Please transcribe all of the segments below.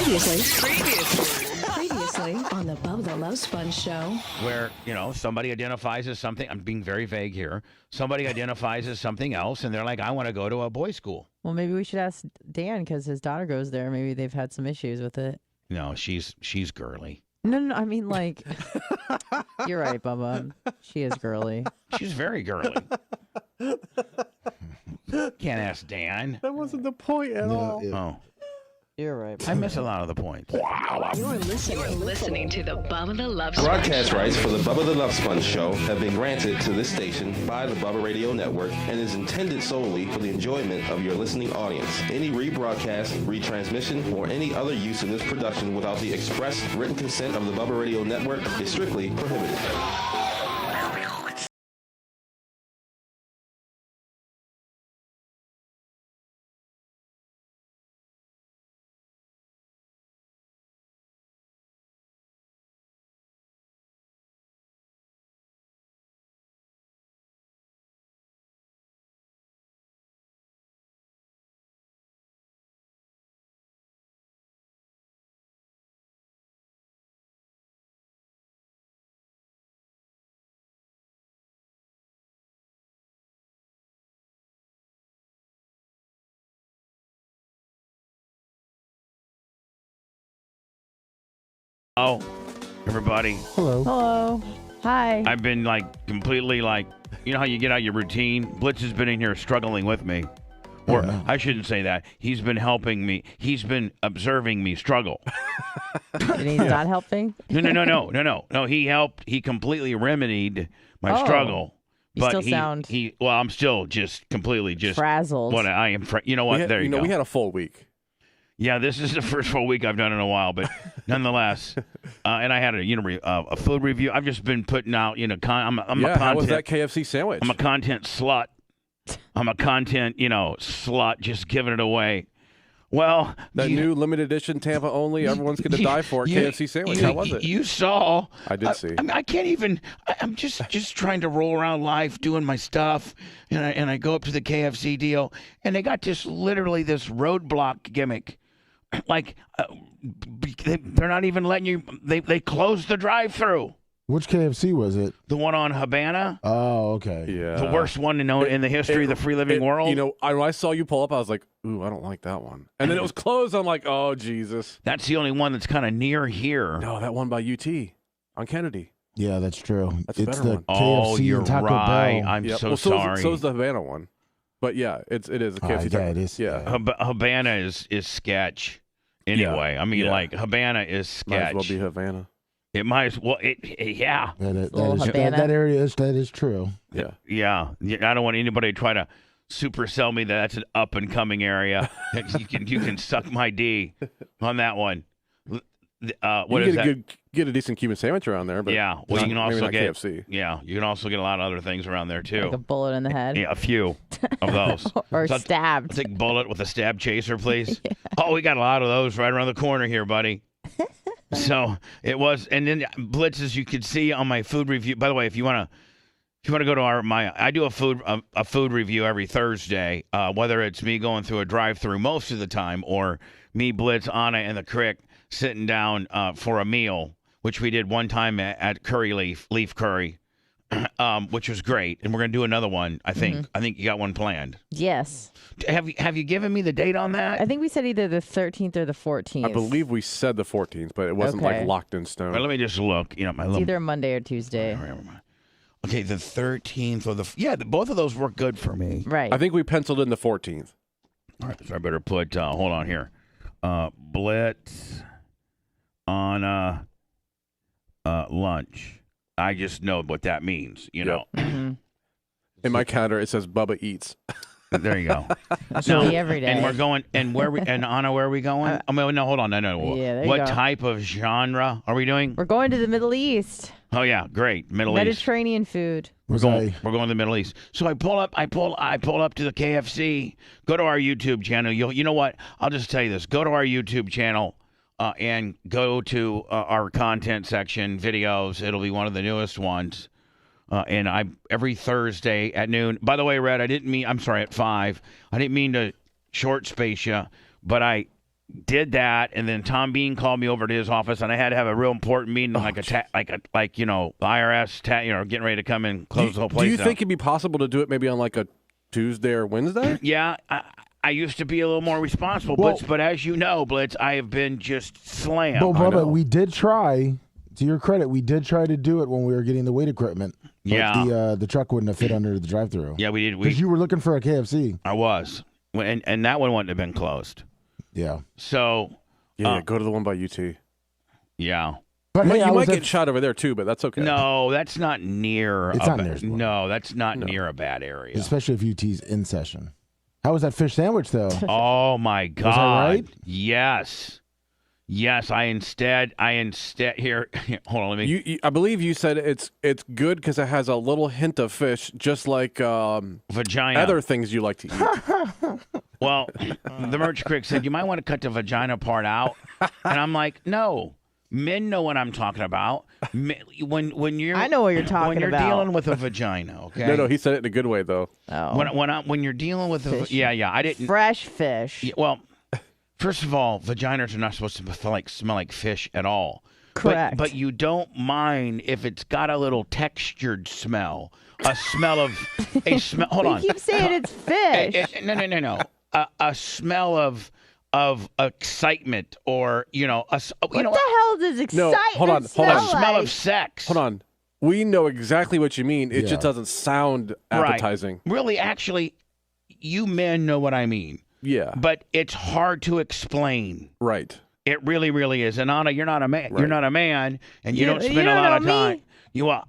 Previously on the Bubba the Love Sponge show. Where, somebody identifies as something. I'm being very vague here. Somebody identifies as something else, and they're like, I want to go to a boys' school. Well, maybe we should ask Dan because his daughter goes there. Maybe they've had some issues with it. No, she's girly. No, I mean, like, you're right, Bubba. She is girly. She's very girly. Can't ask Dan. That wasn't the point at all. Yeah. Oh. You're right. I miss a lot of the points. You're listening to the Bubba the Love Sponge Broadcast show. rights for the Bubba the Love Sponge show have been granted to this station by the Bubba Radio Network and is intended solely for the enjoyment of your listening audience. Any rebroadcast, retransmission, or any other use of this production without the express written consent of the Bubba Radio Network is strictly prohibited. Oh, everybody. Hello. Hi. I've been completely you know how you get out your routine? Blitz has been in here struggling with me. Or I shouldn't say that. He's been helping me. He's been observing me struggle. And he's not helping? No. He helped. He completely remedied my struggle. You still sound... Well, I'm still just completely frazzled. What I am. You know what? There you go. We had a full week. Yeah, this is the first full week I've done in a while, but nonetheless, and I had a food review. I've just been putting out, I'm a content. How was that KFC sandwich? I'm a content slut. I'm a content, slut, just giving it away. Well, that new limited edition Tampa only, everyone's going to die for KFC sandwich. How was it? You saw. I did see. I can't even. I'm just trying to roll around life, doing my stuff, and I go up to the KFC deal, and they got literally this roadblock gimmick. They're not even letting you. They closed the drive-through. Which KFC was it? The one on Havana. Oh, okay. Yeah. The worst one in the history of the free living world. When I saw you pull up, I was like, ooh, I don't like that one. And then it was closed. I'm like, oh, Jesus. That's the only one that's kind of near here. No, that one by UT on Kennedy. Yeah, that's true. That's a better one. KFC you're and Taco right. Bell. I'm so sorry. So is the Havana one. But yeah, it is a KFC. Yeah, it is. Yeah. Havana is sketch. Anyway, Yeah. I mean, Havana is sketch. Might as well be Havana. It might as well. Yeah. That area that is true. Yeah. Yeah. I don't want anybody to try to super sell me that that's an up and coming area. you can suck my D on that one. What is that? Get a decent Cuban sandwich around there, but yeah. Well, you can also get KFC. Yeah, you can also get a lot of other things around there too. Like a bullet in the head. Yeah, a few of those. Or stabbed. Take bullet with a stab chaser, please. Yeah. Oh, we got a lot of those right around the corner here, buddy. So it was, and then Blitz, as you could see on my food review. By the way, if you want to go to I do a food review every Thursday. Whether it's me going through a drive-through most of the time, or me, Blitz, Anna, and the Crick sitting down for a meal, which we did one time at Curry Leaf Curry, which was great, and we're gonna do another one. I think. I think you got one planned. Yes. Have you given me the date on that? I think we said either the 13th or the 14th. I believe we said the 14th, but it wasn't locked in stone. Right, let me just look. It's either a Monday or Tuesday. Okay, the 13th or both of those work good for me. Right. I think we penciled in the 14th. All right, so I better put. Hold on here. Blitz on lunch. I just know what that means. You know. In my calendar, it says Bubba eats. There you go. No, every day. And we're going. And Anna, where are we going? No, hold on. No. Yeah, there you what go. type of genre are we doing? We're going to the Middle East. Oh yeah, great. Middle East. Mediterranean food. We're going to the Middle East. So I pull up to the KFC. Go to our YouTube channel. You know what? I'll just tell you this. Go to our YouTube channel and go to our content section, videos. It'll be one of the newest ones. And every Thursday at noon. By the way, Red, at 5. I didn't mean to short space you, but did that, and then Tom Bean called me over to his office, and I had to have a real important meeting, the IRS, getting ready to come and close the whole place. Do you down. think it'd be possible to do it maybe on like a Tuesday or Wednesday? Yeah, I used to be a little more responsible, Well- Blitz, but as you know, Blitz, I have been just slammed. Well, Bubba, we did try. To your credit, we did try to do it when we were getting the weight equipment. But Yeah. the truck wouldn't have fit under the drive-through. Yeah, we did. Because you were looking for a KFC. I was, and that one wouldn't have been closed. Yeah. So, Yeah, go to the one by UT. yeah. But hey, You might get shot over there too, but that's okay. No, that's not near. It's not near as well. No, that's not near a bad area. Especially if UT's in session. How was that fish sandwich, though? Oh my God! Was that right? Yes. I instead here. Hold on, let me. I believe you said it's good because it has a little hint of fish, just like Vagina. other things you like to eat. Well, the merch critic said you might want to cut the vagina part out, and I'm like, no. Men know what I'm talking about. When you're, I know what you're talking when you're about. dealing with a vagina, okay? No, he said it in a good way though. Oh. When you're dealing with Fish. I didn't. Fresh fish. Yeah, well, first of all, vaginas are not supposed to smell like fish at all. Correct. But you don't mind if it's got a little textured smell, a smell of a smell. Hold on. You keep saying it's fish. No. A smell of excitement, or What the hell does excitement hold on. smell a like? smell of sex. Hold on. We know exactly what you mean. It just doesn't sound appetizing. Right. Really, actually, you men know what I mean. Yeah. But it's hard to explain. Right. It really, really is. And Anna, you're not a man. Right. You're not a man, and you You- don't you spend a don't lot of know time. me.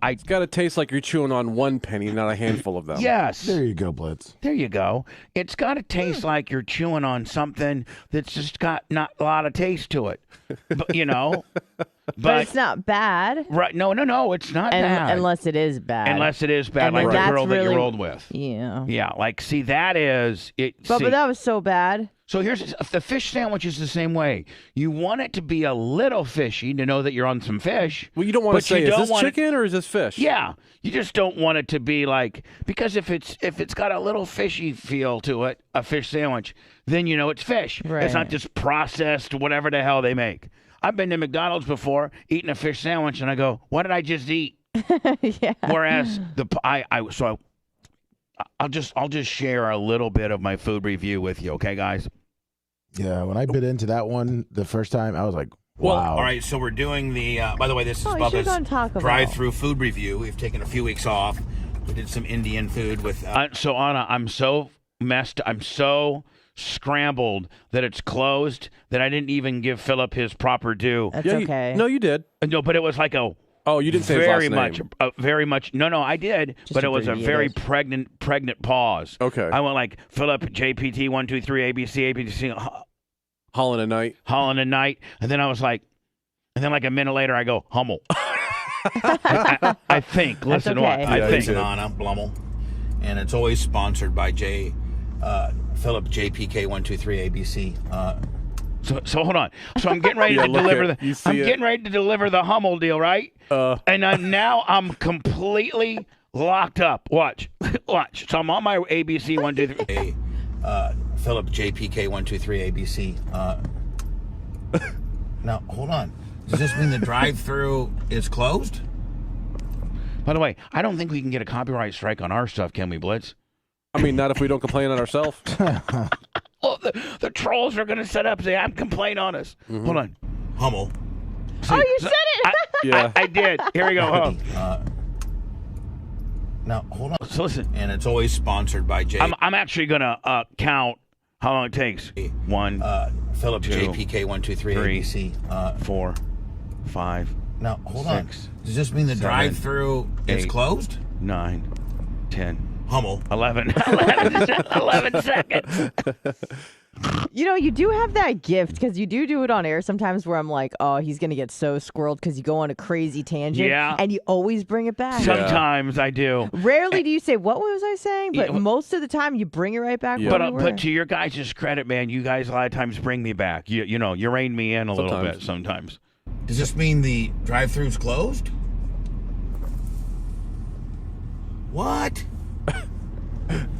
It's got to taste like you're chewing on one penny, not a handful of them. Yes. There you go, Blitz. There you go. It's got to taste like you're chewing on something that's just got not a lot of taste to it. But, But it's not bad. Right. No, it's not bad. Unless it is bad. Unless it is bad, And like then the that's girl that you really- rolled with. Yeah. Yeah, like, see, that is it. But see, that was so bad. so here's the fish sandwich is the same way. You want it to be a little fishy to know that you're on some fish. Well, you don't want but to say, you is don't this want it- chicken or is this fish? Yeah, you just don't want it to be like, because if it's got a little fishy feel to it, a fish sandwich, then you know it's fish. Right. It's not just processed whatever the hell they make. I've been to McDonald's before eating a fish sandwich, and I go, "What did I just eat?" Yeah. Whereas I'll just share a little bit of my food review with you, okay, guys? Yeah, when I bit into that one the first time, I was like, Well, wow. all right, so we're doing the, by the way, this is Oh, you should've gone Taco Bubba's Bell. drive-through food review. We've taken a few weeks off. We did some Indian food with... so, Anna, I'm so scrambled that it's closed that I didn't even give Philip his proper due. That's Yeah, okay. No, you did. No, but it was like a... Oh, you didn't say his very last name. much, very much. No, I did, but it was a very abbreviated. pregnant pause. Okay. I went like Philip, JPT, 1, 2, 3, ABC, ABC, Holland and Night. Holland and Night, and then I was like, and then like a minute later I go Hummel. I think. Listen, okay. what I Yeah, think. you did. Anna Blummel, and it's always sponsored by Philip JPK 123 ABC. So hold on. So I'm getting ready Yeah, to look deliver at- you see I'm it. getting ready to deliver the Hummel deal, right? And now I'm completely locked up. Watch. So I'm on my ABC 1, 2, 3. Philip JPK 123 ABC. Now hold on. Does this mean the drive-through is closed? By the way, I don't think we can get a copyright strike on our stuff, can we, Blitz? I mean, not if we don't complain on ourselves. Oh, the trolls are going to set up and say, I'm complaining on us. Mm-hmm. Hold on. Hummel. See, Oh, you said it. Yeah. I did. Here we go. Huh? Now hold on. So listen, And it's always sponsored by I'm actually going to count how long it takes. 1, Philip 2, JPK 123 3, ABC. 4, 5, Now hold 6, on. Does this mean the 7, drive-through is 8. closed? 9, 10, Hummel. 11 seconds. You do have that gift because you do it on air sometimes where I'm like, oh, he's going to get so squirreled because you go on a crazy tangent. Yeah. And you always bring it back. Sometimes I do. Rarely do you say, what was I saying? But Yeah. most of the time you bring it right back. Yeah. where But we were. but to your guys' credit, man, you guys a lot of times bring me back. You rein me in a little Sometimes. bit sometimes. Does this mean the drive-through is closed? What?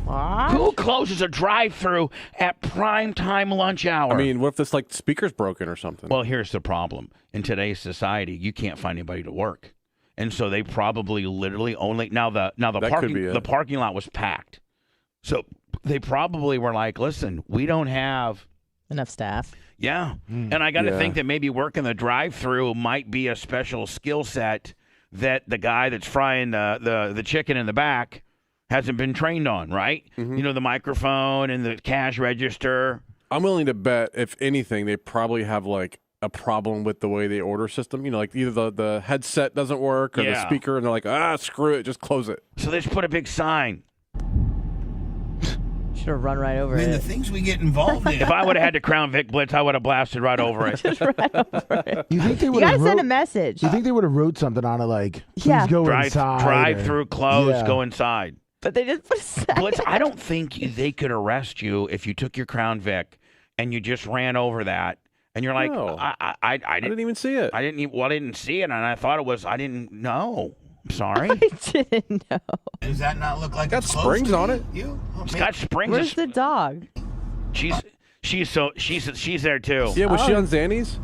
What? Who closes a drive-through at prime time lunch hour? I mean, what if this like speaker's broken or something? Well, here's the problem. In today's society, you can't find anybody to work. And so they probably literally only the parking lot was packed. So they probably were like, "Listen, we don't have Enough staff. Yeah. And I got to think that maybe working the drive-through might be a special skill set that the guy that's frying the chicken in the back hasn't been trained on, right? Mm-hmm. You know, the microphone and the cash register. I'm willing to bet, if anything, they probably have like a problem with the way they order system. You know, like either the headset doesn't work or the speaker, and they're like, screw it, just close it. So they just put a big sign. Should have run right over I mean, it. the things we get involved in. If I would have had to Crown Vic Blitz, I would have blasted right over it. Just right over it. You think they You would gotta have send a message. You think they would have wrote something on it like, please Yeah. go inside? Drive-through closed, Yeah. go inside. But they just put a sign. Blitz, I don't think they could arrest you if you took your Crown Vic and you just ran over that. And you're like, No. I didn't even see it. I didn't see it, and I thought it was. I didn't know. I'm sorry. I didn't know. Does that not look like Got it's supposed springs to on be? it. You? Oh, It's man. got springs. Where's the dog? She's there too. Yeah, was she on Xannies?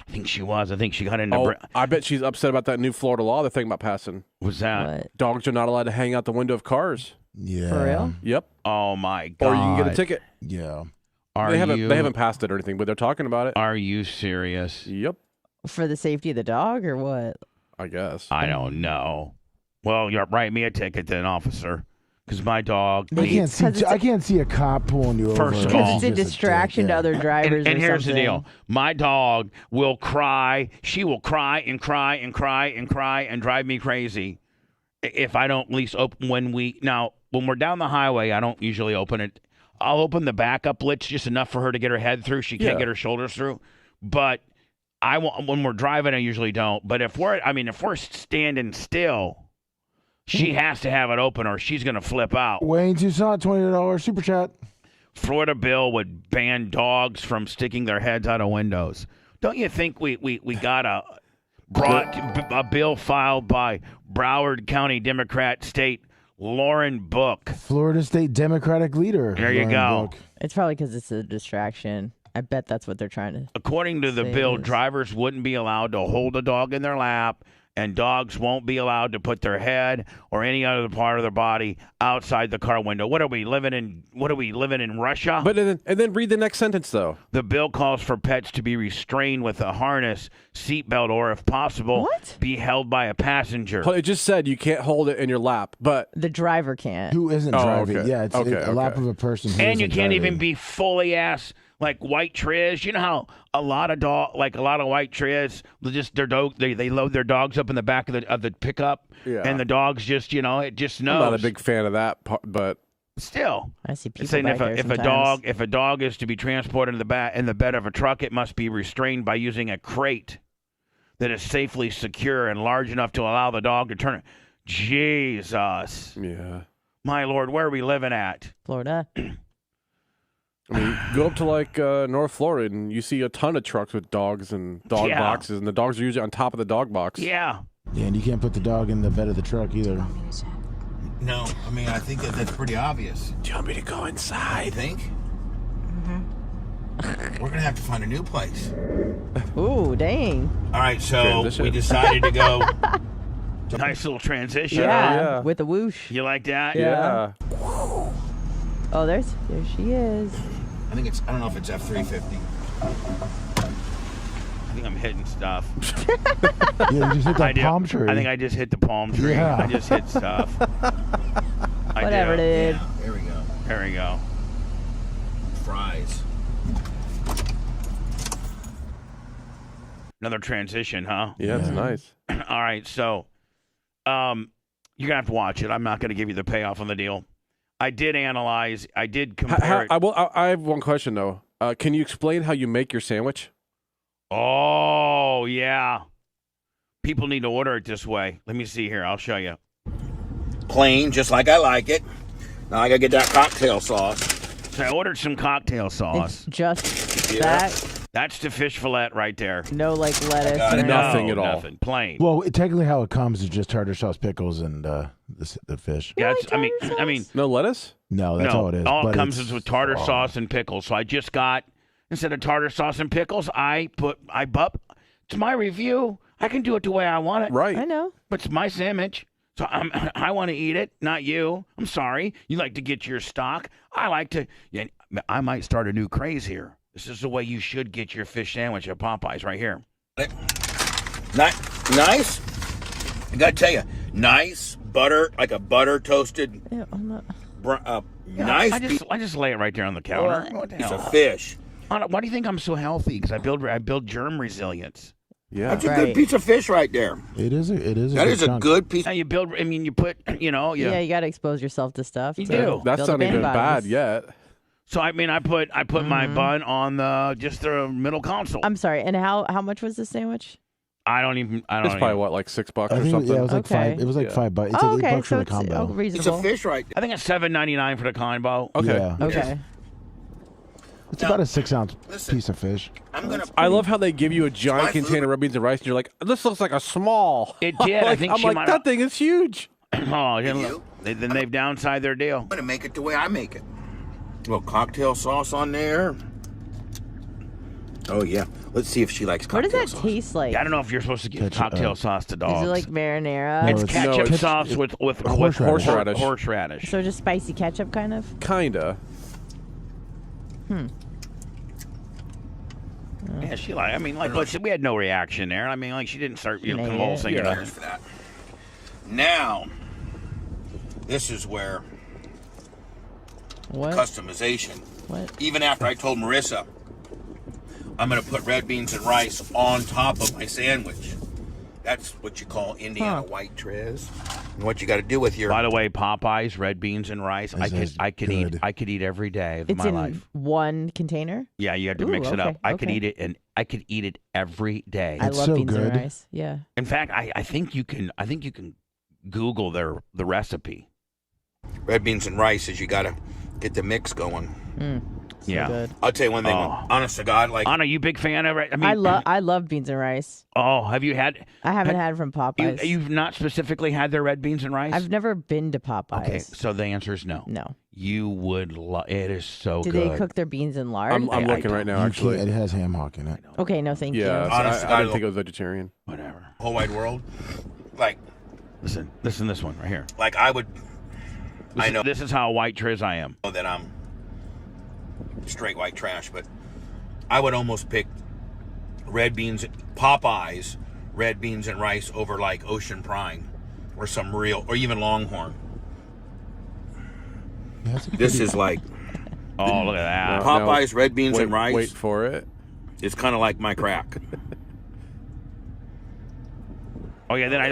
I think she was. I think she got into. Oh, I bet she's upset about that new Florida law they're thinking about passing. Was that? What? Dogs are not allowed to hang out the window of cars. Yeah. For real? Yep. Oh my God. Or you can get a ticket. Yeah. They haven't passed it or anything, but they're talking about it. Are you serious? Yep. For the safety of the dog or what? I guess. I don't know. Well, you write me a ticket then, officer, because my dog. I needs- can't see a cop pulling you over. First of Because all- it's a Just distraction to yeah. other drivers. And or here's the something. deal. My dog will cry. She will cry and cry and cry and cry and drive me crazy if I don't at least open when we're down the highway, I don't usually open it. I'll open the backup Blitz just enough for her to get her head through. She can't get her shoulders through. But when we're driving, I usually don't. But if we're standing still, she has to have it open or she's going to flip out. Wayne Toussaint, $20 super chat. Florida bill would ban dogs from sticking their heads out of windows. Don't you think we got a bill filed by Broward County Democrat State Lauren Book? Florida State Democratic leader. There you Lauren go. Book. It's probably because it's a distraction. I bet that's what they're trying to. According to the Say bill, is- drivers wouldn't be allowed to hold a dog in their lap, and dogs won't be allowed to put their head or any other part of their body outside the car window. What are we living in Russia? But and then read the next sentence though. The bill calls for pets to be restrained with a harness, seatbelt, or if possible, What? be held by a passenger. It just said you can't hold it in your lap, but The driver can't. Who isn't Oh, driving? okay. Yeah, it's Okay, a lap okay. of a person. Who And you isn't can't even driving. be fully ass like white triz. You know how a lot of white triz they load their dogs up in the back of the pickup, Yeah. and the dogs just it just knows. I'm not a big fan of that part, but Still, I see people it's saying back there if a dog is to be transported in the bed of a truck, it must be restrained by using a crate that is safely secure and large enough to allow the dog to turn. Jesus, yeah. my Lord, where are we living at? Florida. I mean, go up to like North Florida and you see a ton of trucks with dogs and dog Yeah. boxes, and the dogs are usually on top of the dog box. Yeah. Yeah, and you can't put the dog in the bed of the truck either. No, I mean, I think that's pretty obvious. Do you want me to go I inside? think. We're going to have to find a new place. Ooh, dang. All right, so Transition. we decided to go. Nice little transition. Yeah, yeah. with a whoosh. You like that? Yeah. Oh, there she is. I don't know if it's F-350. I think I'm hitting stuff. Yeah, you just hit that do. palm tree. I think I just hit the palm tree. Yeah. I just hit stuff. I Whatever, do. dude. Yeah, there we go. There we go. Fries. Another transition, huh? Yeah, it's nice. All right, so you're gonna have to watch it. I'm not gonna give you the payoff on the deal. I did analyze. I did compare. I have one question though. Can you explain how you make your sandwich? Oh yeah. People need to order it this way. Let me see here. I'll show you. Plain, just like I like it. Now I got to get that cocktail sauce. So I ordered some cocktail sauce. It's just Yeah. that. That's the fish fillet right there. No, like lettuce. got it. or Nothing No, at all. Nothing. Plain. Well, technically, how it comes is just tartar sauce, pickles, and the fish. Yeah, Really, I mean, No lettuce? No, that's all it is. All but it comes it's- is with tartar sauce and pickles. So I just got, instead of tartar sauce and pickles, it's my review. I can do it the way I want it. Right. I know. But it's my sandwich. So I want to eat it, not you. I'm sorry. You like to get your stock. I like to. Yeah, I might start a new craze here. This is the way you should get your fish sandwich at Popeyes, right here. Nice. I gotta tell you, nice butter, like a butter toasted, Yeah, I'm not. nice I just lay it right there on the counter. What the piece hell? of fish. Why do you think I'm so healthy? Because I build germ resilience. Yeah. That's a Right. good piece of fish right there. It is. That is a chunk. good piece. Now you build. I mean, you put. Yeah, you got to expose yourself to stuff. You to do. That's build not up even bad antibodies. yet. So I mean, I put my bun on the middle console. I'm sorry. And how much was the sandwich? I don't It's even. probably what, like $6 I or think, something. yeah, it was like Okay. five. It was like Yeah. $5. It's Oh, like okay. $8 for So the it's combo. It's a reasonable. fish right there. I think it's $7.99 for the combo. Okay. Yeah. Okay. It's about a 6-ounce Listen. piece of fish. I'm gonna. I love how they give you a my giant food. container of red beans and rice, and you're like, this looks like a small. It did. I Like, think I'm she like, might. that thing is huge. Oh, yeah, You? look. Then they've downside their deal. I'm gonna make it the way I make it. A little cocktail sauce on there. Oh yeah. Let's see if she likes What cocktail does that sauce. taste like? Yeah, I don't know if you're supposed to give Ketchup, cocktail sauce to dogs. Is it like marinara? it's No, ketchup it's- sauce with horseradish. horseradish. So just spicy ketchup, kind of. Kinda. Yeah, she like. I mean, like, but we had no reaction there. I mean, like, she didn't start Made it. convulsing. Yeah. Cheers for that. Now, this is where What? customization. What? Even after I told Marissa, I'm gonna put red beans and rice on top of my sandwich. That's what you call Indiana white Trez. And what you got to do with your By the way, Popeyes red beans and rice. I This could is eat. good. I could eat every day of It's my in life. one container. Yeah, you have to Ooh, mix it up. okay, I could okay. eat it, and I could eat it every day. I It's love so beans good. and rice. Yeah. In fact, I think you can. I think you can Google the recipe. red beans and rice is you got to get the mix going. So Yeah. good. I'll tell you one thing, Oh. honest to God, like Anna, you big fan of it? I mean, I love beans and rice. Oh, have you had? I haven't had it from Popeyes. You've not specifically had their red beans and rice. I've never been to Popeyes. Okay, so the answer is no. No. You would love. It is so Do good. they cook their beans in lard? I'm looking right now, You actually. can't- it has ham hock in it. Okay, no, thank Yeah, you. so Honest to I God, didn't think it was vegetarian. Whatever. whole wide world, like Listen, this one right here. I would. I know This is how white Triz I am. that I'm straight white trash, but I would almost pick red beans, Popeyes, red beans and rice over like Ocean Prime or some real, or even Longhorn. Yeah, it's a This pretty- is like Oh, look at that. Now- Popeyes red beans wait, and rice. Wait for it. It's kind of like my crack. Oh yeah. Then I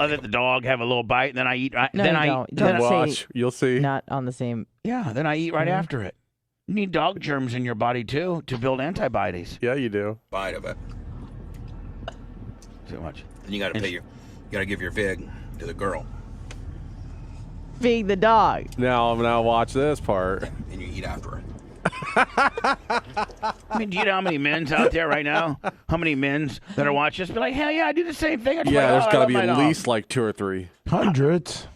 let the dog have a little bite, and then I eat. No, then you I don't. then Don't I- say Watch, you'll see. not on the same. yeah. Then I eat right after it. You need dog germs in your body too to build antibodies. Yeah, you do. Bite of it. Too much. And you got to you got to give your vig to the girl, Feed the dog. Now watch this part. and you eat after her. I mean, do you know how many men's out there right now? How many men's that are watching this be like, hell yeah, I do the same thing. It's Yeah, like, there's oh, I got to love be my at dog. least like 2 or 3. Hundreds.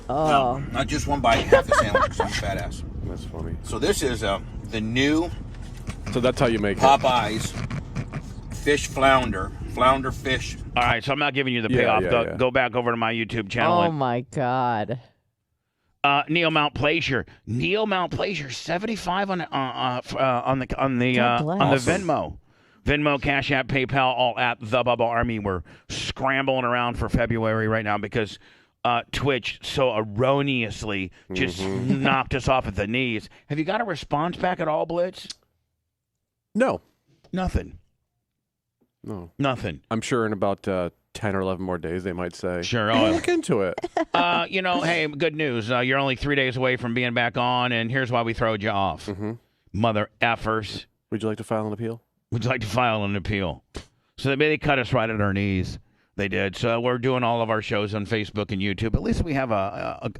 Oh, Not just one bite, half the sandwich. 'Cause I'm a fat ass. That's funny. So this is the new So that's how you make it. Popeyes fish flounder fish. All right, so I'm not giving you the Yeah, payoff. yeah. Go back over to my YouTube channel. oh my God. Neil Mount Plaisir. Neil Mount Plaisir, 75 on the Venmo. Venmo, Cash App, PayPal, all at the Bubba Army. We're scrambling around for February right now because Twitch so erroneously just knocked us off at the knees. Have you got a response back at all, Blitz? No. Nothing. No. Nothing. I'm sure in about 10 or 11 more days they might say, Sure. "Hey, Oh, look into it." hey, good news. You're only 3 days away from being back on, and here's why we throwed you off. Mother effers. Would you like to file an appeal? Would you like to file an appeal? So they cut us right at our knees. They did. So we're doing all of our shows on Facebook and YouTube. At least we have a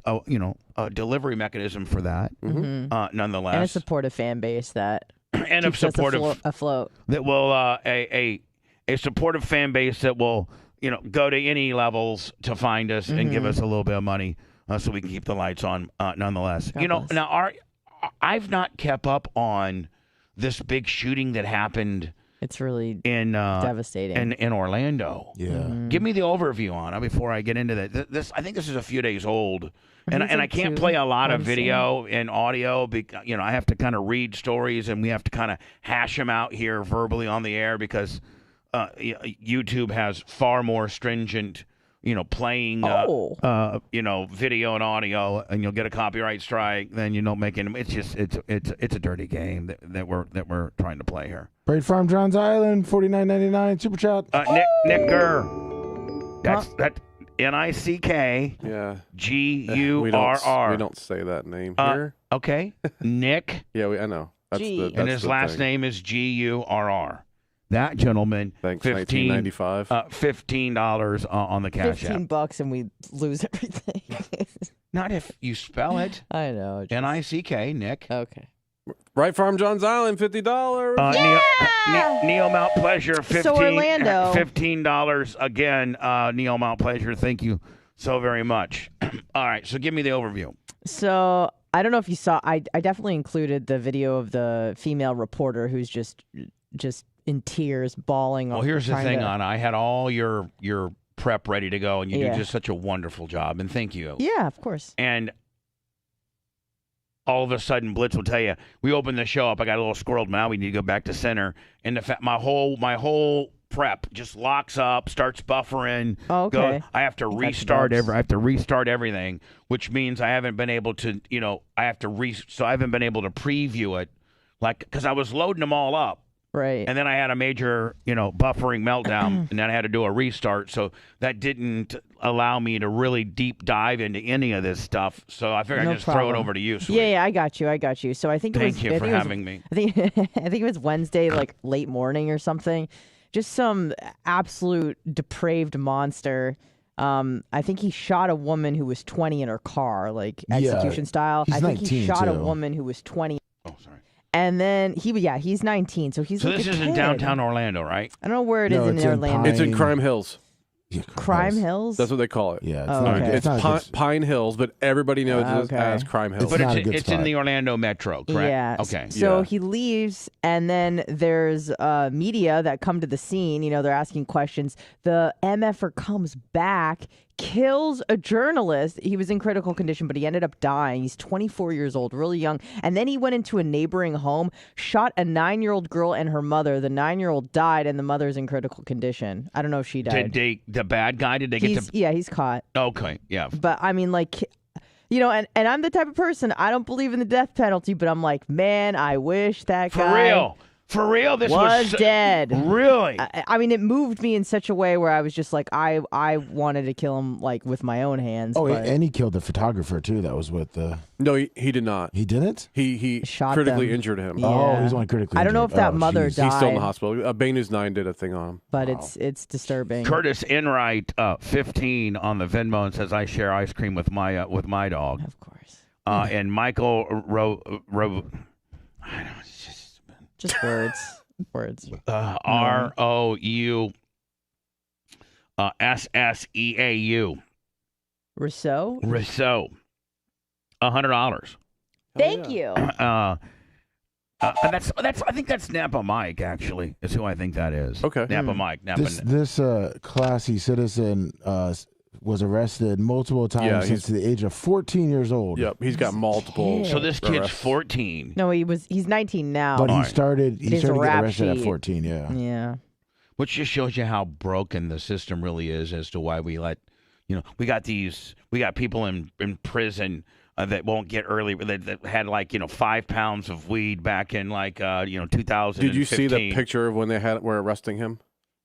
delivery mechanism for that. Nonetheless, And a supportive fan base that and a keeps us supportive afloat. that will a supportive fan base that will go to any levels to find us and give us a little bit of money so we can keep the lights on nonetheless. God bless. Now I've not kept up on this big shooting that happened. It's really in devastating in Orlando. Yeah. Give me the overview on it before I get into that. I think this is a few days old, and it's like I can't 2 play a lot of months, video and audio because I have to kind of read stories and we have to kind of hash them out here verbally on the air because YouTube has far more stringent playing video and audio, and you'll get a copyright strike. Then making it's just it's a dirty game that we're trying to play here. Braid Farm Johns Island, $49.99 super chat. Nick Gurr. That's NICK. Yeah. GURR. We don't say that name here. Okay. Nick. Yeah, I know. That's G. And his last name is GURR. That gentleman. Thanks, $19.95. $15 on the cash app. $15 and we lose everything. Not if you spell it. I know. NICK, Nick. Okay. Right Farm Johns Island, $50. Neil Mount Pleasure, 15. So Orlando. $15 again. Neil Mount Pleasure, thank you so very much. All right, so give me the overview. So I don't know if you saw. I definitely included the video of the female reporter who's just in tears, bawling. Well, here's the thing, to... Anna. I had all your prep ready to go, and you Yeah. do just such a wonderful job, and thank you. Yeah, of course. And all of a sudden, Blitz will tell you, we opened the show up. I got a little squirreled. Now we need to go back to center. And the fact my whole prep just locks up, starts buffering. Oh, okay. I have to restart everything, which means I haven't been able to, so I haven't been able to preview it, because I was loading them all up. Right. And then I had a major, buffering meltdown, and then I had to do a restart. So that didn't allow me to really deep dive into any of this stuff. So I figured I'd just throw it over to you. Sweet. Yeah, I got you. So I think Thank you for having me. I think it was Wednesday, late morning or something. Just some absolute depraved monster. I think he shot a woman who was 20 in her car, execution style. He's I think he 19 shot a too. woman who was 20. Oh, sorry. And then he's 19, so he's So like this a is in kid. downtown Orlando, right? I don't know where it is No, in it's in Orlando. It's in Crime Hills. Yeah, Crime Hills? That's what they call it. Yeah, it's Oh, not. okay. It's not It's Pine Hills, but everybody knows it Okay. as Crime Hills. But not a good it's in spot. the Orlando Metro, correct? Yeah. Okay. So Yeah. he leaves, and then there's media that come to the scene. They're asking questions. The MFer comes back, kills a journalist. He was in critical condition, but he ended up dying. He's 24 years old, really young. And then he went into a neighboring home, shot a 9-year-old girl and her mother. The 9-year-old died, and the mother's in critical condition. I don't know if she died. The bad guy, did they get to? Yeah, he's caught. Okay, yeah. But I mean, and I'm the type of person, I don't believe in the death penalty, but I'm like, man, I wish that guy For real, this was was dead. Really? I mean, it moved me in such a way where I was just like, I wanted to kill him with my own hands. Oh, but and he killed the photographer too. That was with the. No, he did not. He didn't. He Shot critically them. injured him. Yeah. Oh, he's only critically. I don't know injured. if that Oh, mother jeez. died. He's still in the hospital. Bay News 9 did a thing on him. but it's disturbing. Curtis Enright, 15 on the Venmo, and says I share ice cream with my dog. Of course. And Michael I don't know, it's Just words. Words. ROU SSEAU. Rousseau? Rousseau. $100. Thank you. And that's I think that's Napa Mike, actually, is who I think that is. Okay. Napa Mike. This classy citizen was arrested multiple times Yeah, since the age of 14 years old. Yep, he's got multiple. So this kid's arrests. 14. No, he's 19 now. But he Alright. started It is to a get rap arrested at sheet. 14. Yeah. Yeah. Which just shows you how broken the system really is as to why we let, we got people in prison that won't get early, that had 5 pounds of weed back in 2015. Did you see the picture of when were arresting him?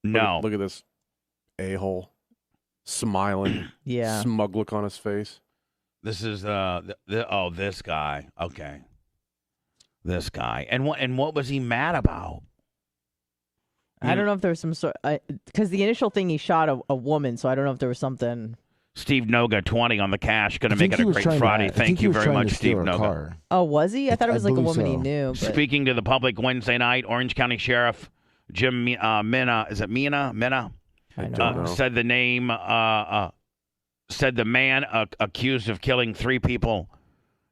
No. Look at this a-hole smiling, Yeah. smug look on his face. This is this guy. Okay. This guy. And what was he mad about? I don't know if there was some sort, because the initial thing he shot a woman, so I don't know if there was something. Steve Noga 20 on the cash. Going to make it a great Friday. Thank you very much, Steve Noga. Oh, was he? I thought it was like a woman he knew. But... Speaking to the public Wednesday night, Orange County Sheriff Jim Mena, is it Mena? I don't know. Said the name, said the man accused of killing 3 people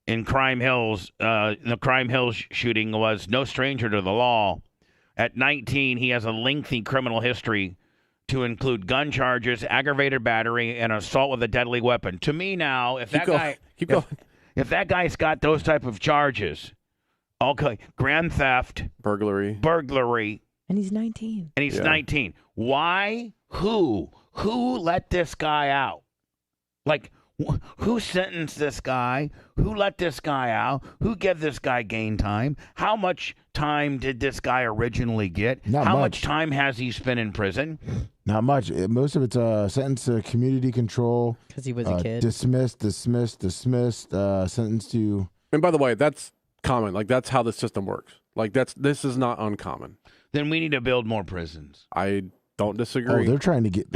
in Crime Hills. The Crime Hills shooting was no stranger to the law. At 19, he has a lengthy criminal history to include gun charges, aggravated battery, and assault with a deadly weapon. To me now, if that guy's got those type of charges, okay, grand theft, burglary, and he's 19. 19. Why? Who let this guy out? Like, who sentenced this guy? Who let this guy out? Who gave this guy gain time? How much time did this guy originally get? How much time has he spent in prison? Not much. Most of it's sentenced to community control. Because he was a kid. Dismissed, sentenced to... And by the way, that's common. Like, that's how the system works. Like, this is not uncommon. Then we need to build more prisons. I don't disagree. Oh, they're trying to get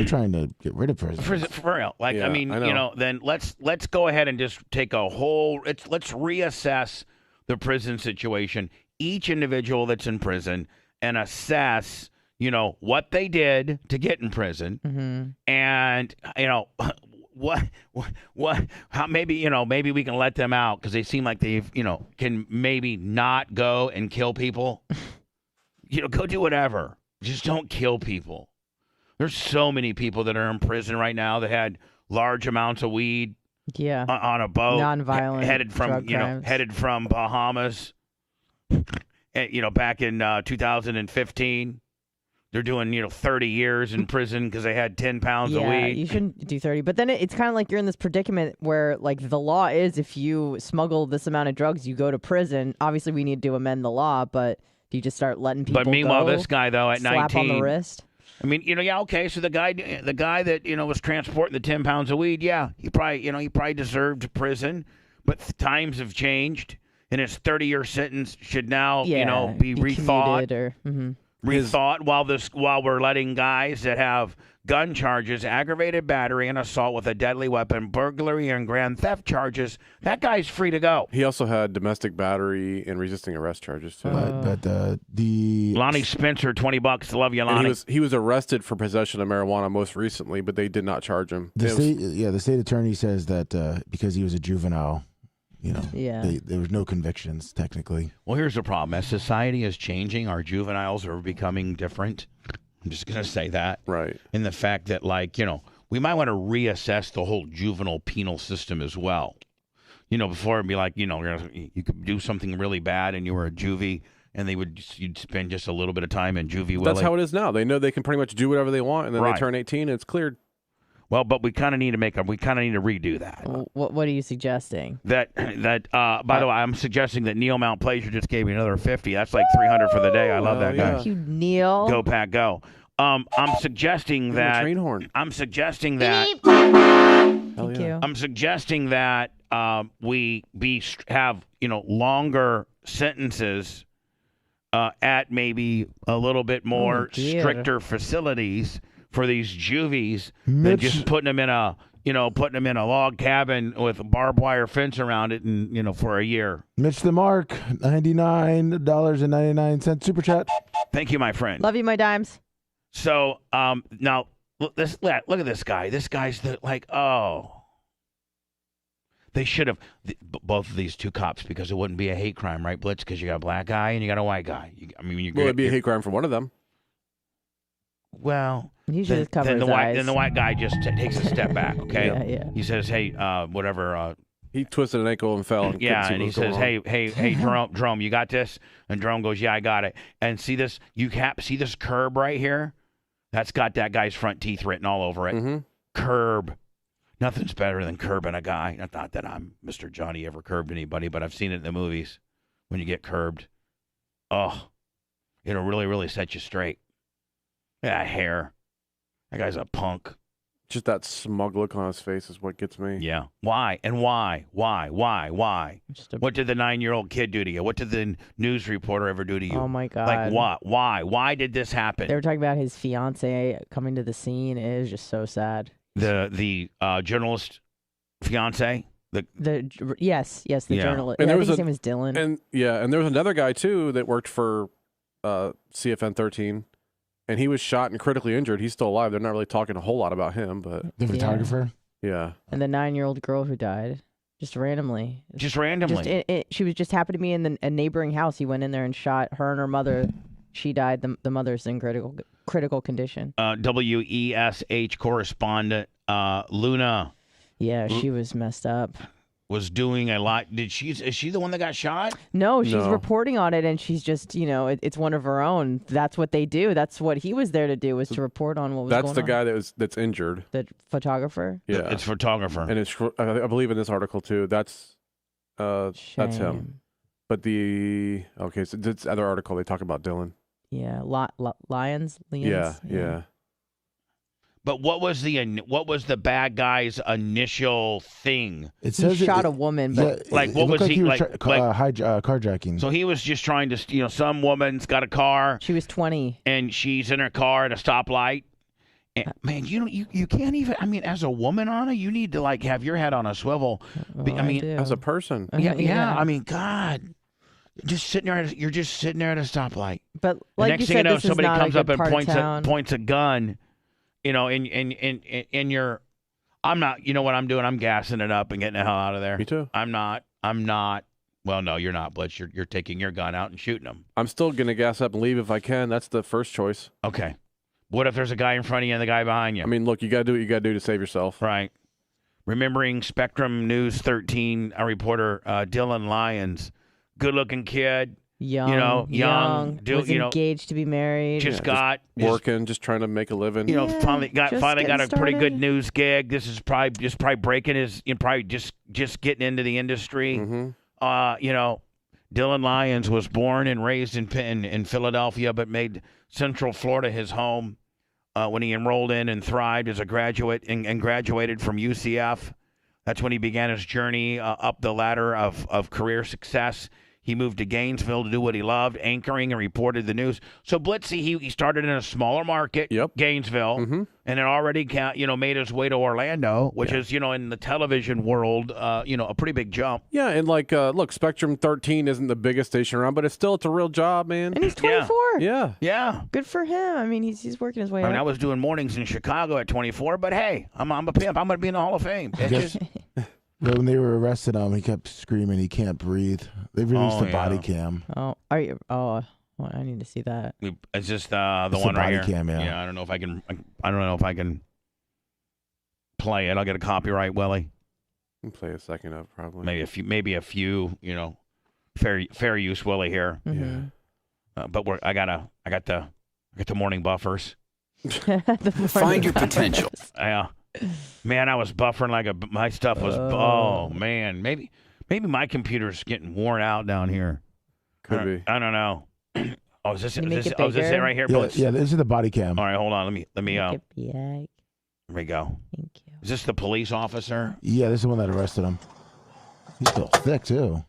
rid of prisons. For real. Like, yeah, I mean, then let's go ahead and just take let's reassess the prison situation, each individual that's in prison, and assess, what they did to get in prison, and how maybe we can let them out because they seem like they've can maybe not go and kill people. Go do whatever. Just don't kill people. There's so many people that are in prison right now that had large amounts of weed. Yeah. On a boat, nonviolent headed from Bahamas. Back in 2015, they're doing 30 years in prison because they had 10 pounds of weed. Yeah, you shouldn't do 30. But then it's kind of like you're in this predicament where like the law is if you smuggle this amount of drugs, you go to prison. Obviously, we need to amend the law, but do you just start letting people? But meanwhile, go, this guy though at 19, slap on the wrist. I mean, okay. So the guy that was transporting the 10 pounds of weed, he probably deserved prison, but times have changed, and his 30-year sentence should now, be rethought. Rethought while we're letting guys that have gun charges, aggravated battery, and assault with a deadly weapon, burglary, and grand theft charges. That guy's free to go. He also had domestic battery and resisting arrest charges too. But the Lonnie Spencer, $20. Love you, Lonnie. He was arrested for possession of marijuana most recently, but they did not charge him. The state attorney says that because he was a juvenile, there was no convictions technically. Well, here's the problem: as society is changing, our juveniles are becoming different. I'm just going to say that. Right. And the fact that, we might want to reassess the whole juvenile penal system as well. Before it'd be like, you could do something really bad and you were a juvie and you'd spend just a little bit of time in juvie. That's how it is now. They know they can pretty much do whatever they want and then they turn 18 and it's cleared. Well, but we kind of need to redo that. What are you suggesting? By the way, I'm suggesting that Neil Mount Plaisir just gave me another 50. That's like 300 for the day. I love that guy. Thank you, Neil. Go Pack, go. I'm suggesting that. Train horn. I'm suggesting that. Thank you. I'm suggesting that we have longer sentences at maybe a little bit more stricter facilities for these juvies than just putting them in a log cabin with a barbed wire fence around it and for a year. Mitch the Mark, $99.99 super chat. Thank you, my friend. Love you, my dimes. So now look at this guy. This guy's they should have both of these two cops because it wouldn't be a hate crime, right, Blitz? Because you got a black guy and you got a white guy. It'd be a hate crime for one of them. Well, he should just cover his eyes. Then the white guy just takes a step back, okay? Yeah. He says, hey, whatever. He twisted an ankle and fell. And and he says, hey, Jerome, you got this? And Jerome goes, yeah, I got it. And see this? See this curb right here? That's got that guy's front teeth written all over it. Mm-hmm. Curb. Nothing's better than curbing a guy. Not that I'm Mr. Johnny ever curbed anybody, but I've seen it in the movies when you get curbed. Oh, it'll really, really set you straight. Yeah, hair. That guy's a punk. Just that smug look on his face is what gets me. Yeah. Why? And why? Why? What did the 9-year-old kid do to you? What did the news reporter ever do to you? Oh, my God. Like, what? Why? Why did this happen? They were talking about his fiance coming to the scene. It was just so sad. The journalist fiance. Yes, the journalist. And I think his name is Dylan. And there was another guy too that worked for CFN 13, and he was shot and critically injured. He's still alive. They're not really talking a whole lot about him, but the photographer. Yeah. And the 9-year-old girl who died. Just randomly. Just randomly. She was just happened to be in a neighboring house. He went in there and shot her and her mother. She died. The mother's in critical condition. WESH correspondent Luna. Yeah, she was messed up. Was doing a lot. Is she the one that got shot? No, she's reporting on it, and she's just, it's one of her own. That's what they do. That's what he was there to do, was to report on what was going on. That's the guy that's injured. The photographer? Yeah. It's photographer. And it's, I believe in this article too, that's him. But so this other article, they talk about Dylan. Yeah. Lions? Yeah. But what was the bad guy's initial thing? It says he shot a woman, but what was he like? Carjacking. So he was just trying to, some woman's got a car. She was 20, and she's in her car at a stoplight. And, man, you can't even. I mean, as a woman, Anna, you need to have your head on a swivel. As a person. Yeah. I mean, God. Just sitting there, you're just sitting there at a stoplight. But next thing you know, somebody comes up and points a gun. And I'm not, you know what I'm doing? I'm gassing it up and getting the hell out of there. Me too. I'm not. Well, no, you're not, Blitz. You're taking your gun out and shooting them. I'm still going to gas up and leave if I can. That's the first choice. Okay. What if there's a guy in front of you and the guy behind you? I mean, look, you got to do what you got to do to save yourself. Right. Remembering Spectrum News 13, a reporter, Dylan Lyons, good-looking kid. Young. Dude, was engaged to be married. Just working, just trying to make a living. Finally got a pretty good news gig. This is probably breaking his, just getting into the industry. Mm-hmm. Dylan Lyons was born and raised in Philadelphia, but made Central Florida his home when he enrolled in and thrived as a graduate and graduated from UCF. That's when he began his journey up the ladder of career success. He moved to Gainesville to do what he loved, anchoring and reported the news. So Blitzy, he started in a smaller market, Gainesville, and then already made his way to Orlando, which is, in the television world, a pretty big jump. Yeah, and look, Spectrum 13 isn't the biggest station around, but it's a real job, man. And he's 24. Yeah. Good for him. I mean, he's working his way up. I was doing mornings in Chicago at 24, but hey, I'm a pimp. I'm going to be in the Hall of Fame. When they were arresting him, he kept screaming, he can't breathe. They released the body cam. Oh, are you? Oh, well, I need to see that. It's just the one right here. Cam, yeah, I don't know if I can play it. I'll get a copyright, Willie. Can play a second of probably. Maybe a few, fair use Willie here. Mm-hmm. But I got the morning buffers. Find your potential. Yeah. Man, I was buffering my stuff was. Oh man, maybe my computer's getting worn out down here. Could be. I don't know. Is this it right here? Yeah, this is the body cam. All right, hold on. Let me. Here we go. Thank you. Is this the police officer? Yeah, this is the one that arrested him. He's still thick too.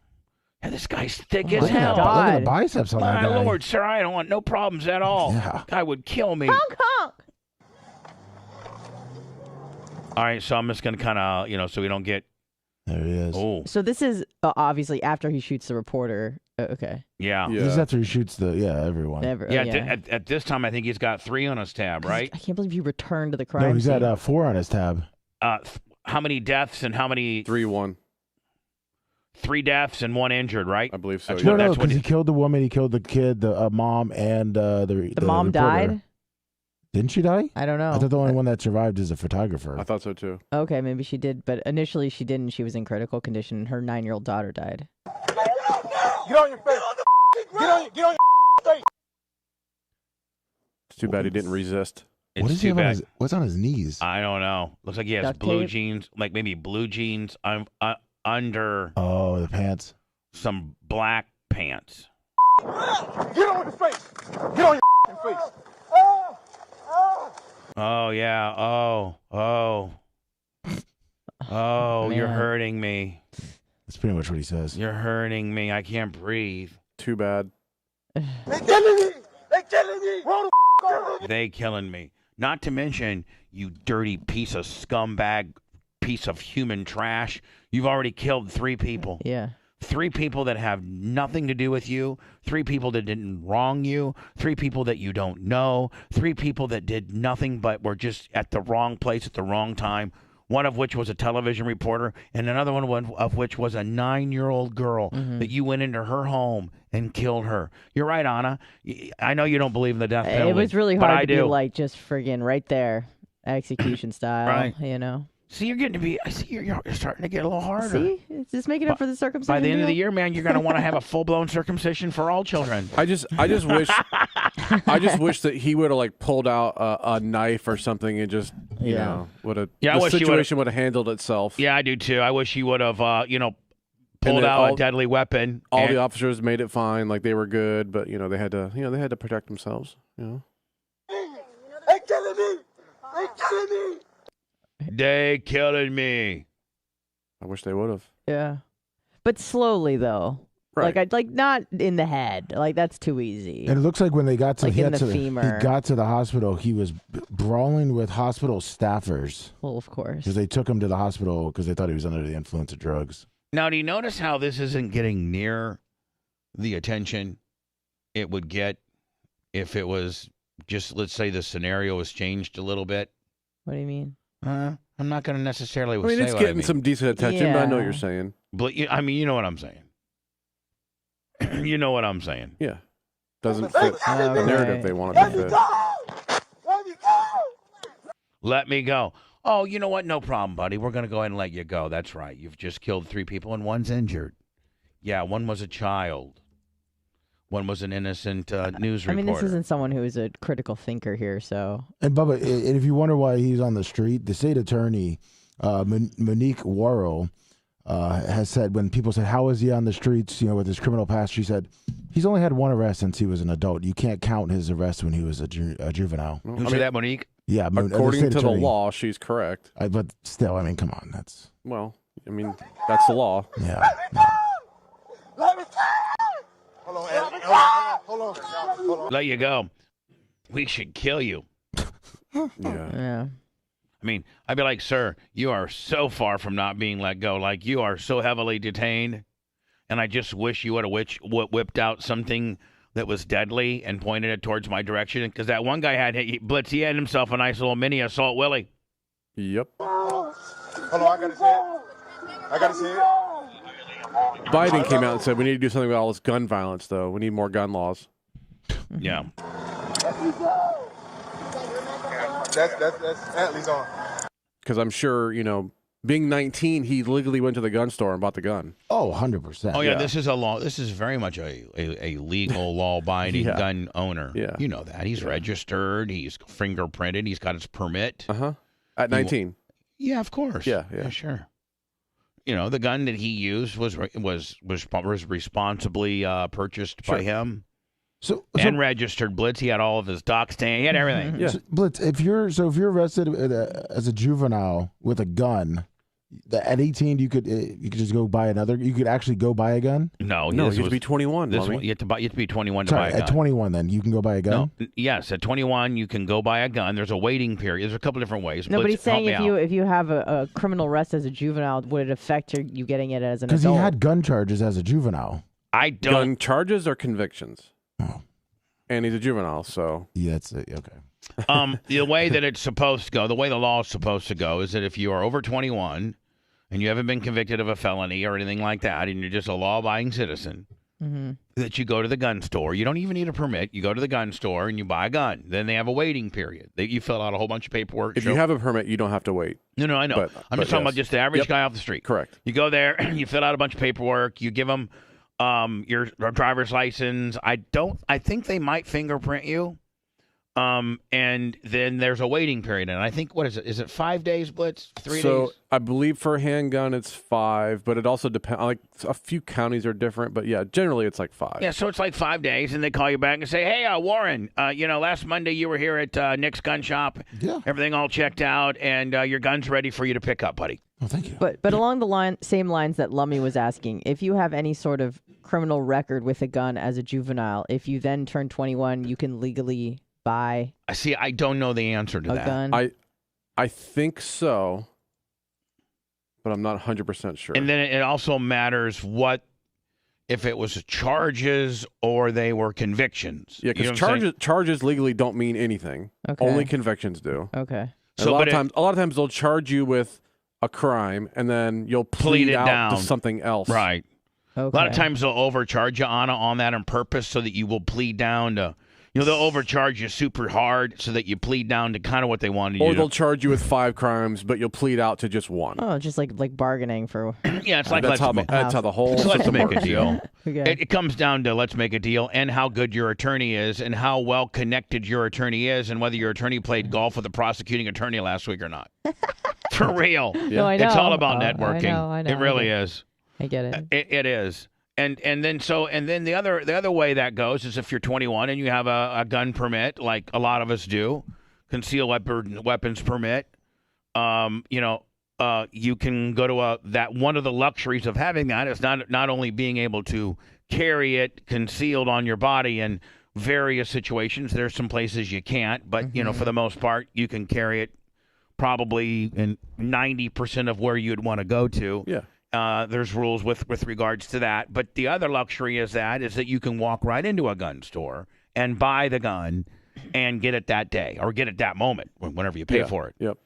Yeah, this guy's thick as hell. Look at the biceps on that guy. My Lord, sir, I don't want no problems at all. Yeah. Guy would kill me. Honk, honk. All right, so I'm just going to kind of, so we don't get... There he is. Oh. So this is obviously after he shoots the reporter. Okay. Yeah. This is after he shoots everyone. At this time, I think he's got 3 on his tab, right? I can't believe you returned to the crime No, he's scene. got 4 on his tab. How many deaths and how many... 3-1. 3 deaths and 1 injured, right? I believe so. No, because he killed the woman, he killed the kid, the mom, and the mom reporter. died? Didn't she die? I don't know. I thought the only one that survived is a photographer. I thought so too. Okay, maybe she did, but initially she didn't. She was in critical condition. Her 9-year-old daughter died. Get on your face. Get on your face. It's too bad he didn't resist. What is he on what's on his knees? I don't know. Looks like he has Duct blue tape? jeans, like maybe blue jeans under the pants. some black pants. Get on your face. Get on your face. Oh, yeah. Oh, you're hurting me. That's pretty much what he says. You're hurting me. I can't breathe. Too bad. They killing me. They killing me. Roll the over. They killing me. Not to mention, You dirty piece of scumbag, piece of human trash. You've already killed 3 people. Yeah. 3 people that have nothing to do with you, 3 people that didn't wrong you, 3 people that you don't know, 3 people that did nothing but were just at the wrong place at the wrong time, one of which was a television reporter, and another one of which was a 9-year-old girl that you went into her home and killed her. You're right, Anna. I know you don't believe in the death penalty. It was really hard to do. be like just friggin' right there, execution style, Right. you know? See, you're getting to be. I see you're starting to get a little harder. See, it's just making up for the circumcision. By the end of the deal. year, man, you're going to want to have a full-blown circumcision for all children. I just wish, that he would have like pulled out a knife or something and just, you know, would have. Yeah, I the wish he situation would have handled itself. Yeah, I do too. I wish he would have, pulled out a deadly weapon. All the officers made it fine, like they were good, but they had to protect themselves. They killing me! They killing me! They killing me. I wish they would have. Yeah, but slowly though. Right. Like not in the head. Like that's too easy. And it looks like when they got to, Like he in got the to femur. he got to the hospital, he was brawling with hospital staffers Well, of course. because they took him to the hospital because they thought he was under the influence of drugs. Now, do you notice how this isn't getting near the attention it would get if it was just, let's say the scenario was changed a little bit? What do you mean? I'm not going to necessarily I mean, say it's what getting I mean. some decent attention, but I know what Yeah. you're saying. But, you know what I'm saying. You know what I'm saying. Yeah. Doesn't fit the Okay. narrative they want it to fit. Let me go! Let me go. Oh, you know what? No problem, buddy. We're going to go ahead and let you go. That's right. You've just killed 3 people and 1's injured. Yeah, 1 was a child. 1 was an innocent news reporter. I mean, this isn't someone who is a critical thinker here, so. And Bubba, and if you wonder why he's on the street, the state attorney, Monique Worrell, has said when people said, "How is he on the streets?" With his criminal past, she said, "He's only had 1 arrest since he was an adult. You can't count his arrest when he was a juvenile." Who said that, Monique? Yeah, According to the attorney. law, she's correct. But still, I mean, come on, that's Well, I mean, that's the law. yeah. Let me go! Hold on, Adam. Hold on. Let you go. We should kill you. Yeah. Yeah. I mean, I'd be like, sir, you are so far from not being let go. Like, you are so heavily detained. And I just wish you would have whipped out something that was deadly and pointed it towards my direction. Because that one guy Blitz, he had himself a nice little mini assault Willie. Yep. Hold on, I gotta see it. Biden came out and said we need to do something about all this gun violence, though. We need more gun laws. Yeah. That's Atlee's on. Because I'm sure, being 19, he legally went to the gun store and bought the gun. Oh, 100%. Oh, yeah, Yeah. this is a law. This is very much a legal, law-abiding Yeah. gun owner. Yeah. You know that. He's registered. He's fingerprinted. He's got his permit. Uh-huh. At 19. Yeah, of course. Yeah. Sure. The gun that he used was responsibly purchased by him So and registered. Blitz, he had all of his doc stand. He had everything. Yeah. so, Blitz, if you're arrested as a juvenile with a gun, at 18 you could just go buy another. You could actually go buy a gun. No, No, you have to be 21. This Lummy. one, you have to be 21 to Sorry, buy a gun. at 21, then you can go buy a gun. No, yes, at 21 you can go buy a gun. There's a waiting period. There's a couple different ways. No, but Blitz, he's saying help me out. if you have a criminal arrest as a juvenile, would it affect you getting it as an Because adult? he had gun charges as a juvenile. I don't. Gun charges or convictions? Oh. And he's a juvenile, so. Yeah, that's it. Okay. The way that it's supposed to go, the way the law is supposed to go, is that if you are over 21 and you haven't been convicted of a felony or anything like that, and you're just a law-abiding citizen, that you go to the gun store. You don't even need a permit. You go to the gun store and you buy a gun. Then they have a waiting period. You fill out a whole bunch of paperwork. If you have a permit, you don't have to wait. No, I know. I'm just talking about just the average guy off the street. Correct. You go there, you fill out a bunch of paperwork. You give them your driver's license. I think they might fingerprint you. And then there's a waiting period. And I think, what is it? Is it 5 days, Blitz? 3 days? So I believe for a handgun, it's 5, but it also depends. Like a few counties are different, but yeah, generally it's like 5. Yeah, so it's like 5 days, and they call you back and say, hey, Warren, last Monday you were here at Nick's gun shop. Yeah. Everything all checked out, and your gun's ready for you to pick up, buddy. Oh, thank you. But along the same lines that Lummy was asking, if you have any sort of criminal record with a gun as a juvenile, if you then turn 21, you can legally buy I don't know the answer to a that. gun. I think so, but I'm not 100% sure. And then it also matters if it was charges or they were convictions. Yeah, because charges legally don't mean anything. Okay. Only convictions do. Okay. So, a lot of times they'll charge you with a crime, and then you'll plead it out down to something else. Right. Okay. A lot of times they'll overcharge you on that on purpose so that you will plead down to, they'll overcharge you super hard so that you plead down to kind of what they wanted you to. Or they'll charge you with 5 crimes, but you'll plead out to just 1. Oh, just like bargaining for. Yeah, it's like that's how the whole let's make a deal. Okay. It comes down to let's make a deal and how good your attorney is and how well connected your attorney is and whether your attorney played golf with the prosecuting attorney last week or not. For real. Yeah. No, I know. It's all about networking. I know. It really is. I get it. It is. And then the other way that goes is if you're 21 and you have a gun permit, like a lot of us do, concealed weapons permit, you can go to that one of the luxuries of having that is not only being able to carry it concealed on your body in various situations. There's some places you can't, but for the most part, you can carry it probably in 90% of where you'd want to go to. Yeah. There's rules with regards to that. But the other luxury is that you can walk right into a gun store and buy the gun and get it that day or get it that moment whenever you pay for it. Yep.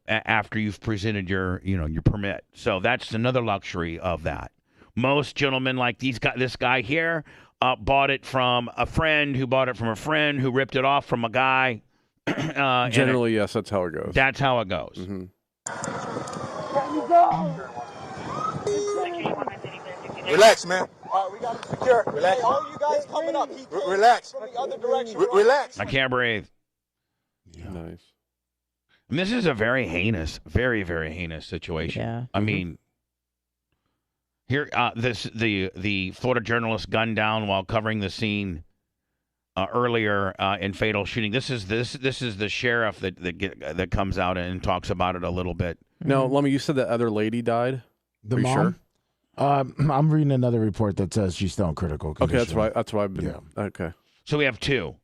After you've presented your permit. So that's another luxury of that. Most gentlemen like this guy here bought it from a friend who bought it from a friend who ripped it off from a guy. Generally, yes, that's how it goes. That's how it goes. Mm-hmm. Relax, man. All right, we got him secure. Relax. Hey, all you guys coming up. Relax. From the other direction. Relax. I can't breathe. Yeah. Nice. And this is a very heinous, very, very heinous situation. Yeah. I mean, here, the Florida journalist gunned down while covering the scene earlier in fatal shooting. This is the sheriff that comes out and talks about it a little bit. No, Lummy, you said that other lady died. The Are you mom. sure? I'm reading another report that says she's still in critical condition. Okay, that's right. That's why I've been. Yeah. Okay. So we have 2.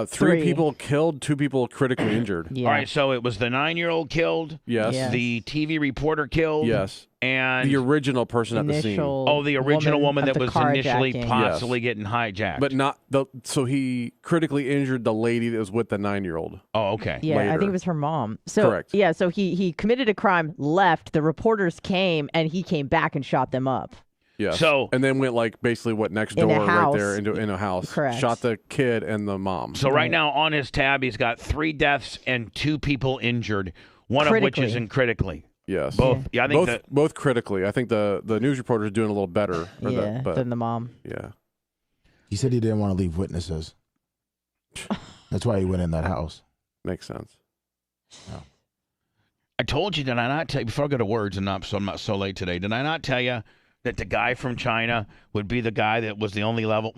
3 people killed, 2 people critically injured. Yeah. All right, so it was the 9-year-old killed. Yes. Yes. The TV reporter killed. Yes. And The original person at the scene. the original woman of that the was initially carjacking. possibly getting hijacked. But not the. So he critically injured the lady that was with the 9-year-old. Oh, okay. Yeah, I later. think it was her mom. So Correct. Yeah, so he committed a crime, left. The reporters came, and he came back and shot them up. Yeah. So- and then went next In door a right house. there in a house. Correct. Shot the kid and the mom. So right now on his tab, he's got 3 deaths and 2 people injured, one of which is in critically. Yes. Both. Yeah, I think both critically. I think the news reporter is doing a little better. Than the mom. Yeah. He said he didn't want to leave witnesses. That's why he went in that house. Makes sense. I told you, did I not tell you, before I go to words and so I'm not so late today, did I not tell you that the guy from China would be the guy that was the only level?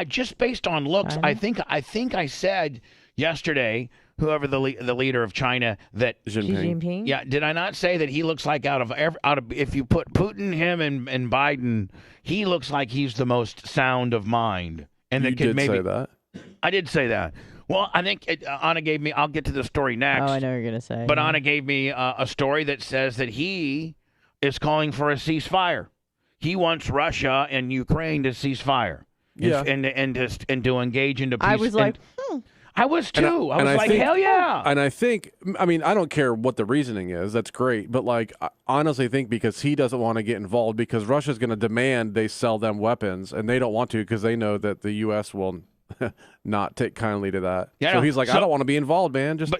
Just based on looks, China? I think I said yesterday, whoever the leader of China, that Xi Jinping? Yeah, did I not say that he looks like out of if you put Putin, him, and Biden, he looks like he's the most sound of mind, and You that could did maybe say that. I did say that. Well, I think Anna gave me. I'll get to the story next. Oh, I know what you're gonna say. But Anna gave me a story that says that he is calling for a ceasefire. He wants Russia and Ukraine to cease fire. Yeah. And to engage into peace. I was like, I was too. I was like, think, hell yeah. And I think, I mean, I don't care what the reasoning is. That's great. But, I honestly think because he doesn't want to get involved because Russia's going to demand they sell them weapons, and they don't want to because they know that the U.S. will not take kindly to that. Yeah, so he's like, I don't want to be involved, man. Just,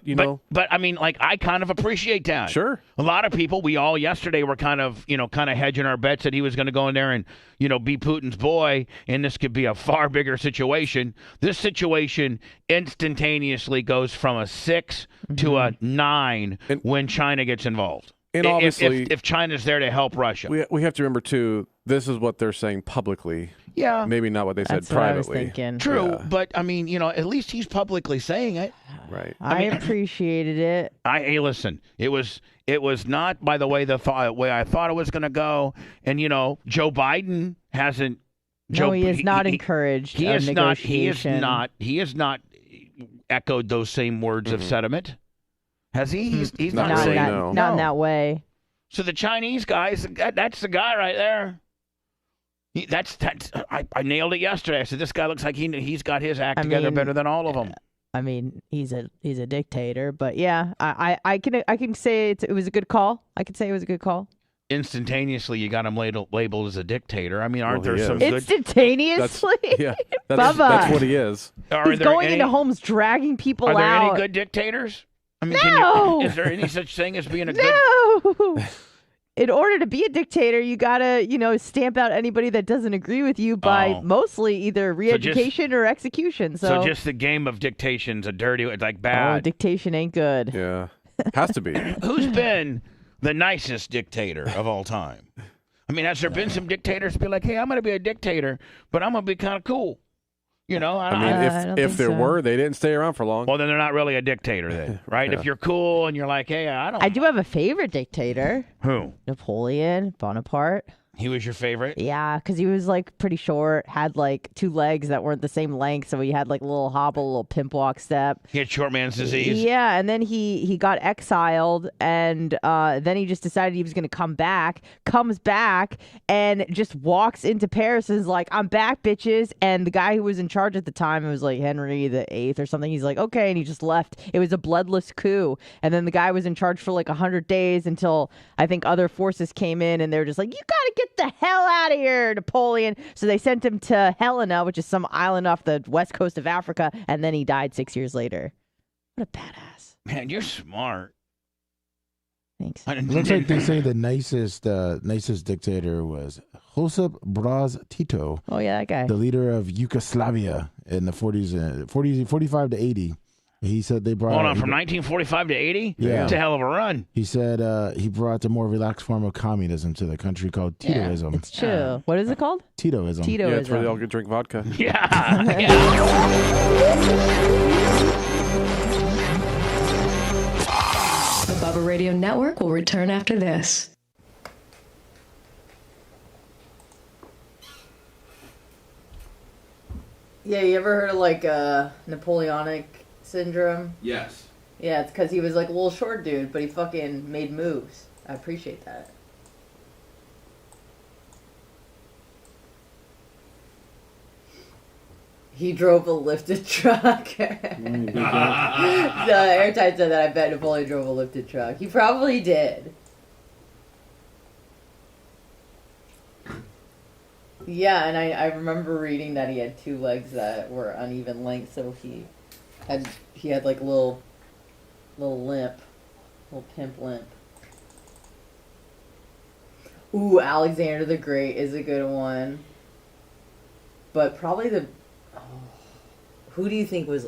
But I mean, I kind of appreciate that. Sure. A lot of people, we all yesterday were kind of hedging our bets that he was going to go in there and, be Putin's boy, and this could be a far bigger situation. This situation instantaneously goes from a 6 to a 9 when China gets involved. And obviously, if China's there to help Russia. we have to remember, too, this is what they're saying publicly. Yeah. Maybe not what they said that's what I was privately. thinking. True, Yeah. but I mean, at least he's publicly saying it. Right. I appreciated it. Hey, listen, it was not by the way way I thought it was going to go, and Joe Biden hasn't. He is not encouraged. He is not. negotiation. He has not echoed those same words of sentiment. Has he? He's Not not really, saying no. Not in that way. So the Chinese guy, that's the guy right there. I nailed it yesterday. I said this guy looks like he's got his act together better than all of them. I mean, he's a dictator, but yeah, I can say it was a good call. I could say it was a good call. Instantaneously, you got him labeled as a dictator. I mean, aren't there some good... Instantaneously? That's what he is. He's going into homes, dragging people out. Are there any good dictators? I mean, no! Is there any such thing as being a good... No! In order to be a dictator, you gotta, stamp out anybody that doesn't agree with you by mostly either re-education or execution. So just the game of dictation's a dirty, like bad. Oh, dictation ain't good. Yeah, has to be. Who's been the nicest dictator of all time? I mean, has there been some dictators be like, hey, I'm going to be a dictator, but I'm going to be kind of cool? I mean, if there were, they didn't stay around for long. Well, then they're not really a dictator then, right? Yeah. If you're cool and you're like, hey, I do have a favorite dictator. Who? Napoleon Bonaparte. He was your favorite? Yeah, because he was like pretty short, had like 2 legs that weren't the same length, so he had like a little hobble, a little pimp walk step. He had short man's disease. Yeah, and then he got exiled, and then he just decided he was going to come back, comes back, and just walks into Paris and is like, I'm back, bitches. And the guy who was in charge at the time, it was like Henry VIII or something, he's like, okay, and he just left. It was a bloodless coup. And then the guy was in charge for like 100 days until I think other forces came in, and they were just like, you got to get the hell out of here, Napoleon. So they sent him to Helena, which is some island off the west coast of Africa, and then he died 6 years later. What a badass. Man, you're smart. Thanks. It looks like they say the nicest dictator was Josip Broz Tito. Oh, yeah, that guy. The leader of Yugoslavia in the 45 to 80. He said they brought... Hold on, from 1945 to 80? Yeah. It's a hell of a run. He said he brought a more relaxed form of communism to the country called Titoism. It's true. What is it called? Titoism. Titoism. Yeah, it's where they all could drink vodka. Yeah. The Bubba Radio Network will return after this. Yeah, you ever heard of like Napoleonic syndrome? Yes. Yeah, it's because he was like a little short dude, but he fucking made moves. I appreciate that. He drove a lifted truck. So Airtight said that I bet Napoleon drove a lifted truck. He probably did. Yeah, and I remember reading that he had 2 legs that were uneven length, so he had like a little limp, little pimp limp. Ooh, Alexander the Great is a good one. But probably who do you think was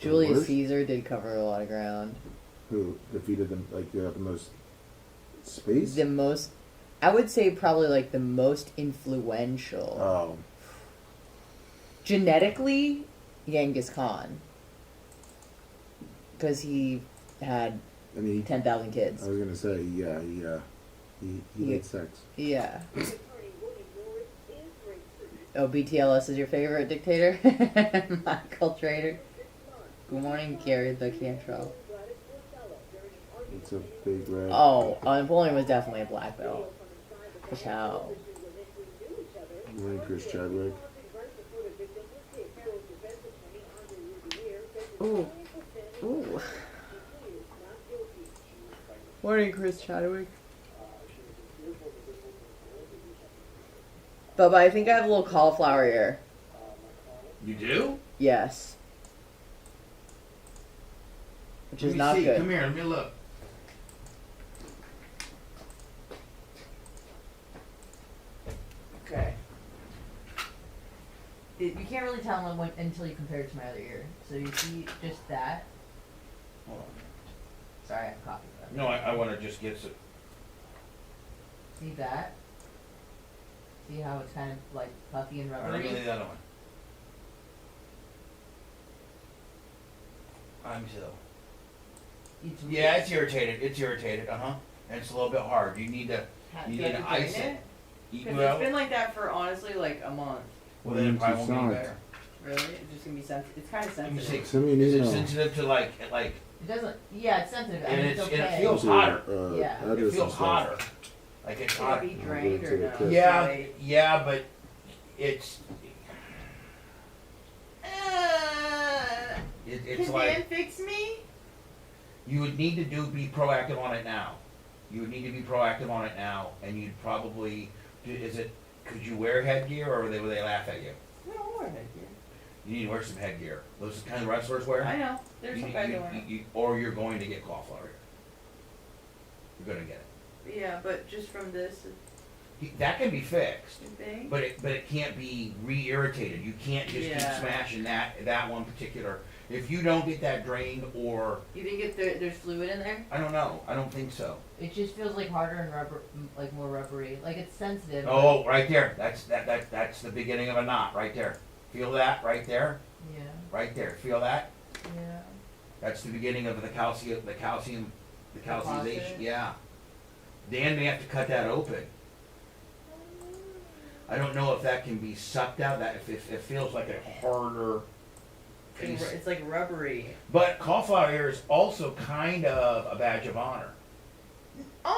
Julius Caesar did cover a lot of ground. Who defeated them the most space? The most, I would say probably like the most influential. Oh. Genetically, Genghis Khan. Because he had 10,000 kids. I was going to say, yeah, he had sex. Yeah. Oh, BTLS is your favorite dictator? Michael Trader. Good morning, Gary the Cantrell. It's a big red. Oh, Napoleon was definitely a black belt. Ciao. Good morning, Chris Chadwick. Ooh. Morning, Chris Chadwick. Bubba, I think I have a little cauliflower ear. You do? Yes. Which is not good. Come here, let me look. Okay. You can't really tell until you compare it to my other ear. So you see just that. Hold on. Sorry, I have coffee. No, I want to just get some. See that? See how it's kind of like puffy and Let rubbery? me do the other one. I'm so. Yeah, it's irritated. It's irritated. And it's a little bit hard. You need to ice it. Because it's been like that for honestly like a month. Well, then it probably won't get any better. Really? It's just gonna be sensitive. It's kind of sensitive. Send me an Is it email. sensitive to like? It doesn't. Yeah, it's sensitive. And it's okay. it feels hotter. Yeah. It address feels and stuff. hotter. Like it's Should hot. it be drained or no? Yeah, but it's. It's Can like Dan fix me? you would need to be proactive on it now. You would need to be proactive on it now, and you'd probably. Could you wear headgear, or would they laugh at you? We don't wear headgear. You need to wear some headgear. Those kind of wrestlers wear. I know. There's some guys that wear them. Or you're going to get cauliflower ear. You're going to get it. Yeah, but just from this That can be fixed, thing. but it can't be re-irritated. You can't just keep smashing that one particular. If you don't get that drained, or You think there's fluid in there? I don't know. I don't think so. It just feels like harder and rubber, like more rubbery. Like it's sensitive. Oh, right there. That's the beginning of a knot right there. Feel that right there? Yeah. Right there. Feel that? Yeah. That's the beginning of the calcium, calciumization. Deposit? Yeah. Dan may have to cut that open. I don't know if that can be sucked out. That if it feels like a harder piece. It's like rubbery. But cauliflower ear is also kind of a badge of honor. On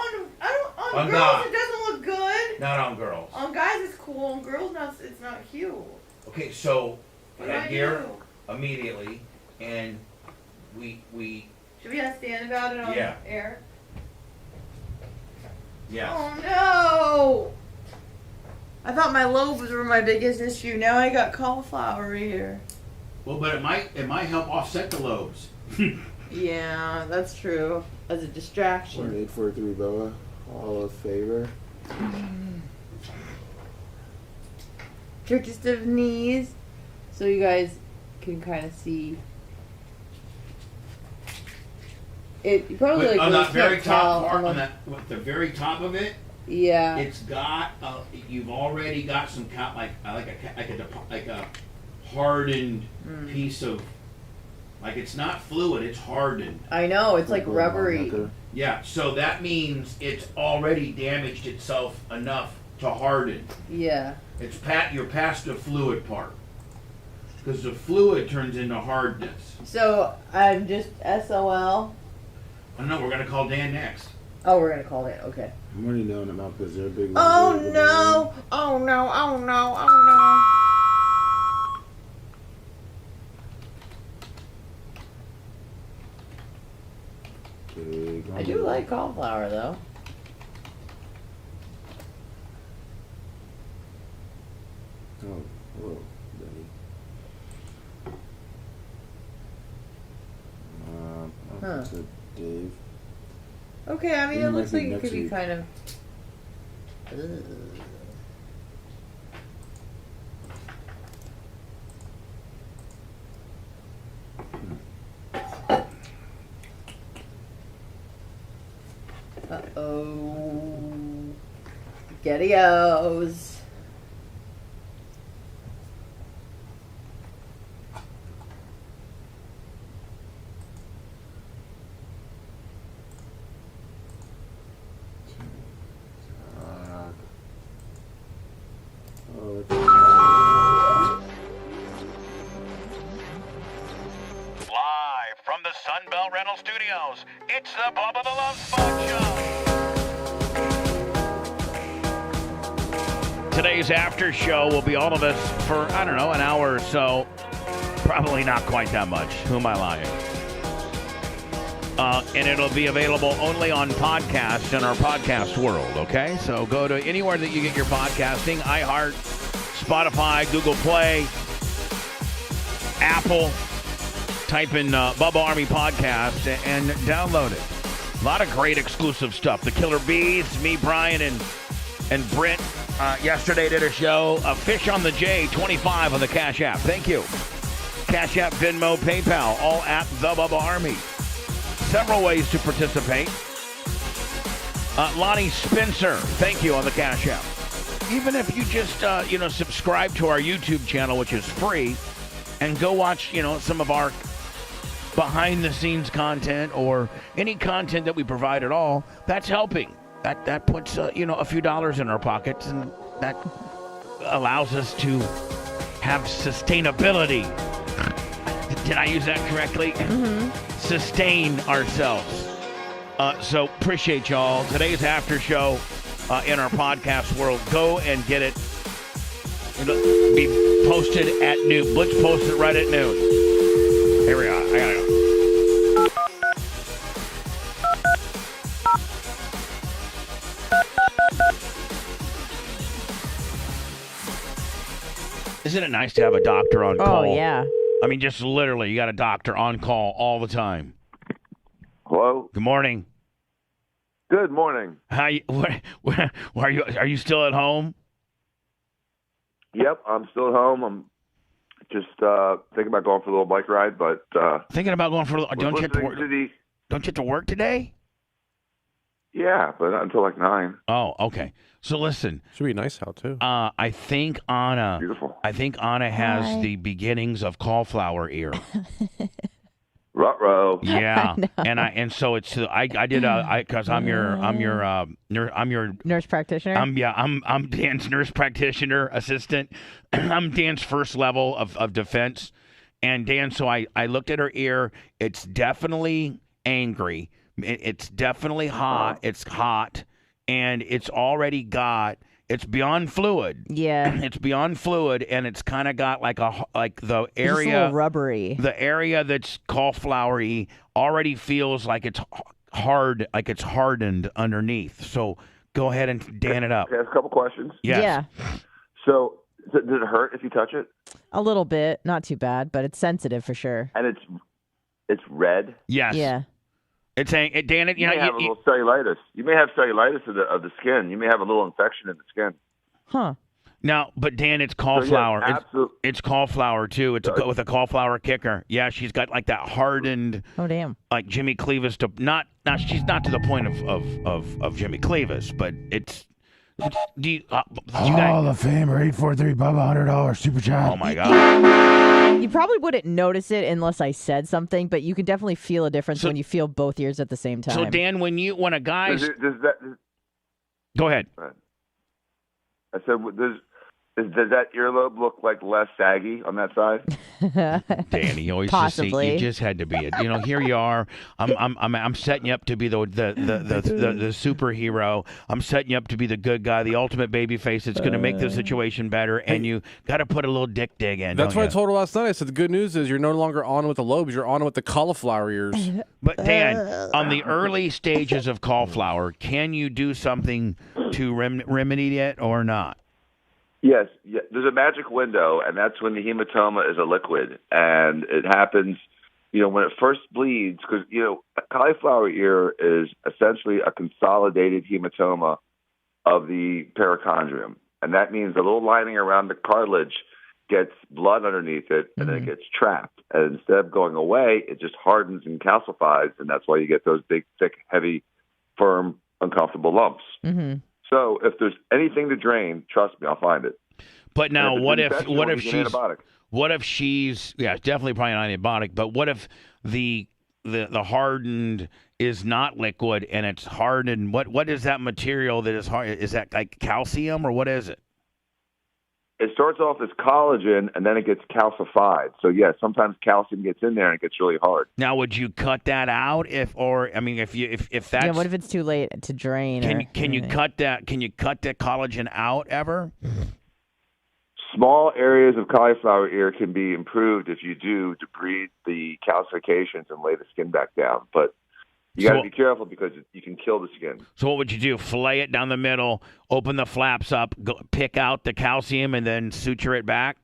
On girls guys. it doesn't look good. Not on girls. On guys it's cool. On girls it's not cute. Okay, so What do I headgear do? immediately, and we Should we ask Dan about it on Yeah. air? yeah. Oh no! I thought my lobes were my biggest issue. Now I got cauliflower here. Well, but it might help offset the lobes. Yeah, that's true. As a distraction. 1843 Bubba. All in favor? Trickiest of knees, so you guys can kind of see it. You probably But like on really that very can't top tell part, unless- on that the very top of it, yeah. it's got you've already got some like a hardened piece of, like, it's not fluid, it's hardened. I know it's like rubbery. Yeah, so that means it's already damaged itself enough to harden. Yeah. You're past the fluid part, because the fluid turns into hardness. So I'm just SOL. I don't know. We're gonna call Dan next. Oh, we're gonna call it. Okay. I'm already knowing them out because they're a big. Oh no! Oh no! Oh no! Oh Big no! I do like cauliflower though. Oh, whoa, Benny. Huh. So Dave. Okay, I mean It it might looks be like it next could be week. kind of. Ugh. Uh-oh. Spaghettios. Live from the Sunbelt Rental Studios, it's the Bubba the Love Sponge Show. Today's after show will be all of us for, I don't know, an hour or so. Probably not quite that much. Who am I lying? And it'll be available only on podcast in our podcast world, okay? So go to anywhere that you get your podcasting, iHeart, Spotify, Google Play, Apple. Type in Bubba Army Podcast and download it. A lot of great exclusive stuff. The Killer Bees, me, Brian, and Brent yesterday did a show. Fish on the J, 25 on the Cash App. Thank you. Cash App, Venmo, PayPal, all at the Bubba Army. Several ways to participate. Lonnie Spencer, thank you on the Cash App. Even if you just, subscribe to our YouTube channel, which is free, and go watch, some of our behind-the-scenes content or any content that we provide at all, that's helping. That puts, a few dollars in our pockets, and that allows us to have sustainability. Did I use that correctly? Sustain ourselves. So appreciate y'all. Today's after show in our podcast world. Go and get it. It'll be posted at noon. Blitz posted right at noon. Here we are. I gotta go. Isn't it nice to have a doctor on call? Oh, yeah. I mean, just literally, you got a doctor on call all the time. Hello. Good morning. Good morning. How you, where are you? Are you still at home? Yep, I'm still at home. I'm just thinking about going for a little bike ride, but Thinking about going for a little. Don't you have to listening work? to the- Don't you have to work today? yeah, but not until like 9. Oh, okay. So listen, Should be nice out too. I think Anna. Beautiful. I think Anna has Hi. the beginnings of cauliflower ear. Ruh-roh. Yeah, and so it's I did because I'm your Nurse practitioner. I'm Dan's nurse practitioner assistant. I'm Dan's first level of defense, and Dan. So I looked at her ear. It's definitely angry. It's definitely hot. It's hot, and it's already got. It's beyond fluid. Yeah. It's beyond fluid, and it's kind of got like the It's just a area, little rubbery. the area that's cauliflowery already feels like it's hard, like it's hardened underneath. So go ahead and Dan it up. Okay, I have a couple questions. Yes. Yeah. So, does it hurt if you touch it? A little bit. Not too bad, but it's sensitive for sure. And it's red. Yes. Yeah. It's saying, Dan, You may have a little cellulitis. You may have cellulitis of the skin. You may have a little infection in the skin. Huh. now, but Dan, it's cauliflower. So, yes, It's cauliflower too. It's with a cauliflower kicker. Yeah, she's got like that hardened, Oh, damn. like Jimmy Cleavis to not. Now she's not to the point of Jimmy Cleavis, but it's. Do you Hall guys? of Famer 843 Bubba $100 super chat. Oh my God! You probably wouldn't notice it unless I said something, but you can definitely feel a difference when you feel both ears at the same time. So Dan, when a guy, Does go ahead. I said, does that earlobe look like less saggy on that side? Danny, you always Possibly. Just, you just had to be it. Here you are. I'm setting you up to be the superhero. I'm setting you up to be the good guy, the ultimate baby face that's going to make the situation better. And you got to put a little dick dig in. That's don't what I ya? told her last night. I said the good news is you're no longer on with the lobes. You're on with the cauliflower ears. But Dan, on the early stages of cauliflower, can you do something to remedy it or not? Yes, there's a magic window, and that's when the hematoma is a liquid, and it happens, when it first bleeds, because, a cauliflower ear is essentially a consolidated hematoma of the perichondrium, and that means the little lining around the cartilage gets blood underneath it, and then it gets trapped, and instead of going away, it just hardens and calcifies, and that's why you get those big, thick, heavy, firm, uncomfortable lumps. Mm-hmm. So if there's anything to drain, trust me, I'll find it. But now, what if she's definitely probably not antibiotic. But what if the hardened is not liquid and it's hardened? What is that material that is hard? Is that like calcium or what is it? It starts off as collagen and then it gets calcified. So yes, sometimes calcium gets in there and it gets really hard. Now, would you cut that out if that's Yeah, what if it's too late to drain? Can you cut that? Can you cut that collagen out ever? Small areas of cauliflower ear can be improved if you do debride the calcifications and lay the skin back down. But you got to be careful because you can kill the skin. So what would you do? Fillet it down the middle, open the flaps up, pick out the calcium, and then suture it back?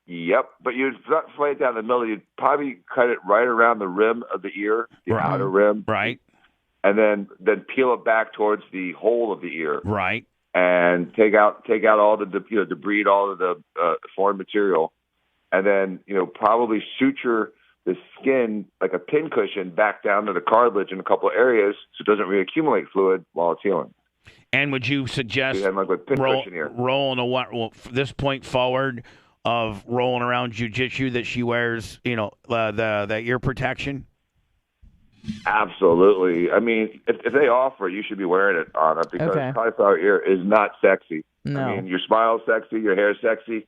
Yep, but you'd not fillet it down the middle. You'd probably cut it right around the rim of the ear, the outer rim. Right. And then peel it back towards the hole of the ear. Right. And take out all the debride all of the foreign material, and then probably suture the skin like a pincushion back down to the cartilage in a couple of areas so it doesn't reaccumulate fluid while it's healing. And would you suggest rolling from this point forward of rolling around jiu-jitsu that she wears, the ear protection? Absolutely. I mean, if they offer, you should be wearing it, Anna, because cauliflower ear is not sexy. No. I mean, your smile's sexy, your hair's sexy.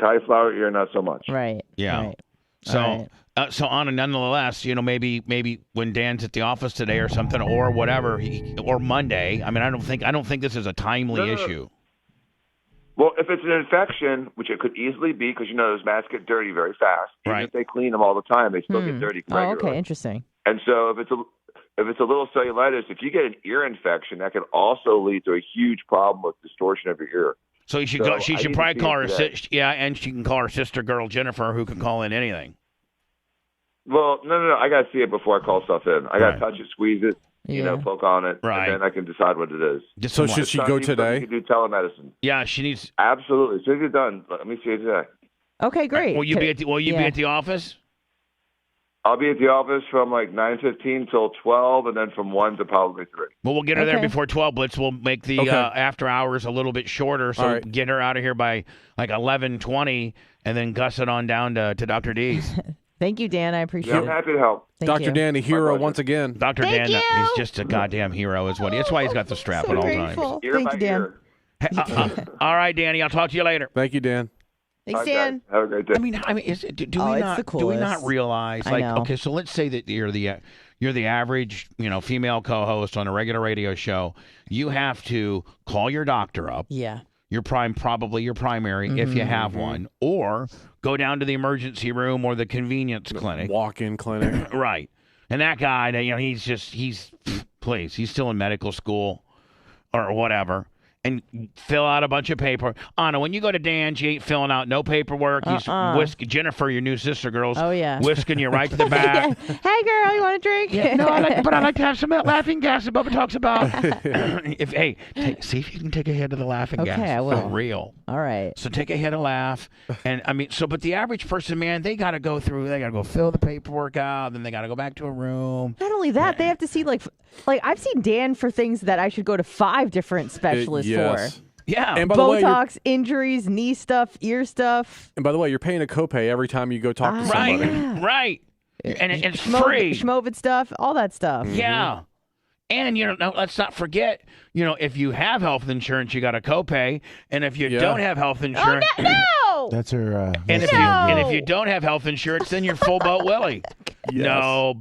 Cauliflower ear, not so much. Right. Yeah. Right. So, All right. so Anna, nonetheless, maybe when Dan's at the office today or something, or whatever, or Monday. I mean, I don't think this is a timely issue. Well, if it's an infection, which it could easily be, because those masks get dirty very fast. Even if they clean them all the time, they still get dirty regularly. Oh, okay, interesting. And so if it's a little cellulitis, if you get an ear infection, that can also lead to a huge problem with distortion of your ear. So you should go. She should probably call her. And she can call her sister girl Jennifer, who can call in anything. Well, no. I got to see it before I call stuff in. I got to touch it, squeeze it, poke on it, and then I can decide what it is. So should she go today? You can do telemedicine. Yeah, she needs. Absolutely. As soon as you're done, let me see it today. Okay, great. Will you be at the office? I'll be at the office from like 9:15 till 12, and then from 1 to probably 3. Well, we'll get her there before 12, Blitz. We'll make the after hours a little bit shorter, so get her out of here by like 11:20, and then gus it on down to Dr. D's. Thank you, Dan. I appreciate I'm happy to help. Thank Dr. Dan, a hero once again. Dr. Dan, he's just a goddamn hero, is what he. That's why he's got the strap at all times. Thank you, Dan. All right, Danny. I'll talk to you later. Thank you, Dan. Thanks, Dan. Have a great day. I mean, do we not realize, like, okay, so let's say that you're the average, female co-host on a regular radio show. You have to call your doctor up. Yeah. Probably your primary, if you have one, or go down to the emergency room or the convenience clinic. Walk-in clinic. Right. And that guy, he's still in medical school or whatever. And fill out a bunch of paper. Anna, when you go to Dan, you ain't filling out no paperwork. He's whisking Jennifer, your new sister girls. Oh, yeah. Whisking you right to the back. Hey, girl, you want a drink? Yeah, no, I like to have some laughing gas that Bubba talks about. See if you can take a hit of the laughing gas. Okay, I will. For real. All right. So take a hit of laugh. And but the average person, man, they got to go fill the paperwork out. Then they got to go back to a room. Not only that, they have to see, like I've seen Dan for things that I should go to 5 different specialists for. Yeah. And by Botox, injuries, knee stuff, ear stuff. And by the way, you're paying a copay every time you go talk to somebody. Right. And it's free. Schmovid stuff, all that stuff. Yeah. And, let's not forget, if you have health insurance, you got a copay. And if you don't have health insurance. Oh, no! That's her. And if you don't have health insurance, then you're full boat Willie. Yes. No.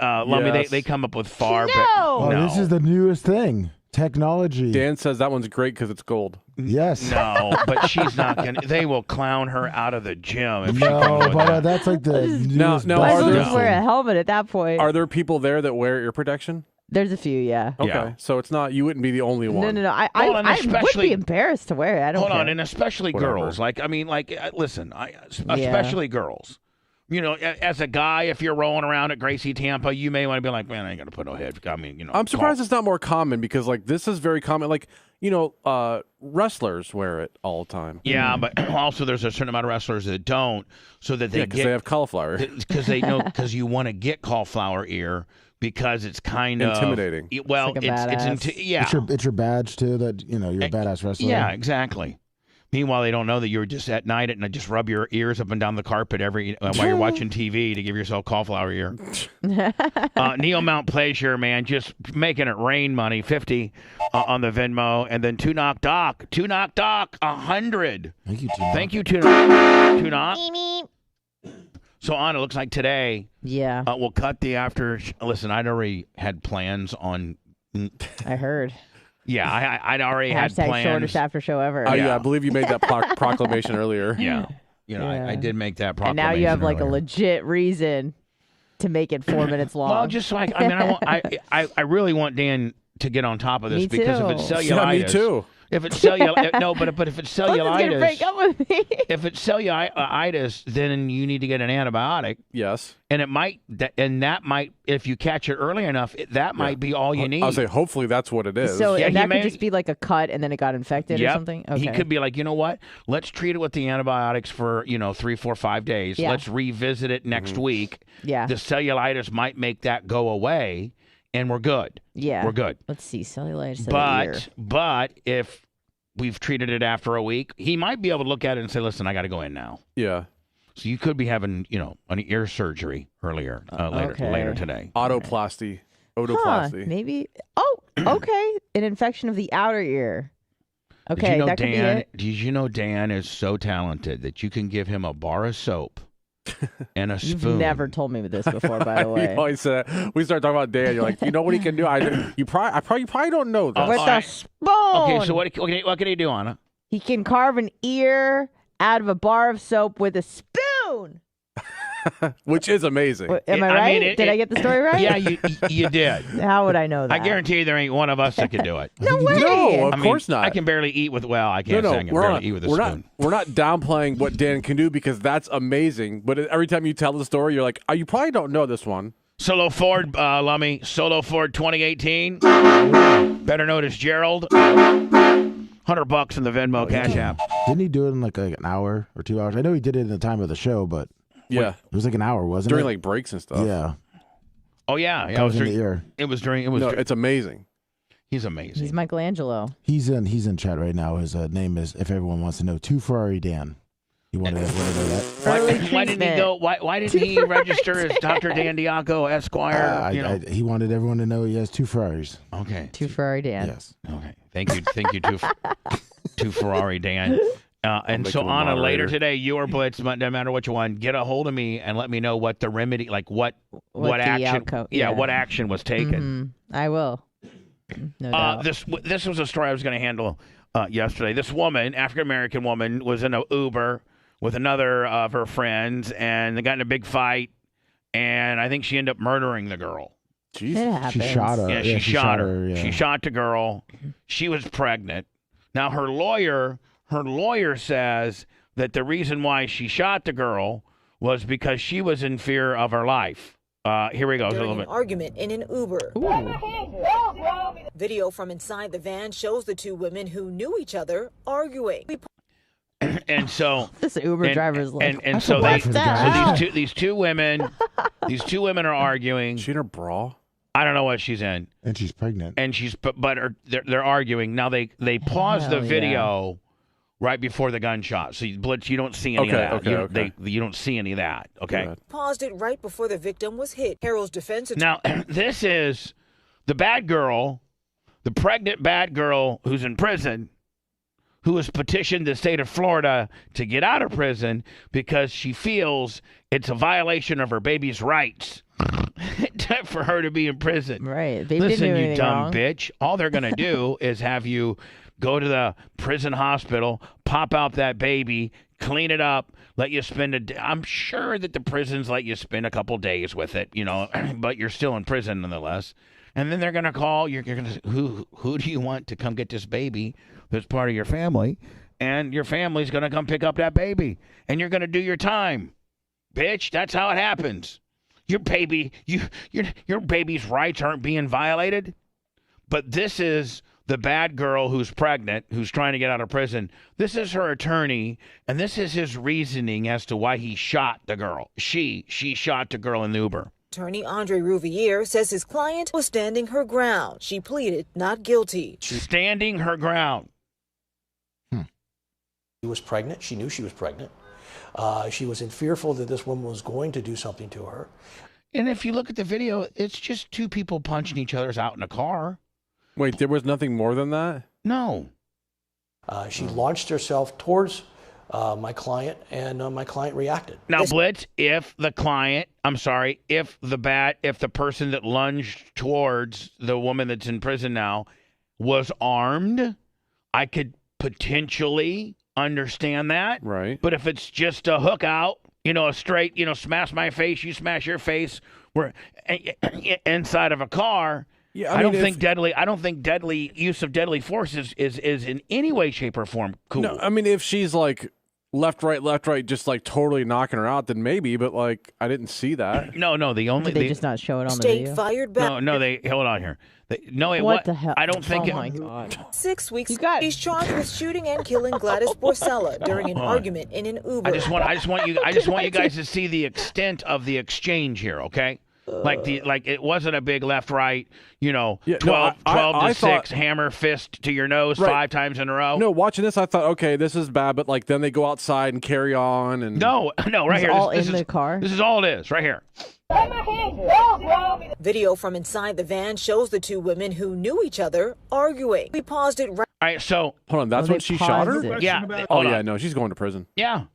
Lummy, they come up with far better. Oh, this is the newest thing. Technology. Dan says that one's great because it's gold. Yes. No, but she's not going to. They will clown her out of the gym if she No, comes with but that. that's like the newest. No, Might are as well there- just wear a helmet at that point. Are there people there that wear ear protection? There's a few, yeah. Okay, Yeah. so it's not. You wouldn't be the only one. No. I Hold on, would especially- be embarrassed to wear it. I don't Hold care. on, and especially Whatever. girls. Listen, especially girls. As a guy, if you're rolling around at Gracie, Tampa, you may want to be like, man, I ain't going to put no head. I'm surprised it's not more common because, this is very common. Wrestlers wear it all the time. Yeah, but also there's a certain amount of wrestlers that don't, so that they they have cauliflower. Because you want to get cauliflower ear because it's kind of intimidating. Well, It's like a badass. yeah. It's your badge too. That you're a badass wrestler. Yeah, exactly. Meanwhile, they don't know that you're just at night and just rub your ears up and down the carpet while you're watching TV to give yourself cauliflower ear. Neil Mount Pleasure, man, just making it rain money. 50 on the Venmo, and then Two Knock Doc, 100. Thank you, Two Knock. So on, it looks like today. Yeah. We'll cut the after. Listen, I'd already had plans on. I heard. Yeah, I'd already had plans. Shortest after show ever. Oh yeah, I believe you made that proclamation earlier. Yeah, I did make that proclamation. And now you have a earlier. legit reason to make it 4 minutes long. Well, just like I really want Dan to get on top of this Me because if too. it's cellulitis, Yeah, me too. If it's cellulitis, no, but if it's cellulitis, break up with me. if it's cellulitis, then you need to get an antibiotic, Yes. and that might, if you catch it early enough, that might be all you need. I'll say hopefully that's what it is. So Yeah, and he that may- could just be like a cut and then it got infected or Yep. something? Okay. He could be like, you know what? Let's treat it with the antibiotics for 3, 4, 5 days. Yeah. Let's revisit it next week. Yeah. The cellulitis might make that go away, and we're good. Yeah. We're good. Let's see. Cellulitis of the ear. But if we've treated it after a week, he might be able to look at it and say, listen, I got to go in now. Yeah. So you could be having, an ear surgery later today. Otoplasty. Huh, Otoplasty. maybe. Oh, okay. An infection of the outer ear. Okay, did you know that could be Dan? it. Did you know Dan is so talented that you can give him a bar of soap and a You've spoon? never told me this before, by the way. You always said we start talking about Dan. You're like, you know what he can do? You probably don't know this. With all a right. spoon. Okay, so what can he do, Anna? He can carve an ear out of a bar of soap with a spoon. Which is amazing. Am I I right? mean, Did I get the story right? Yeah, you did. How would I know that? I guarantee you there ain't one of us that can do it. No way. No, of I mean, course not. I can barely eat with, well, I can't say I can barely eat with a spoon. We're not downplaying what Dan can do because that's amazing. But every time you tell the story, you're like, oh, you probably don't know this one. Solo Ford, Lummy. Solo Ford 2018. Better known as Gerald. $100 in the Venmo Cash App. Didn't he do it in like an hour or 2 hours? I know he did it in the time of the show, but Yeah. it was like an hour, wasn't During it? like breaks and stuff. Yeah. Oh yeah, it Comes was in the during. ear. It was during. It was. No, dur- it's amazing. he's amazing. He's Michelangelo. He's in chat right now. His name is, if everyone wants to know, 2 Ferrari Dan. He wanted everyone to know that. Why didn't he go? Why didn't he register as Dr. Dan Diaco Esquire? He wanted everyone to know he has 2 Ferraris. Okay. 2 Ferrari Dan. Yes. Okay. Thank you, to Ferrari Dan. And make so him a Anna, later moderator. today, you or Blitz, no matter which one, get a hold of me and let me know what the remedy, like what the action, outcome- what action was taken. I will. No doubt. This was a story I was going to handle yesterday. This woman, African American woman, was in an Uber with another of her friends, and they got in a big fight. And I think she ended up murdering the girl. Jesus. It happens. She shot her. Yeah, she shot her. Yeah. She shot the girl. She was pregnant. Now her lawyer says that the reason why she shot the girl was because she was in fear of her life. Here we go. During an argument in an Uber. Video from inside the van shows the two women who knew each other arguing. And so This Uber driver's like, and so bad for the guy. so these two women are arguing. She in her bra? I don't know what she's in, And she's pregnant. and they're arguing. Now they pause the Hell video right before the gunshot. So Blitz, you don't see any of that. You don't see any of that. Okay. Good. Paused it right before the victim was hit. Harold's defense attorney. Now this is the bad girl, the pregnant bad girl who's in prison, who has petitioned the state of Florida to get out of prison because she feels it's a violation of her baby's rights for her to be in prison. right. They Listen, didn't do you anything dumb wrong. bitch. All they're going to do is have you go to the prison hospital, pop out that baby, clean it up, let you spend a day. I'm sure that the prisons let you spend a couple days with it, but you're still in prison nonetheless. And then they're going to call, you're going to, who do you want to come get this baby that's part of your family? And your family's going to come pick up that baby. And you're going to do your time. Bitch, that's how it happens. Your baby's rights aren't being violated. But this is the bad girl who's pregnant, who's trying to get out of prison. This is her attorney, and this is his reasoning as to why he shot the girl. She shot the girl in the Uber. Attorney Andre Rouvier says his client was standing her ground. She pleaded not guilty. Standing her ground. She was pregnant. She knew she was pregnant. She was fearful that this woman was going to do something to her. And if you look at the video, it's just two people punching each other out in a car. Wait, there was nothing more than that? No. She launched herself towards my client, and my client reacted. Now, Blitz, if the person that lunged towards the woman that's in prison now was armed, I could potentially understand that. Right. But if it's just a hook out, a straight, smash my face, you smash your face, we're inside of a car. Yeah, I don't think deadly use of deadly force is in any way, shape, or form cool. No, I mean, if she's like left, right, just like totally knocking her out, then maybe. But like, I didn't see that. No. Did they just not show it on the State video? fired back. No. They hold on here. What the hell? I don't think. Oh my God. 6 weeks. You got- He's charged with shooting and killing Gladys Borsella during an argument in an Uber. I just want you guys to see the extent of the exchange here, okay? Like it wasn't a big left right, 12 I to thought- 6 hammer fist to your nose Right. 5 times in a row. No, watching this, I thought, okay, this is bad, but like then they go outside and carry on, and No, right here. all this in is, the car? This is all it is, right here. Video from inside the van shows the two women who knew each other arguing. We paused it right. All right, so hold on, that's when she shot her? Yeah. Oh yeah, no, she's going to prison. Yeah.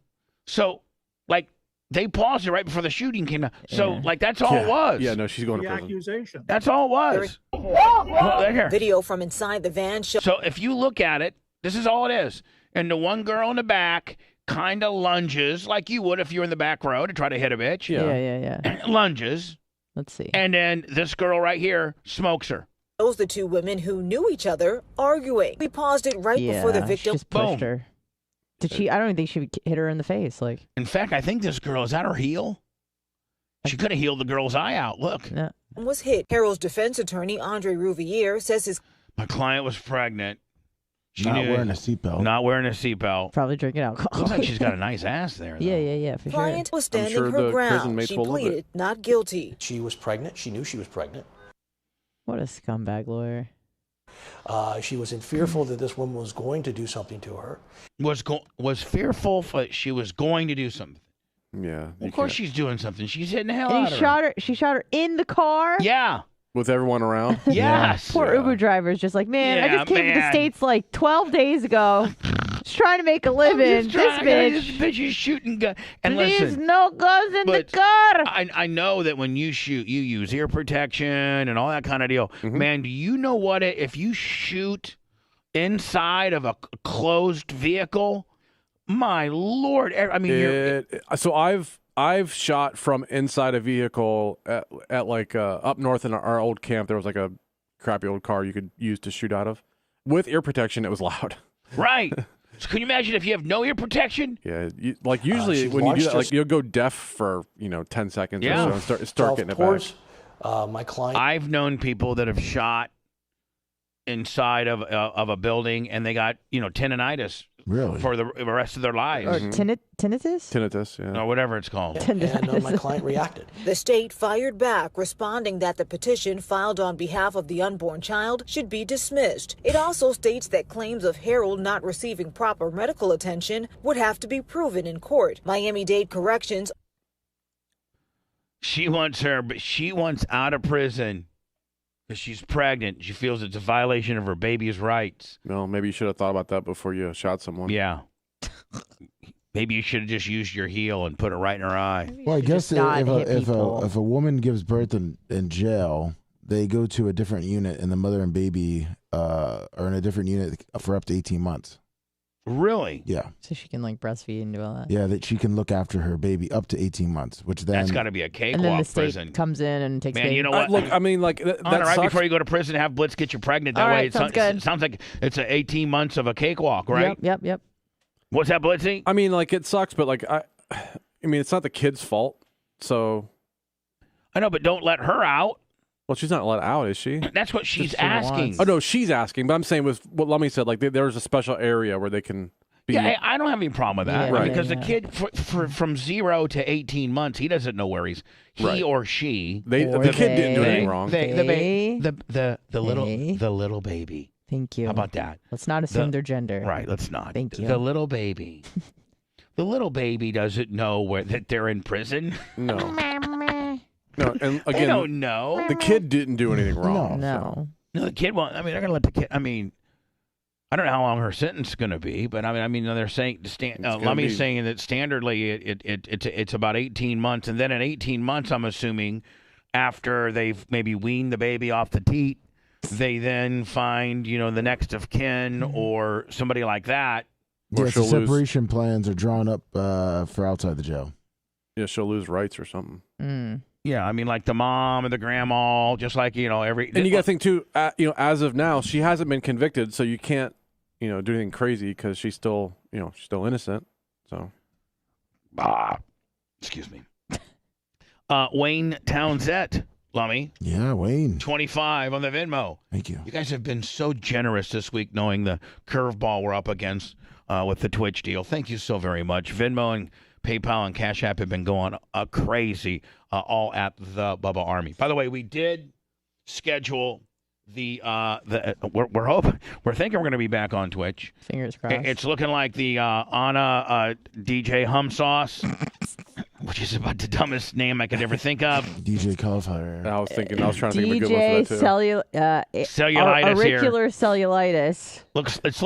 So, like, they paused it right before the shooting came out. So, like, that's all it was. Yeah, no, she's going to prison. Accusation. That's all it was. Well, here. Video from inside the van shows. So if you look at it, this is all it is. And the one girl in the back kind of lunges like you would if you were in the back row to try to hit a bitch. Yeah. Lunges. Let's see. And then this girl right here smokes her. Shows the two women who knew each other arguing. We paused it right before the victim. Just pushed her. Did she? I don't even think she hit her in the face. Like, in fact, I think this girl, is that her heel? She could have healed the girl's eye out. Look. No. Was hit. Harold's defense attorney, Andre Rouvier, says his My client was pregnant. Not wearing a seatbelt. Not wearing a seatbelt. Probably drinking alcohol. Looks like she's got a nice ass there. Though. Yeah, for sure. client was standing her ground. She pleaded not guilty. She was pregnant. She knew she was pregnant. What a scumbag lawyer. She was fearful that this woman was going to do something to her. Was fearful she was going to do something. Yeah. Of course she's doing something. She's hitting the hell out of her. She shot her in the car? Yeah. With everyone around? Yes. Poor Uber driver's just like, man, I just came to the States like 12 days ago. Just trying to make a living. This bitch is shooting guns. And Please, listen, no guns in the car. I know that when you shoot, you use ear protection and all that kind of deal. Man, do you know what if you shoot inside of a closed vehicle? My Lord. I mean, so I've shot from inside a vehicle at like up north in our old camp. There was like a crappy old car you could use to shoot out of. With ear protection, it was loud. Right. So can you imagine if you have no ear protection? Yeah, like usually when you do that, like you'll go deaf for 10 seconds or so and start getting it back. My client. I've known people that have shot inside of a building and they got tendinitis. Really? For the rest of their lives. Or tinnitus? Tinnitus, yeah. Or whatever it's called. And my client reacted. The state fired back, responding that the petition filed on behalf of the unborn child should be dismissed. It also states that claims of Harold not receiving proper medical attention would have to be proven in court. Miami-Dade Corrections. She wants out of prison. Because she's pregnant. She feels it's a violation of her baby's rights. Well, maybe you should have thought about that before you shot someone. Yeah. Maybe you should have just used your heel and put it right in her eye. Well, I guess if a woman gives birth in jail, they go to a different unit, and the mother and baby are in a different unit for up to 18 months. Really? Yeah. So she can like breastfeed and do all that. Yeah, that she can look after her baby up to 18 months, which then that's got to be a cakewalk. And then the state prison comes in and takes. Man, you know what? Look, I mean, like that right sucks. before you go to prison, have Blitz get you pregnant. That all way, right, it sounds like it's 18 months of a cakewalk, right? Yep. What's that, Blitzy? I mean, like it sucks, but like I mean, it's not the kid's fault. So I know, but don't let her out. Well, she's not let out, is she? That's what she's asking. Oh no, she's asking. But I'm saying with what Lummy said, like there's a special area where they can. Yeah, I don't have any problem with that. Yeah, right. Because the kid, from 0 to 18 months, he doesn't know where he or she. The kid didn't do anything wrong. The little baby. Thank you. How about that? Let's not assume their gender. Right, let's not. Thank you. The little baby. The little bababy doesn't know that they're in prison. No. No, and again, they don't know. The kid didn't do anything wrong. No. No, the kid won't. I mean, they're going to let the kid. I mean, I don't know how long her sentence is going to be, but I mean, they're saying Lummy's saying that standardly it's about 18 months, and then in 18 months, I'm assuming after they've maybe weaned the baby off the teat, they then find the next of kin or somebody like that. Yes, the separation plans are drawn up for outside the jail. Yeah, she'll lose rights or something. Yeah, I mean, like the mom and the grandma, just like every. And you got to think too. As of now, she hasn't been convicted, so you can't do anything crazy because she's still innocent. So. Excuse me. Wayne Townsend, Lummy. Yeah, Wayne. 25 on the Venmo. Thank you. You guys have been so generous this week, knowing the curveball we're up against with the Twitch deal. Thank you so very much. Venmo and PayPal and Cash App have been going crazy, all at the Bubba Army. By the way, we did schedule we're thinking we're going to be back on Twitch. Fingers crossed. It's looking like the Anna DJ Hum Sauce. which is about the dumbest name I could ever think of. DJ Cauliflower. I was trying to think of a good one DJ for that too. Cellulitis here. auricular cellulitis. It's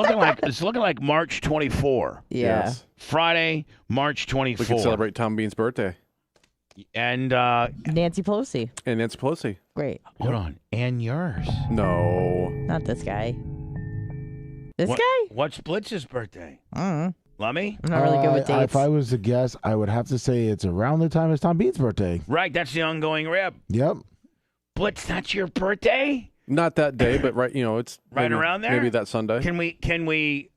looking like March 24. Yeah. Yes. Friday, March 24. We can celebrate Tom Bean's birthday. And Nancy Pelosi. And Nancy Pelosi. Great. hold on, and yours. No. Not this guy. This What- guy? What's Blitz's birthday? I'm Lummy? not really good with dates. If I was to guess, I would have to say it's around the time as Tom Bean's birthday. Right, that's the ongoing rib. Yep. Blitz, that's your birthday? Not that day, but right, it's Right maybe, around there? Maybe that Sunday. Can we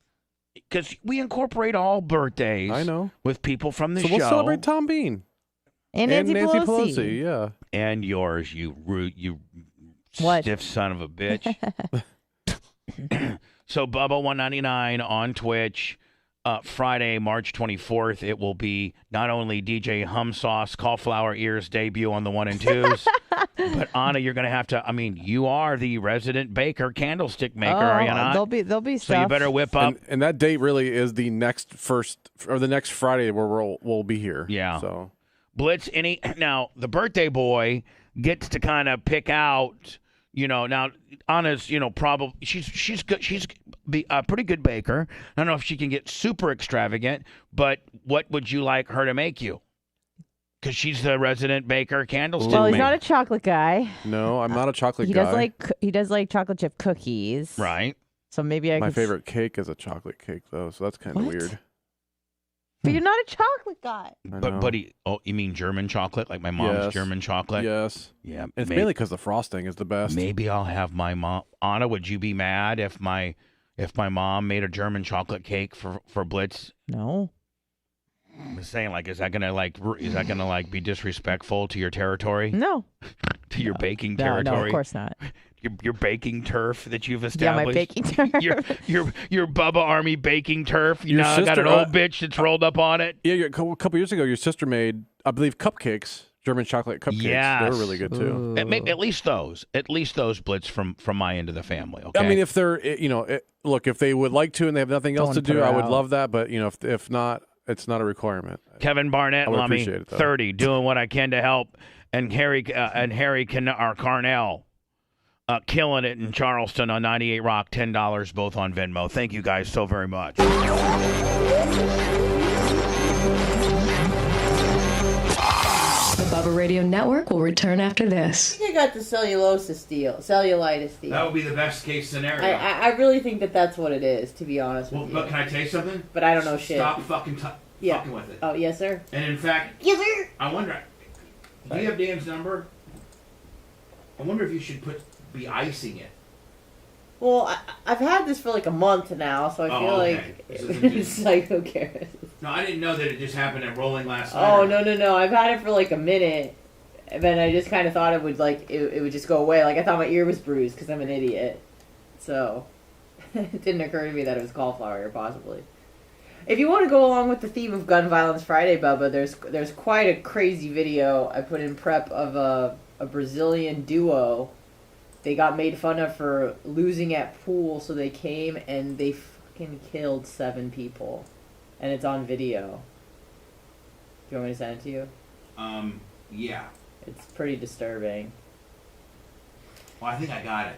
because we incorporate all birthdays I know. with people from the So show. we'll celebrate Tom Bean. and Nancy Pelosi. Yeah. And yours, you What? stiff son of a bitch. So Bubba 199 on Twitch. Friday, March 24th, it will be not only DJ Hum Sauce Cauliflower Ears debut on the 1 and 2s, but Anna, you're going to have to. I mean, you are the resident baker, candlestick maker, are you not? There'll be So stuff. you better whip up. And that date really is the next Friday where we'll be here. Yeah. So Blitz, now the birthday boy gets to kind of pick out. Now Anna's, probably she's good. She's a pretty good baker. I don't know if she can get super extravagant, but what would you like her to make you? Because she's the resident baker, candlestick Well, he's maker. not a chocolate guy. no, I'm not a chocolate He guy. does like chocolate chip cookies. Right. So maybe I My could. favorite cake is a chocolate cake, though, so that's kind of What? weird. But you're not a chocolate guy. I But know. you mean German chocolate, like my mom's Yes. German chocolate? Yes. Yeah. And it's mainly because the frosting is the best. Maybe I'll have my mom. Anna, would you be mad if my mom made a German chocolate cake for Blitz? No. I'm just saying, is that gonna be disrespectful to your territory, No. to your baking No, territory? no, of course not. Your baking turf that you've Yeah, established. my baking turf. your Bubba Army baking turf. You Your know, got an sister- old bitch that's rolled up on it. Yeah, a couple years ago, your sister made, I believe, cupcakes, German chocolate cupcakes. Yes. They were really good, too. At least those Blitz from my end of the family. Okay. I mean, if they're, look, if they would like to and they have nothing else Don't to put do, her I would out. love that. But, if not, it's not a requirement. Kevin Barnett, I would Lummy, appreciate it, though. 30, doing what I can to help, and Harry Carnell, killing it in Charleston on 98 Rock, $10 both on Venmo. Thank you guys so very much. The Bubba Radio Network will return after this. I think I got the cellulitis deal. That would be the best case scenario. I really think that's what it is, to be honest with you. But can I tell you something? But I don't know shit. Stop fucking with it. Oh, yes, sir? And in fact, Yes, sir. I wonder, do you have Dan's number? I wonder if you should be icing it. Well, I've had this for like a month now, so I feel okay. like it's like, who cares? No, I didn't know that it just happened at Rolling last night. Oh, no. I've had it for like a minute, and then I just kind of thought it would it would just go away. Like, I thought my ear was bruised because I'm an idiot. So, it didn't occur to me that it was cauliflower, possibly. If you want to go along with the theme of Gun Violence Friday, Bubba, there's quite a crazy video I put in prep of a Brazilian duo. They got made fun of for losing at pool, so they came and they fucking killed 7 people. And it's on video. Do you want me to send it to you? Yeah. It's pretty disturbing. Well, I think I got it.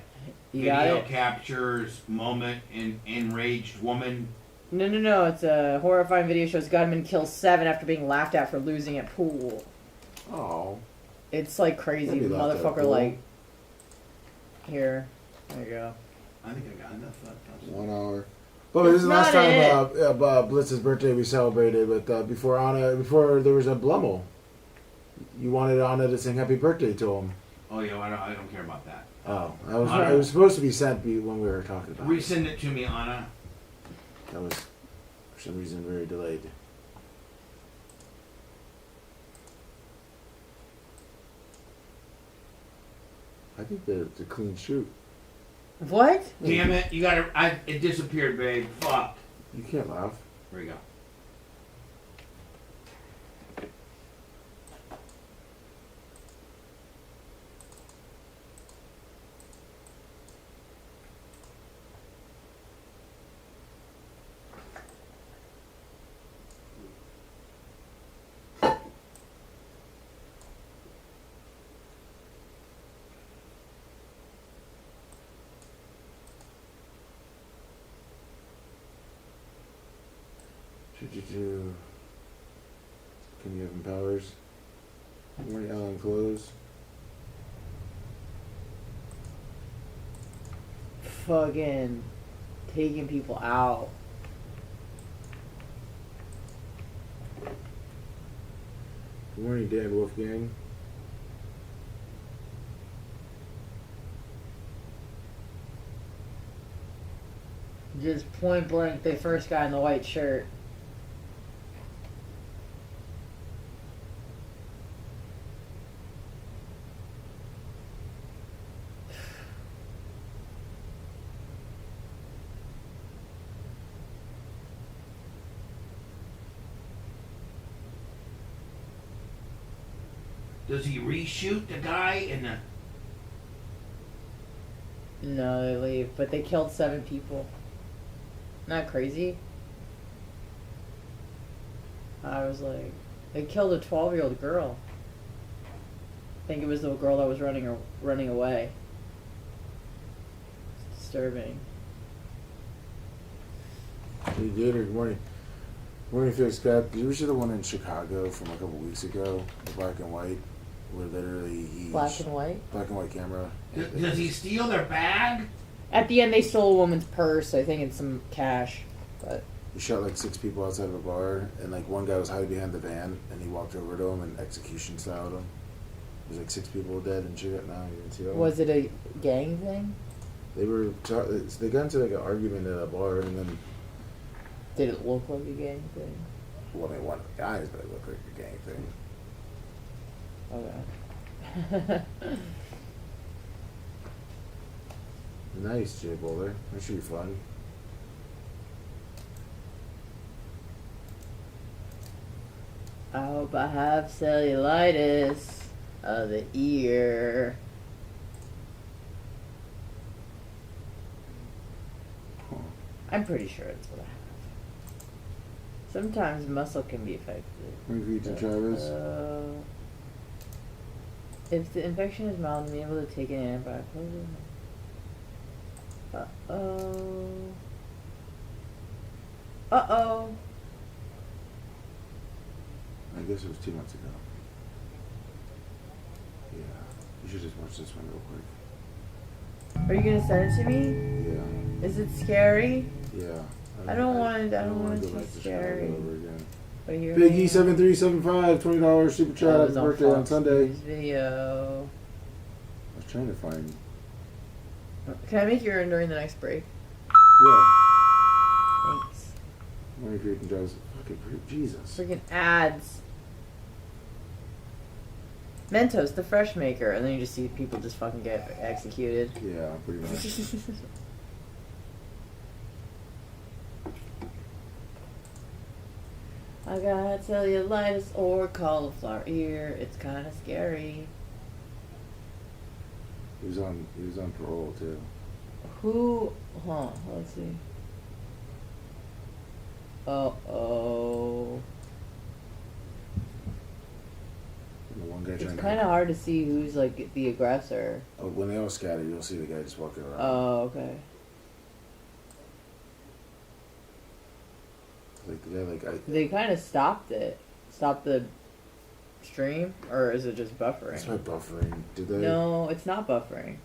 You got Video it? captures moment in enraged woman. No. It's a horrifying video shows gunman kills 7 after being laughed at for losing at pool. Oh. It's like crazy. Maybe laughed at Motherfucker, pool. like... Here. There you go. I think I got enough. 1 hour. Well, this is the last time Blitz's birthday we celebrated, but before there was a Blummel. You wanted Anna to sing happy birthday to him. Oh yeah, I don't care about that. Oh, it was supposed to be sent when we were talking about it. Resend it to me, Anna. That was, for some reason, very delayed. I think it's a clean shoot. What? Damn it! It disappeared, babe. Fuck. You can't laugh. Here we go. 52. Can you have powers? Good morning, Ellen Close. Fucking taking people out. Good morning, Dan Wolfgang. Just point blank, the first guy in the white shirt. Does he reshoot the guy in the... No, they leave, but they killed 7 people. Not crazy? I was like, they killed a 12-year-old girl. I think it was the girl that was running away. It's disturbing. Hey, Gator, good morning. Morning, Felix Scott. Did you see the one in Chicago from a couple weeks ago? The black and white, where literally he... Black and white? Black and white camera. Does he steal their bag? At the end, they stole a woman's purse, I think, and some cash. But He shot like 6 people outside of a bar, and like one guy was hiding behind the van, and he walked over to him and execution styled him. There's like 6 people dead and shit. Now you can see that. was it a gang thing? They were they got into like an argument at a bar, and then Did it look like a gang thing? well, I mean, one of the guys, but it looked like a gang thing. Okay. Nice, Jay Bowler. That should be fun. I hope I have cellulitis of the ear. I'm pretty sure it's what I have. Sometimes muscle can be affected. Travis. If the infection is mild, be able to take an antibiotic. Uh-oh. Uh-oh. I guess it was 2 months ago. Yeah. You should just watch this one real quick. Are you gonna send it to me? Yeah. Is it scary? Yeah. I don't want it. I don't wanna want it go to be back to scary. Chicago over again. But here Biggie 7375 $20 super chat. That Happy was on birthday on Fox Sunday. News video. I was trying to find. Can I make urine during the next break? Yeah. Thanks. Morning, Creeping Joe's. Fucking Jesus. Freaking ads. Mentos, the fresh maker, and then you just see people just fucking get executed. Yeah, pretty much. I got cellulitis or cauliflower ear. It's kind of scary. He was on parole too. Who? Huh? Let's see. Uh-oh. And the one guy It's trying kind of hard to see who's like the aggressor. Oh, when they all scatter, you'll see the guy just walking around. Oh, okay. Like the guy, They kind of stopped it. Stopped the stream, or is it just buffering? It's not buffering. Did they? No, it's not buffering.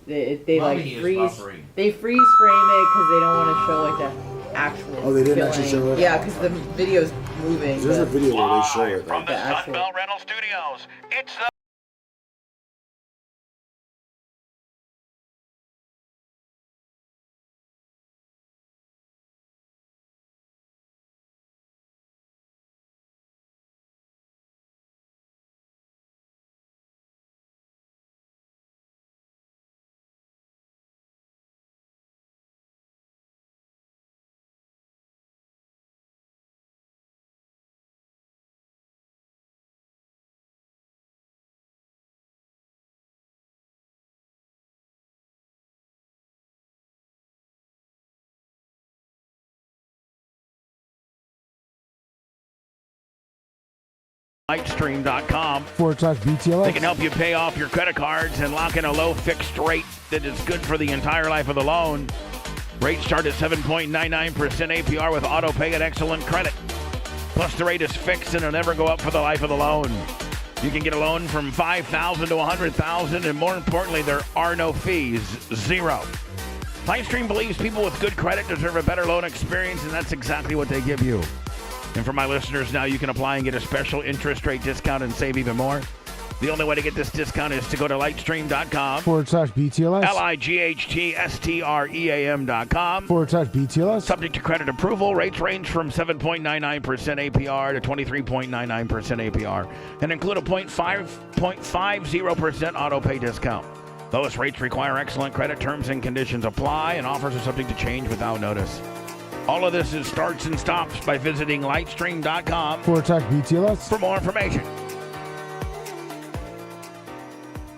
They like Mommy is freeze. buffering. They freeze frame it because they don't want to show like the actual. Oh, they didn't killing. actually show it? Yeah, because the video's moving. There's a but- video where they show it. From Like, the the actual- Sunbelt Rental Studios, it's the... Lightstream.com. /BTLS. They can help you pay off your credit cards and lock in a low fixed rate that is good for the entire life of the loan. Rates start at 7.99% APR with auto pay at excellent credit. Plus, the rate is fixed and it'll never go up for the life of the loan. You can get a loan from $5,000 to $100,000, and more importantly, there are no fees. Zero. LightStream believes people with good credit deserve a better loan experience, and that's exactly what they give you. And for my listeners, now you can apply and get a special interest rate discount and save even more. The only way to get this discount is to go to lightstream.com. /BTLS. LIGHTSTREAM.com. /BTLS. Subject to credit approval. Rates range from 7.99% APR to 23.99% APR and include a 0.50% auto pay discount. Lowest rates require excellent credit. Terms and conditions apply, and offers are subject to change without notice. All of this starts and stops by visiting lightstream.com /BTLS. for more information.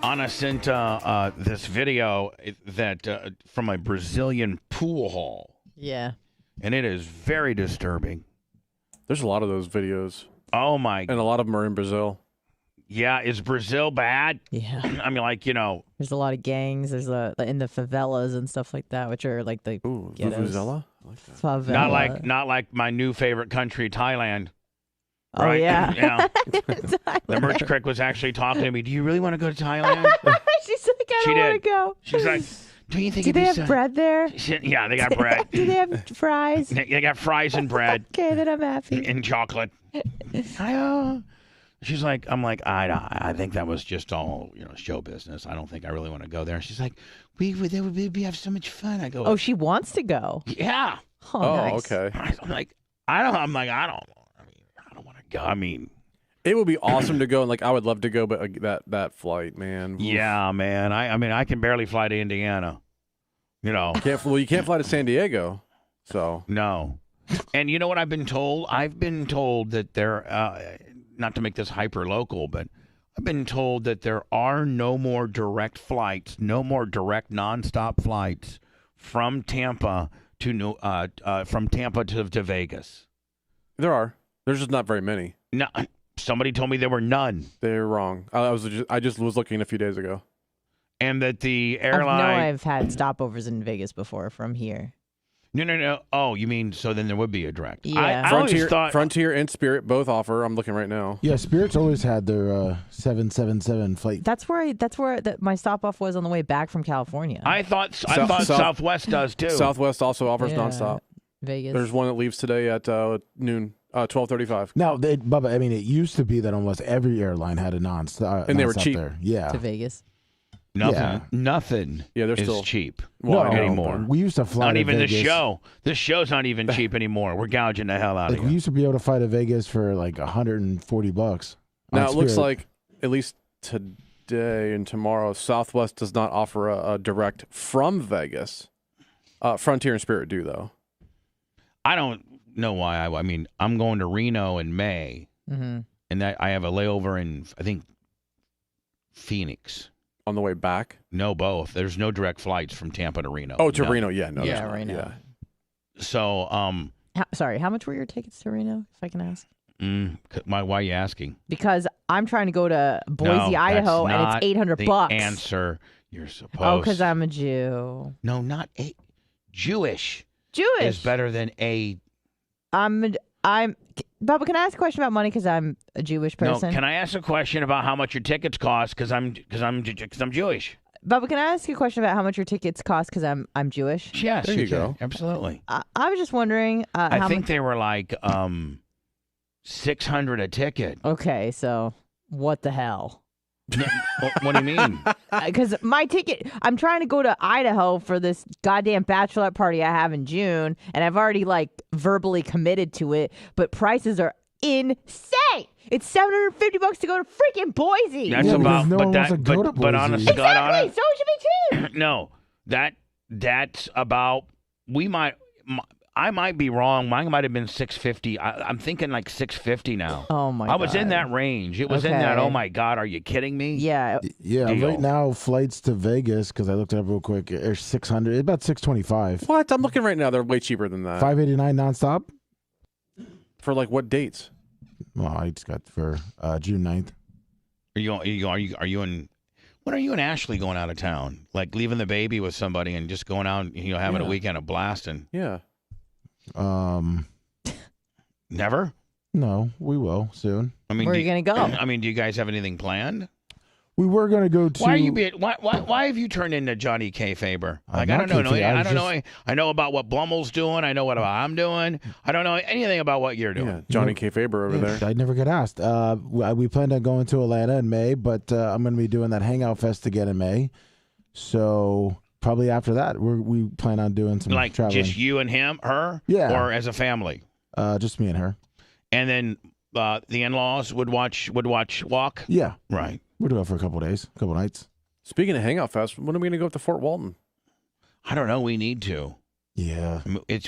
Anna sent this video that from a Brazilian pool hall. Yeah. And it is very disturbing. There's a lot of those videos. Oh, my. And a lot of them are in Brazil. Yeah, is Brazil bad? Yeah. I mean, like, There's a lot of gangs. There's in the favelas and stuff like that, which are like the ghettos. Vuvuzela? I like that. Favela. Not like my new favorite country, Thailand. Oh, Right? yeah. The merch crick was actually talking to me. Do you really want to go to Thailand? She's like, I don't want to go. She's like, do you think Do it'd they be have bread there? Yeah, they got bread. Do they have fries? They got fries and bread. Okay, then I'm happy. And chocolate. She's like, I'm like, I think that was just all, show business. I don't think I really want to go there. She's like, we have so much fun. I go, Oh, she wants to go. yeah. Oh, nice. Okay. I'm like, I don't want to go. I mean, it would be awesome to go, and I would love to go, but that flight, man. Oof. Yeah, man. I mean, I can barely fly to Indiana. You can't fly to San Diego. So no. And you know what I've been told? I've been told that there, not to make this hyper local, but I've been told that there are no more direct flights, no more direct nonstop flights from Tampa to Vegas. There are. There's just not very many. No, somebody told me there were none. They're wrong. I just was looking a few days ago. And that the airline. I've had stopovers in Vegas before from here. No. Oh, you mean so then there would be a direct? Yeah. I always thought Frontier and Spirit both offer. I'm looking right now. Yeah, Spirit's always had their 777 flight. That's where my stop off was on the way back from California. I thought Southwest does too. Southwest also offers nonstop. Vegas. There's one that leaves today at noon, 12:35. Now, Bubba, I mean, it used to be that almost every airline had a nonstop, and they were nonstop cheap. There. Yeah, to Vegas. Nothing. Yeah, they're is still cheap anymore. We used to fly. Not to even Vegas. this show. This show's not even cheap anymore. We're gouging the hell out of We you. used to be able to fly to Vegas for like $140. Now it looks like at least today and tomorrow, Southwest does not offer a direct from Vegas. Frontier and Spirit do though. I don't know why. I mean, I'm going to Reno in May, and that I have a layover in I think Phoenix. On the way back? No, both. There's no direct flights from Tampa to Reno. Oh, to Reno, yeah, no, yeah, Reno. Yeah. So, how much were your tickets to Reno, if I can ask? why are you asking? Because I'm trying to go to Boise, Idaho, and it's $800. The answer you're supposed. Oh, because I'm a Jew. No, not a Jewish. Jewish is better than a. Bubba, can I ask a question about money? Because I'm a Jewish person. No, can I ask a question about how much your tickets cost? Because I'm Jewish. Bubba, can I ask you a question about how much your tickets cost? Because I'm Jewish. Yes, there you go. Absolutely. I was just wondering. I think they were like $600 a ticket. Okay, so what the hell? What do you mean? Because my ticket, I'm trying to go to Idaho for this goddamn bachelorette party I have in June, and I've already verbally committed to it, but prices are insane. It's $750 to go to freaking Boise. That's but honest to God, exactly. So it should be cheap. No, that's about. I might be wrong. Mine might have been $650. I'm thinking like $650 now. Oh my God. I was in that range. It was in that. Oh my God, are you kidding me? Yeah. Yeah. Deal. Right now, flights to Vegas, because I looked it up real quick, are $600. It's about $625. What? I'm looking right now. They're way cheaper than that. $589 nonstop. For what dates? Well, I just got for June 9th. Are you in? When are you and Ashley going out of town? Like leaving the baby with somebody and just going out, having a weekend of blasting? Yeah. Never? No, we will soon. I mean, Where are you going to go? I mean, do you guys have anything planned? We were going to go to. Why are you being? Why have you turned into Johnny K. Faber? Like I not don't know. K. Faber. I don't know. I know about what Blummel's doing. I know what I'm doing. I don't know anything about what you're doing. Yeah, Johnny K. Faber over there. I never get asked. We planned on going to Atlanta in May, but I'm going to be doing that Hangout Fest again in May. So probably after that, we plan on doing some like traveling. just you and her, Yeah, or as a family. Just me and her. And then the in-laws would watch Walk. Yeah, right. We'll do it for a couple days, a couple nights. Speaking of Hangout Fest, when are we going to go up to Fort Walton? I don't know. We need to. Yeah,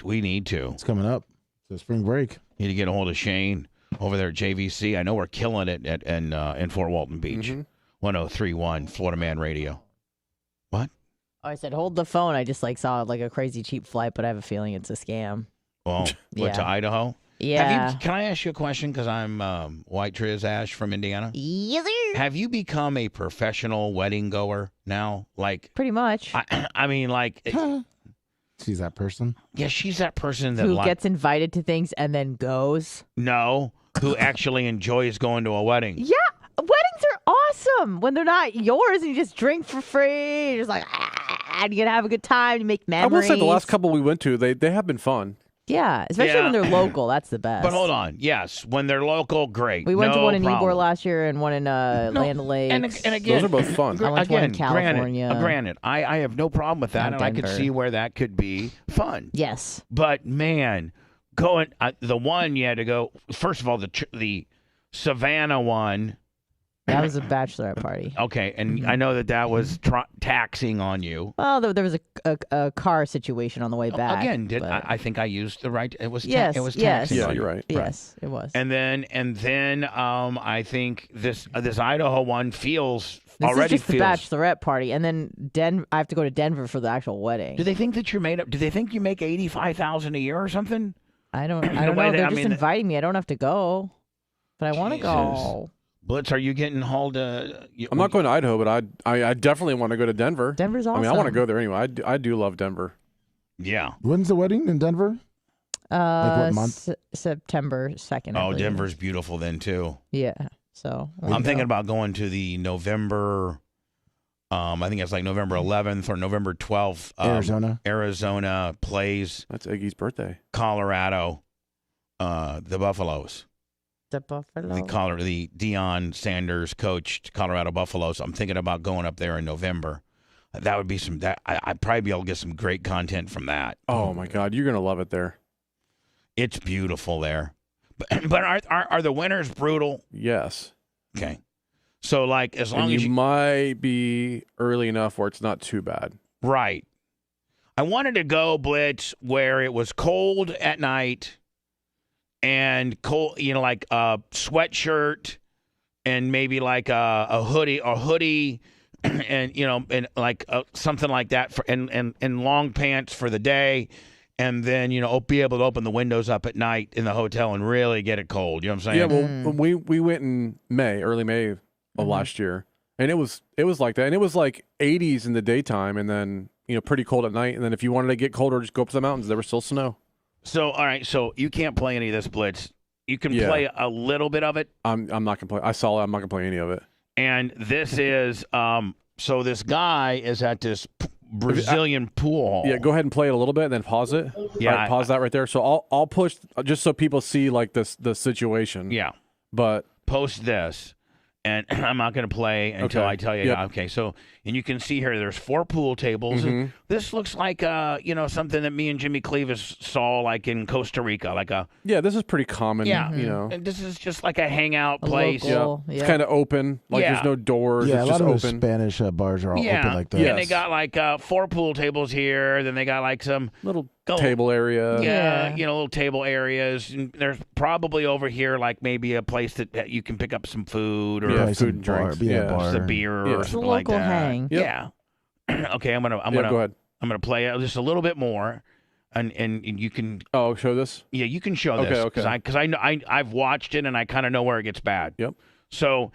we need to. It's coming up. So spring break. Need to get a hold of Shane over there at JVC. I know we're killing it in Fort Walton Beach. 1031 Florida Man Radio. What? Oh, I said hold the phone. I just saw a crazy cheap flight, but I have a feeling it's a scam. Well, Yeah. to Idaho? Yeah. Can I ask you a question? Because I'm White Triz Ash from Indiana. Yes, sir. Have you become a professional wedding goer now? Like, pretty much. I mean, like, She's that person. yeah, she's that person that Who gets invited to things and then goes? No, who actually enjoys going to a wedding. Yeah, weddings are awesome when they're not yours and you just drink for free. You're just and you have a good time. You make I memories. will say the last couple we went to, they have been fun. Yeah, especially when they're local. That's the best. But hold on. Yes, when they're local, great. We went to No one in problem. Ybor last year and one in Land O'Lakes. And again, those are both fun. I went to one in Again, California. Granted, I have no problem with that, And and I could Denver. see where that could be fun. Yes. But man, going the one you had to go. First of all, the Savannah one. That was a bachelorette party. Okay, and I know that was taxing on you. Well, there was a car situation on the way back. Again, but- I think I used the right? It was Yes, it was yes. taxing. Yeah, on you. you're right. Yes, it was. And then I think this Idaho one feels This already is just feels. the bachelorette party, and then I have to go to Denver for the actual wedding. Do they think that you're made up? Do they think you make $85,000 a year or something? I don't The know. way They're I just mean, inviting me. I don't have to go, but I want to go. Blitz, are you getting hauled? I'm not going to Idaho, but I definitely want to go to Denver. Denver's awesome. I mean, I want to go there anyway. I do love Denver. Yeah. When's the wedding in Denver? What month? September 2nd. I Oh, believe. Denver's beautiful then too. Yeah. So I'm thinking about going to the November. I think it's like November 11th or November 12th. Arizona plays. That's Iggy's birthday. Colorado. The Buffaloes. The Buffalo. The Deion Sanders coached Colorado Buffaloes. I'm thinking about going up there in November. That would be I'd probably be able to get some great content from that. Oh my God, you're gonna love it there. It's beautiful there. But are the winters brutal? Yes. Okay. So as long as you might be early enough where it's not too bad. Right. I wanted to go, Blitz, where it was cold at night and cold, like a sweatshirt and maybe like a hoodie and, and like something like that and long pants for the day. And then, be able to open the windows up at night in the hotel and really get it cold. You know what I'm saying? Yeah, well, we went in early May of last year, and it was like that. And it was like 80s in the daytime and then, pretty cold at night. And then if you wanted to get colder, just go up to the mountains. There was still snow. So, all right, so you can't play any of this, Blitz. You can play a little bit of it. I'm not going to play. I'm not going to play any of it. And this is, so this guy is at this Brazilian pool hall. Yeah, go ahead and play it a little bit and then pause it. Yeah. All right, pause that right there. So I'll push just so people see like the situation. Yeah. But post this. And I'm not going to play until I tell you. Yep. Okay, so, and you can see here, there's 4 pool tables. And this looks like, something that me and Jimmy Cleavis saw, like in Costa Rica. Yeah, this is pretty common. Yeah. And this is just like a hangout place. Local, It's kind of open. There's no doors. Yeah, it's a lot just of open. those Spanish bars are all open like that. And they got like 4 pool tables here. Then they got like some little table area. Yeah, little table areas. And there's probably over here like maybe a place that you can pick up some food or food and drinks. Just a beer or something like that. Hang. Yeah. Okay, I'm gonna go ahead. I'm gonna play it just a little bit more, and you can. Oh, show this. Yeah, you can show this because I know I've watched it and I kind of know where it gets bad. Yep. So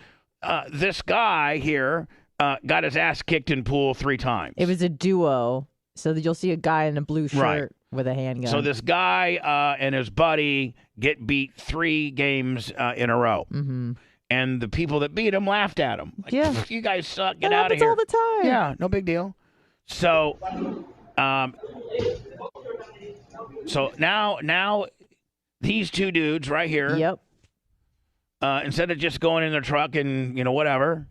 this guy here got his ass kicked in pool 3 times. It was a duo, so that you'll see a guy in a blue shirt Right. with a handgun. So this guy and his buddy get beat 3 games in a row. Mm-hmm. And the people that beat him laughed at him. Like, Yeah. you guys suck. Get That out of happens here. all the time. Yeah, no big deal. So, now these 2 dudes right here. Yep. Instead of just going in their truck and whatever,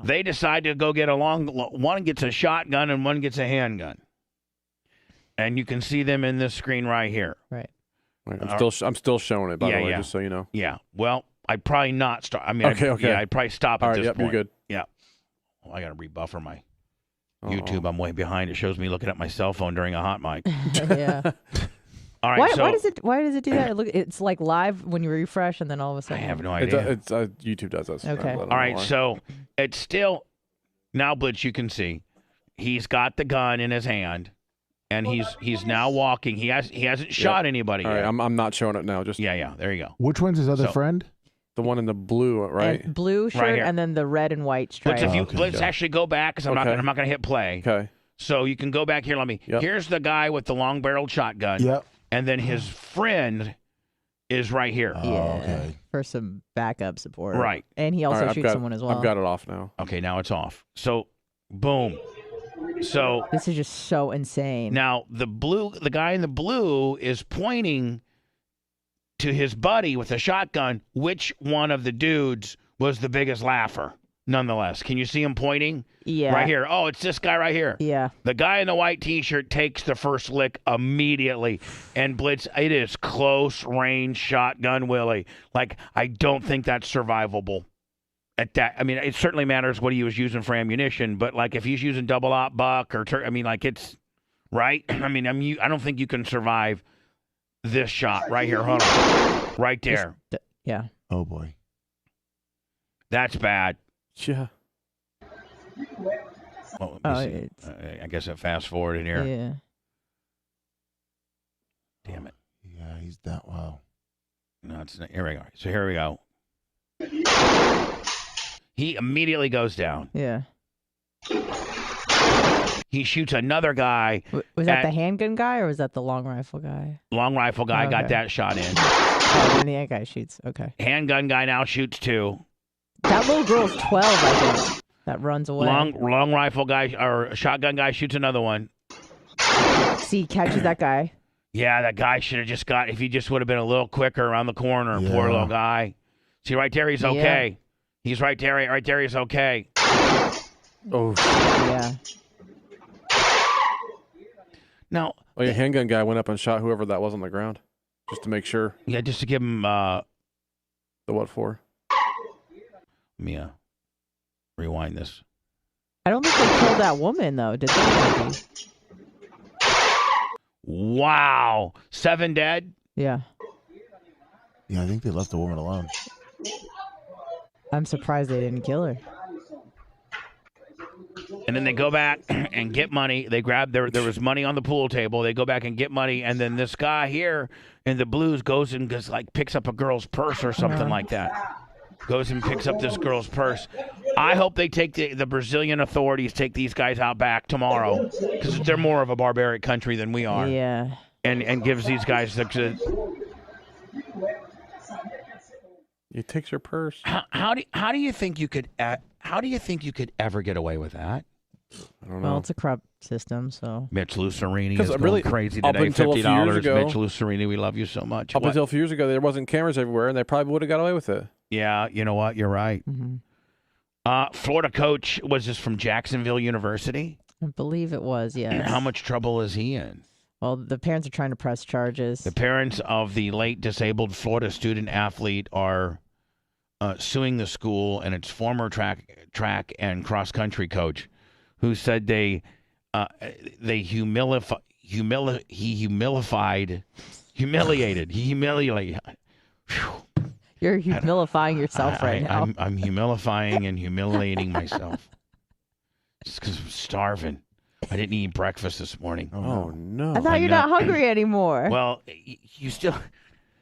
they decide to go get one gets a shotgun and one gets a handgun. And you can see them in this screen right here. Right. I'm still showing it, by the way, just so you know. Yeah. Well, I'd probably not start. I mean, Okay. I'd probably stop at All right, this yep, point. you're good. Yeah. Well, I got to rebuffer my YouTube. I'm way behind. It shows me looking at my cell phone during a hot mic. Yeah. All right. Why does it do that? Look, it's like live when you refresh, and then all of a sudden. I have no idea. It's YouTube does that. Okay. All right. So it's still now, Blitz. You can see he's got the gun in his hand, and he's now walking. He hasn't shot anybody All yet. right, I'm not showing it now. Just yeah. There you go. Which one's his other friend? The one in the blue, right? And blue shirt, Right here. and then the red and white stripe. Blitz, let's actually go back because I'm not going to hit play. Okay. So you can go back here. Here's the guy with the long-barreled shotgun. Yep. And then his friend is right here. Okay. For some backup support. Right. And he also All right, shoots someone as well. I've got it off now. Okay, now it's off. So, boom. So this is just so insane. now the guy in the blue is pointing to his buddy with a shotgun. Which one of the dudes was the biggest laugher? Nonetheless, can you see him pointing? Yeah. Right here. Oh, it's this guy right here. Yeah. The guy in the white T-shirt takes the first lick immediately. And Blitz, it is close range shotgun Willie. Like, I don't think that's survivable. At that, I mean, it certainly matters what he was using for ammunition, but like if he's using double-aught buck or it's right. I mean, I don't think you can survive this shot right here. Hold on, right there. Yeah. Oh boy. That's bad. Yeah. Well, I guess it fast forward in here. Yeah. Damn it. Yeah, he's that. Wow. No, it's not. Here we go. So here we go. He immediately goes down. Yeah. He shoots another guy. Was that the handgun guy or was that the long rifle guy? Long rifle guy got Okay. that shot in. Oh, and the other guy shoots. Okay. Handgun guy now shoots 2. That little girl's 12, I think. That runs away. Long rifle guy or shotgun guy shoots another one. See, catches that guy. Yeah, that guy should have just got. If he just would have been a little quicker around the corner. Yeah. Poor little guy. See right there, he's okay. He's right there. Right there, he's okay. Oh. Yeah. Now, your handgun guy went up and shot whoever that was on the ground, just to make sure. Yeah, just to give him. The what for? Let me rewind this. I don't think they killed that woman, though, did they? Wow. 7 dead? Yeah. Yeah, I think they left the woman alone. I'm surprised they didn't kill her. And then they go back and get money. They grab there was money on the pool table. They go back and get money, and then this guy here in the blues goes and just picks up a girl's purse or something like that. Goes and picks up this girl's purse. I hope they take the Brazilian authorities take these guys out back tomorrow because they're more of a barbaric country than we are. Yeah. And gives these guys the. He takes your purse. How do you think you could ever get away with that? I don't know. Well, it's a corrupt system, so. Mitch Lucerini is really, going crazy up today. until a few years $50. ago- Mitch Lucerini, we love you so much. Up until a few years ago, there wasn't cameras everywhere, and they probably would have got away with it. Yeah, you know what? You're right. Mm-hmm. Florida coach was this from Jacksonville University? I believe it was, yes. How much trouble is he in? Well, the parents are trying to press charges. The parents of the late disabled Florida student athlete are suing the school and its former track and cross country coach, who said he humiliated. You're humilifying yourself right now. I'm humilifying and humiliating myself. Just because I'm starving. I didn't eat breakfast this morning. Oh, no. I thought you're not hungry anymore. Well, you still...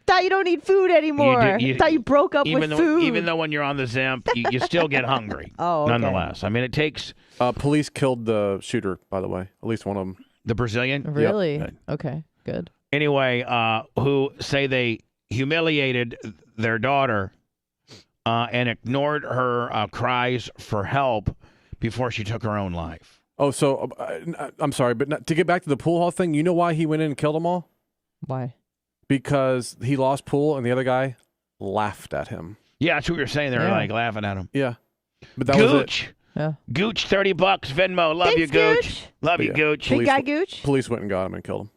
Thought you don't eat food anymore. Thought you broke up with food. Even though when you're on the Zemp, you still get hungry. Oh, okay. Nonetheless. I mean, it takes... Police killed the shooter, by the way. At least one of them. The Brazilian? Really? Yep. Okay, good. Anyway, who say they humiliated their daughter and ignored her cries for help before she took her own life. Oh, so I'm sorry, but to get back to the pool hall thing, you know why he went in and killed them all? Why? Because he lost pool and the other guy laughed at him. Yeah, that's what we were saying. They were like laughing at him. Yeah. But that Gooch. was it. Yeah. Gooch, $30 Venmo. Love you, Gooch. Love you, Gooch. Big guy Gooch? Police went and got him and killed him.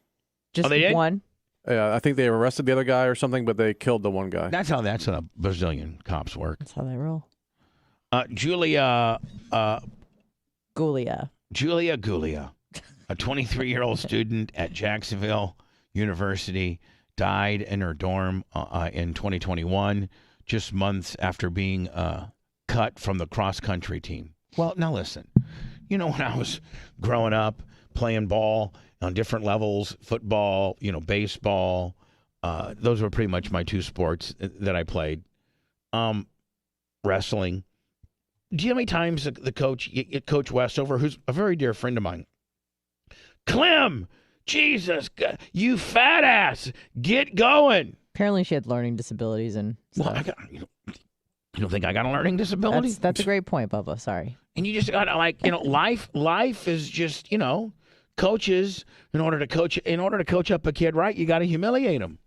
Just they did? one? Yeah, I think they arrested the other guy or something, but they killed the one guy. That's how Brazilian cops work. That's how they roll. Julia Gulia, a 23-year-old student at Jacksonville University, died in her dorm in 2021, just months after being cut from the cross-country team. Well, now listen. You know, when I was growing up, playing ball on different levels, football, baseball, those were pretty much my two sports that I played. Wrestling. Do you know how many times the coach, Coach Westover, who's a very dear friend of mine, Clem, Jesus, you fat ass, get going. Apparently she had learning disabilities and stuff. Well, you don't think I got a learning disability? That's a great point, Bubba. Sorry. And you just got to life is just, coaches, in order to coach up a kid right, you got to humiliate him.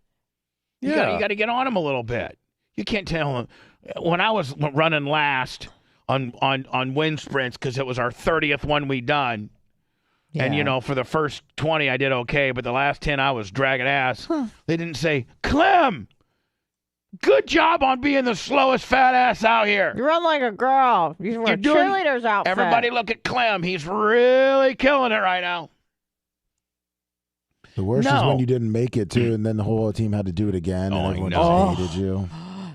You got to get on him a little bit. You can't tell him. When I was running last on wind sprints, because it was our 30th one we done, and for the first 20 I did okay, but the last 10 I was dragging ass. They didn't say, Clem, good job on being the slowest fat ass out here. You run like a girl. You wear cheerleader's outfit. Everybody look at Clem. He's really killing it right now. The worst is when you didn't make it, too, and then the whole team had to do it again, and everyone just hated you.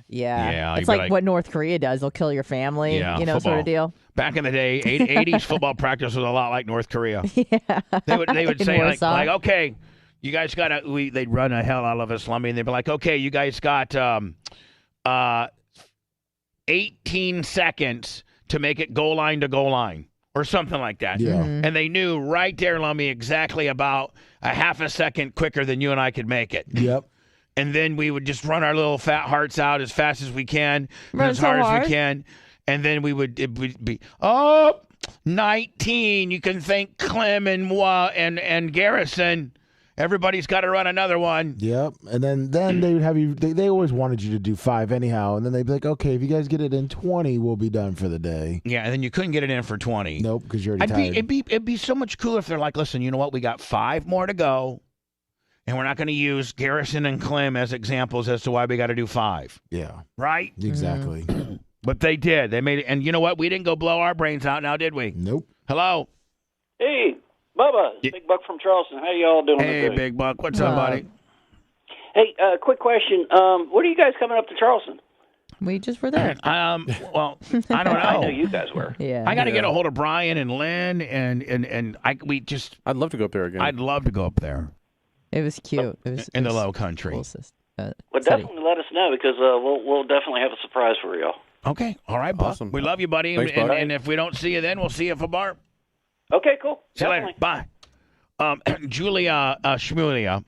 Yeah. It's like what North Korea does. They'll kill your family, football. Sort of deal. Back in the day, 80s football practice was a lot like North Korea. Yeah. They would say, like, okay, you guys got to, they'd run a hell out of us, Lummy, and they'd be like, okay, you guys got 18 seconds to make it goal line to goal line, or something like that. Yeah. Mm-hmm. And they knew right there, Lummy, exactly about a half a second quicker than you and I could make it. Yep. And then we would just run our little fat hearts out as fast as we can, as hard as we can. And then it would be, 19. You can thank Clem and Garrison. Everybody's got to run another one. Yep. And then they would have you, they always wanted you to do 5 anyhow. And then they'd be like, okay, if you guys get it in 20, we'll be done for the day. Yeah, and then you couldn't get it in for 20. Nope, because you're already tired. It'd be so much cooler if they're like, listen, you know what? We got 5 more to go. And we're not going to use Garrison and Clem as examples as to why we got to do 5. Yeah. Right? Exactly. Mm-hmm. But they did. They made it. And you know what? We didn't go blow our brains out now, did we? Nope. Hello? Hey, Bubba. Big Buck from Charleston. How y'all doing Hey, today? Big Buck. What's up, buddy? Hey, quick question. When are you guys coming up to Charleston? We just were there. Well, I don't know. I know you guys were. Yeah. I got to get a hold of Brian and Lynn, and I'd love to go up there again. I'd love to go up there. It was cute. It was in the Low Country. Cool Well, definitely let us know, because we'll definitely have a surprise for y'all. Okay. All right, Buck. Awesome. We love you, buddy. Thanks, and, Buck. and if we don't see you then, we'll see you for bar. Okay, cool. See you later. Bye. Julia Shmulia.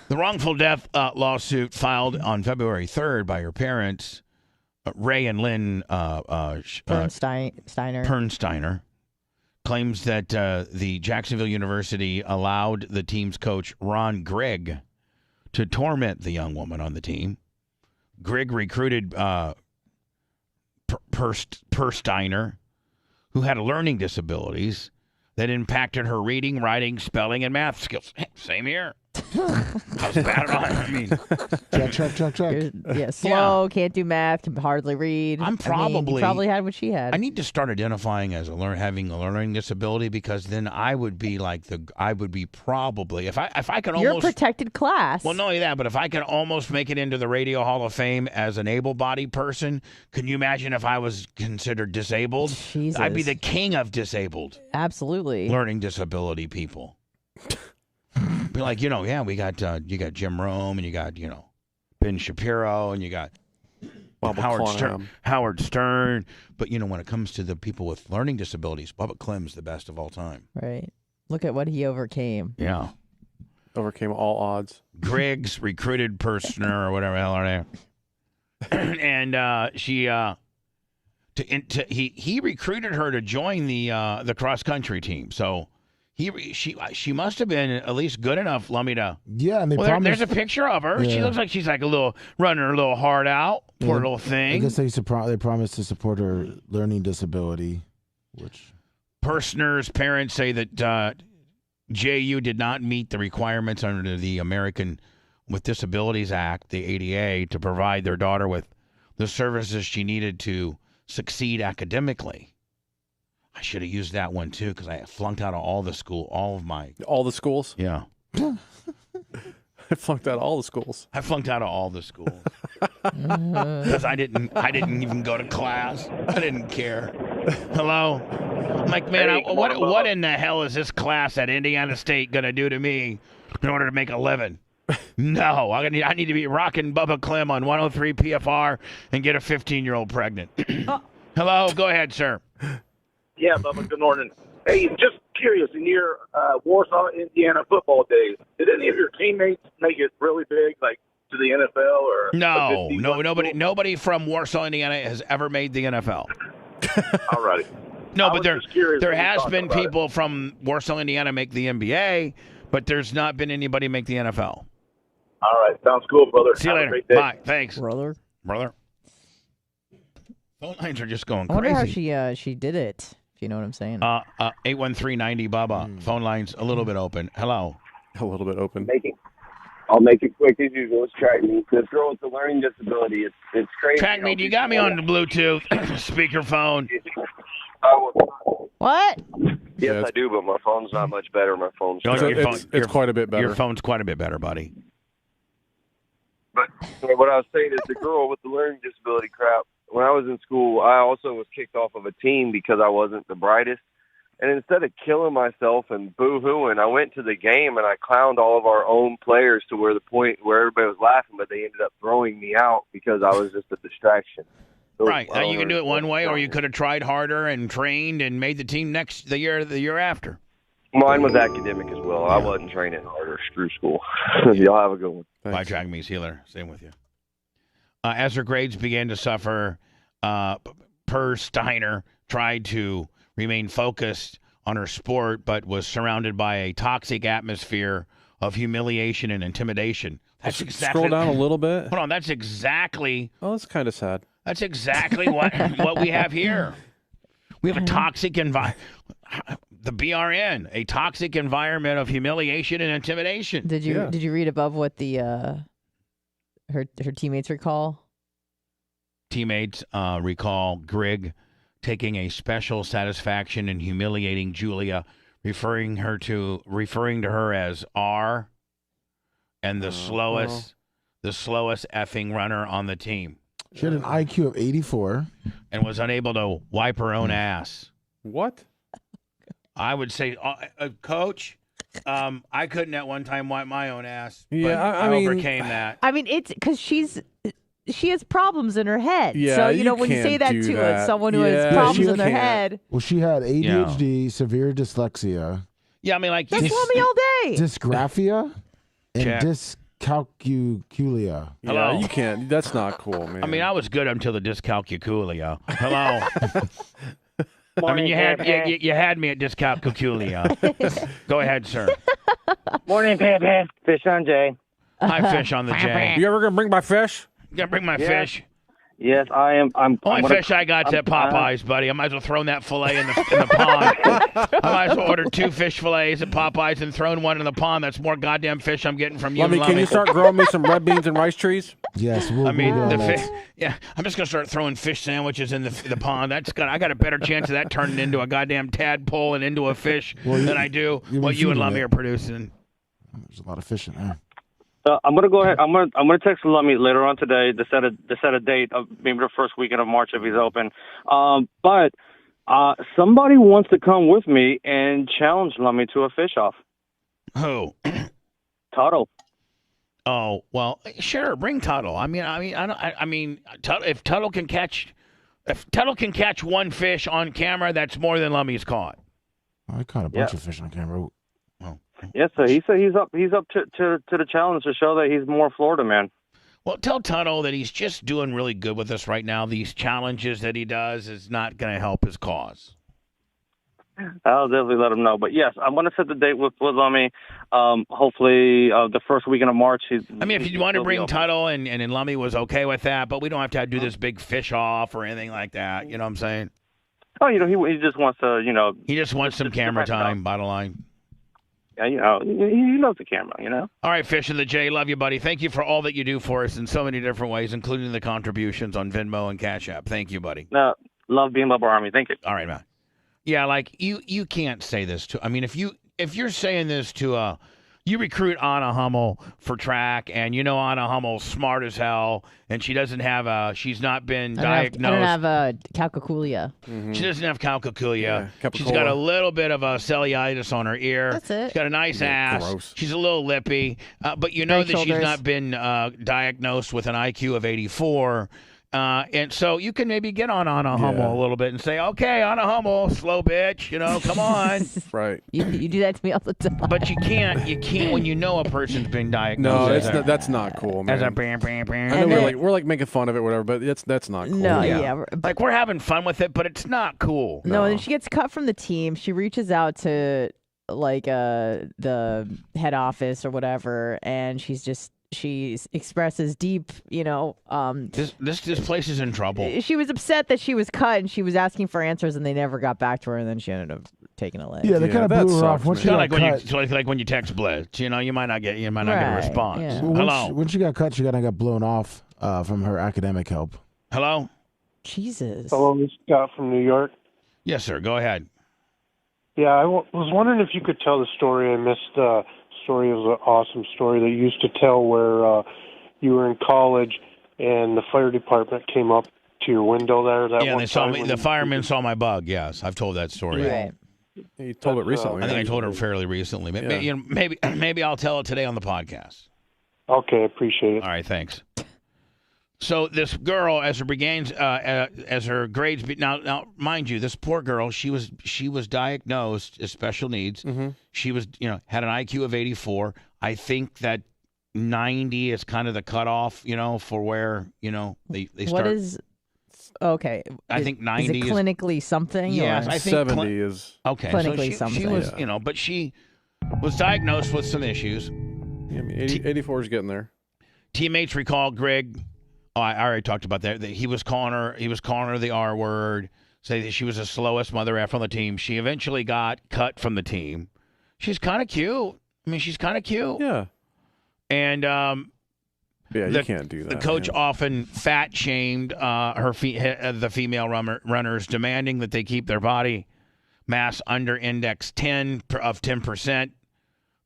The wrongful death lawsuit filed on February 3rd by her parents, Ray and Lynn Pernsteiner, claims that the Jacksonville University allowed the team's coach, Ron Grigg, to torment the young woman on the team. Grigg recruited Pernsteiner, who had learning disabilities that impacted her reading, writing, spelling, and math skills. Same here. How's bad on? I mean, check. Yeah, slow, can't do math, can hardly read. You probably had what she had. I need to start identifying as having a learning disability, because then I would be like probably if I could almost. You're a protected class. Well, not only that, but if I could almost make it into the Radio Hall of Fame as an able-bodied person, can you imagine if I was considered disabled? Jesus. I'd be the king of disabled. Absolutely. Learning disability people. Be like, yeah, we got you got Jim Rome, and you got Ben Shapiro, and you got Howard Stern. But when it comes to the people with learning disabilities, Bubba Clem's the best of all time. Right. Look at what he overcame. Yeah. Overcame all odds. Griggs recruited Personer or whatever the hell are they? And he recruited her to join the cross country team. So she must have been at least good enough, Lummy, to. Yeah, and there's a picture of her. Yeah. She looks like she's like running her little heart out. Poor little thing. I guess they promised to support her learning disability, which. Personer's parents say that JU did not meet the requirements under the American with Disabilities Act, the ADA, to provide their daughter with the services she needed to succeed academically. I should have used that one too because I flunked out of all the schools. Yeah. I flunked out of all the schools. I flunked out of all the schools because I didn't even go to class. I didn't care. Hello. I'm like, man, what in the hell is this class at Indiana State gonna do to me in order to make a living? No, I need to be rocking Bubba Clem on 103 PFR and get a 15-year-old pregnant. Hello, go ahead, sir. Yeah, Bubba, good morning. Hey, just curious, in your Warsaw, Indiana football days, did any of your teammates make it really big, like to the NFL or? No, nobody from Warsaw, Indiana has ever made the NFL. All righty. No, but there has been people from Warsaw, Indiana make the NBA, but there's not been anybody make the NFL. All right. Sounds cool, brother. See you later. Great day. Bye. Thanks. Brother. Phone lines are just going I wonder crazy. how she did it, if you know what I'm saying. 813-90 Bubba. Phone lines a little bit open. Hello. A little bit open. I'll make it quick as usual. It's Track Me. This girl with the learning disability, it's crazy. Track Me, you got me on the Bluetooth speakerphone. What? Yes, I do, but my phone's not much better. My phone's it's quite a bit better. Your phone's quite a bit better, buddy. But what I was saying is the girl with the learning disability crap, when I was in school, I also was kicked off of a team because I wasn't the brightest. And instead of killing myself and boo-hooing, I went to the game and I clowned all of our own players to where the point where everybody was laughing, but they ended up throwing me out because I was just a distraction. So, right. Now you can do it one way, or you could have tried harder and trained and made the team the year after. Mine was academic as well. I wasn't training harder. Screw school. Y'all have a good one. Bye, Track Me, Healer. Same with you. As her grades began to suffer, Per Steiner tried to remain focused on her sport, but was surrounded by a toxic atmosphere of humiliation and intimidation. That's exactly. Scroll down a little bit. Hold on, that's exactly. Oh, that's kind of sad. That's exactly what we have here. We have a toxic environment. The BRN, a toxic environment of humiliation and intimidation. Did you read above what the her teammates recall? Teammates recall Grigg taking a special satisfaction in humiliating Julia, referring to her as R, and the slowest effing runner on the team. She had an IQ of 84 and was unable to wipe her own ass. What? I would say, Coach, I couldn't at one time wipe my own ass. But Yeah, I overcame that. I mean, it's because she has problems in her head. Yeah, so, you when you say can't that do to that. someone who has problems in their can't. head. Well, she had ADHD, severe dyslexia. Yeah, I mean, like that's me all day. Dysgraphia and Check. dyscalculia. Hello? Yeah, you can't. That's not cool, man. I mean, I was good until the dyscalculia. Hello. I mean, you had me at dyscalculia. Go ahead, sir. Morning, Pan. Fish on Jay. Hi, Fish on the J. You ever gonna bring my fish? You gonna bring my fish? Yes, I am. Only fish I got's at Popeyes, buddy. I might as well throw that fillet in the pond. I might as well order 2 fish fillets at Popeyes and throw one in the pond. That's more goddamn fish I'm getting from you. Lummy, can you start growing me some red beans and rice trees? Yes, I mean, I'm just gonna start throwing fish sandwiches in the pond. I got a better chance of that turning into a goddamn tadpole and into a fish than I do what you and Lummy are producing. There's a lot of fish in there. I'm gonna go ahead. I'm gonna text Lummy later on today to set a date of maybe the first weekend of March if he's open. But somebody wants to come with me and challenge Lummy to a fish off. Who? Tuttle. Oh well, sure, bring Tuttle. If Tuttle can catch one fish on camera, that's more than Lummy's caught. I caught a bunch of fish on camera. Oh. Yeah, so he said he's up to the challenge to show that he's more Florida man. Well, tell Tuttle that he's just doing really good with us right now. These challenges that he does is not going to help his cause. I'll definitely let him know. But yes, I'm going to set the date with Lummy. Hopefully, the first weekend of March. If you want to bring Tuttle and Lummy was okay with that, but we don't have to do this big fish off or anything like that. You know what I'm saying? Oh, he just wants to, He just wants some camera time, bottom line. Yeah, he loves the camera, All right, Fish and the J, love you, buddy. Thank you for all that you do for us in so many different ways, including the contributions on Venmo and Cash App. Thank you, buddy. Love being Bubba Army. Thank you. All right, man. Yeah, like you can't say this to. If you're saying this to you recruit Anna Hummel for track, and Anna Hummel's smart as hell, and she doesn't have she's not been diagnosed. I don't have calcaculia. Mm-hmm. She doesn't have calcaculia. Yeah, she's got a little bit of a cellulitis on her ear. That's it. She's got a nice ass. Gross. She's a little lippy, but you know Straight that she's shoulders. not been diagnosed with an IQ of 84. And so you can maybe get on Anna Hummel a little bit and say, okay, Anna Hummel, slow bitch, come on. Right. You do that to me all the time. But you can't when you know a person's been diagnosed. No, that's not cool, man. As a bam, bam, bam. I know we're like making fun of it, whatever, but that's not cool. No, Like we're having fun with it, but it's not cool. No, and then she gets cut from the team. She reaches out to the head office or whatever, and she expresses deep, This place is in trouble. She was upset that she was cut, and she was asking for answers, and they never got back to her, and then she ended up taking a leg. Yeah, they kind of blew her off. Once she got cut, like when you text Blitz, you might not get a response. Yeah. Hello. When she got cut, she got blown off from her academic help. Hello. Jesus. Hello, this is Scott from New York. Yes, sir. Go ahead. Yeah, I was wondering if you could tell the story. I missed the story. It was an awesome story that you used to tell where you were in college and the fire department came up to your window there. And they saw me. The firemen saw my bug. Yes, I've told that story. Right. You told it recently. I think I told it fairly recently. Maybe I'll tell it today on the podcast. Okay, appreciate it. All right, thanks. So this girl, as her grades, now mind you, this poor girl, she was diagnosed as special needs. Mm-hmm. She was, had an IQ of 84. I think that 90 is kind of the cutoff, for where, they start. What is? Okay. I think 90 is it clinically something? Yes, or? I think 70 is okay. Clinically so something. She was, but she was diagnosed with some issues. Yeah, 84 is getting there. Teammates recall Greg. Oh, I already talked about that. He was calling her the R word, say that she was the slowest mother effer on the team. She eventually got cut from the team. She's kind of cute. She's kind of cute. Yeah. And you can't do that. The coach often fat shamed the female runners, demanding that they keep their body mass under index 10%.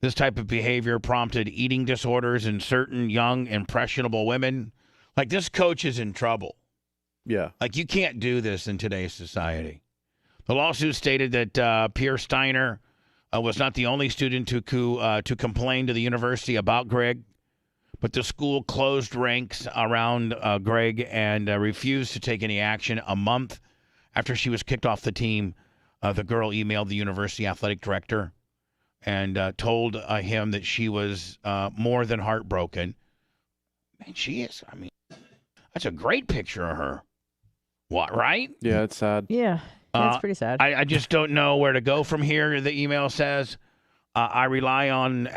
This type of behavior prompted eating disorders in certain young, impressionable women. Like, this coach is in trouble. Yeah. Like, you can't do this in today's society. The lawsuit stated that Pierre Steiner was not the only student to complain to the university about Greg, but the school closed ranks around Greg and refused to take any action. A month after she was kicked off the team, the girl emailed the university athletic director and told him that she was more than heartbroken. Man, she is. That's a great picture of her. What, right? Yeah, it's sad. Yeah, it's pretty sad. I just don't know where to go from here. The email says, I rely on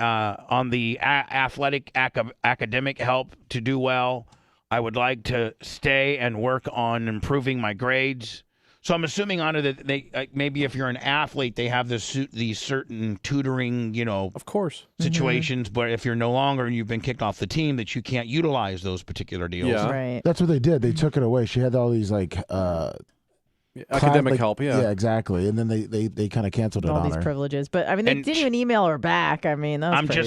the athletic academic help to do well. I would like to stay and work on improving my grades. So I'm assuming, Anna, that they maybe if you're an athlete, they have these certain tutoring, of course, situations. But if you're no longer and you've been kicked off the team, that you can't utilize those particular deals. Yeah, right. That's what they did. They took it away. She had all these academic help. Yeah, exactly. And then they kind of canceled it all on these her. privileges. But they didn't even email her back. That was pretty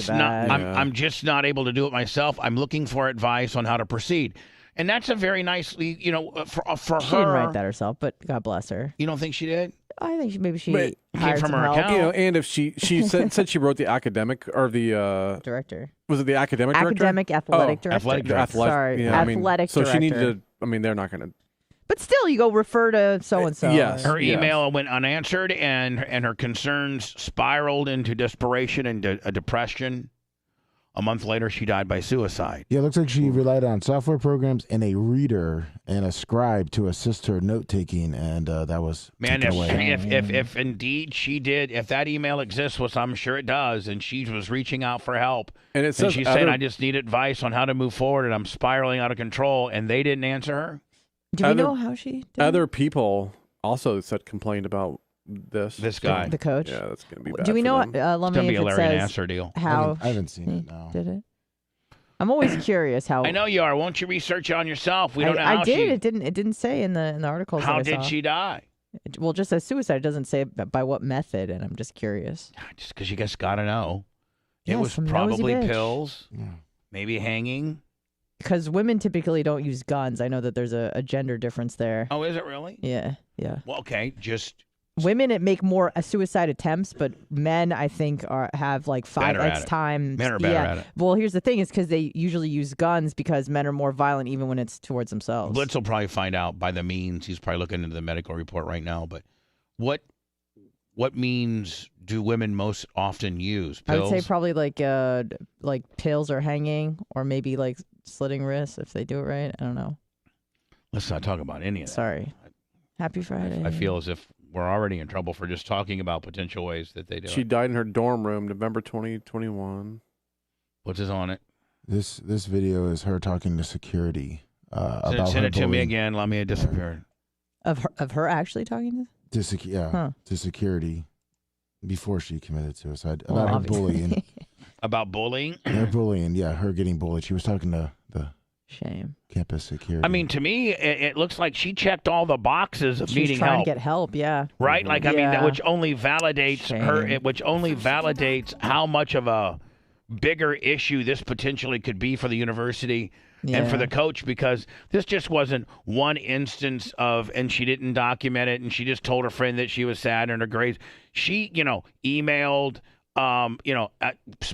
bad. I'm just not able to do it myself. I'm looking for advice on how to proceed. And that's a very nicely, for She her. didn't write that herself, but God bless her. You don't think she did? I think maybe she But hired from some her help. account. And if she said she wrote the academic or the director. Was it the academic director? Academic athletic director. Athletic director. Sorry, yeah, athletic so director. she needed to. They're not going to. But still, you go refer to so and so. Yes. Her email went unanswered, and her concerns spiraled into desperation and a depression. A month later, she died by suicide. Yeah, it looks like she relied on software programs and a reader and a scribe to assist her note taking, and that was Man, taken away. if indeed she did, if that email exists, which I'm sure it does, and she was reaching out for help, and it says she said, "I just need advice on how to move forward, and I'm spiraling out of control," and they didn't answer her. Do we know how she did? Other people also complained about this guy, the coach. Yeah, that's going to be bad. Do we for know? them. It's gonna be a Larry Nassar deal. How I haven't seen it. No. did it? I'm always curious how. I know you are. Won't you research it on yourself? We don't know how I did. she. It didn't say in the articles. How that I did saw. she die? Well, just as suicide. It doesn't say by what method, and I'm just curious. Just because you just gotta know. It Yeah, was some nosy probably bitch. pills, maybe hanging. Because women typically don't use guns. I know that there's a gender difference there. Oh, is it really? Yeah, yeah. Well, okay, just Women make more suicide attempts, but men, I think, have like Better at 5x it. times. Men are better yeah. at it. Well, here's the thing: is because they usually use guns because men are more violent, even when it's towards themselves. Blitz will probably find out by the means. He's probably looking into the medical report right now. But what means do women most often use? Pills? I would say probably like pills or hanging, or maybe like slitting wrists if they do it right. I don't know. Let's not talk about any of that. Sorry. Happy Friday. I feel as if we're already in trouble for just talking about potential ways that they do She it. died in her dorm room, November 2021. What's this on it? This video is her talking to security about Send her it to me bullying. again. Let me disappear. Of her actually talking to. To security before she committed suicide Well, about her obviously. bullying. About bullying? Her bullying, yeah, her getting bullied. She was talking to the shame campus security. I mean, to me, it looks like she checked all the boxes of She was needing trying help. to get help. Yeah. Right? Like, I mean, Yeah. which only validates her, which only validates how much of a bigger issue this potentially could be for the university and for Yeah. the coach, because this just wasn't one instance of, and she didn't document it, and she just told her friend that she was sad in her grades. She, emailed,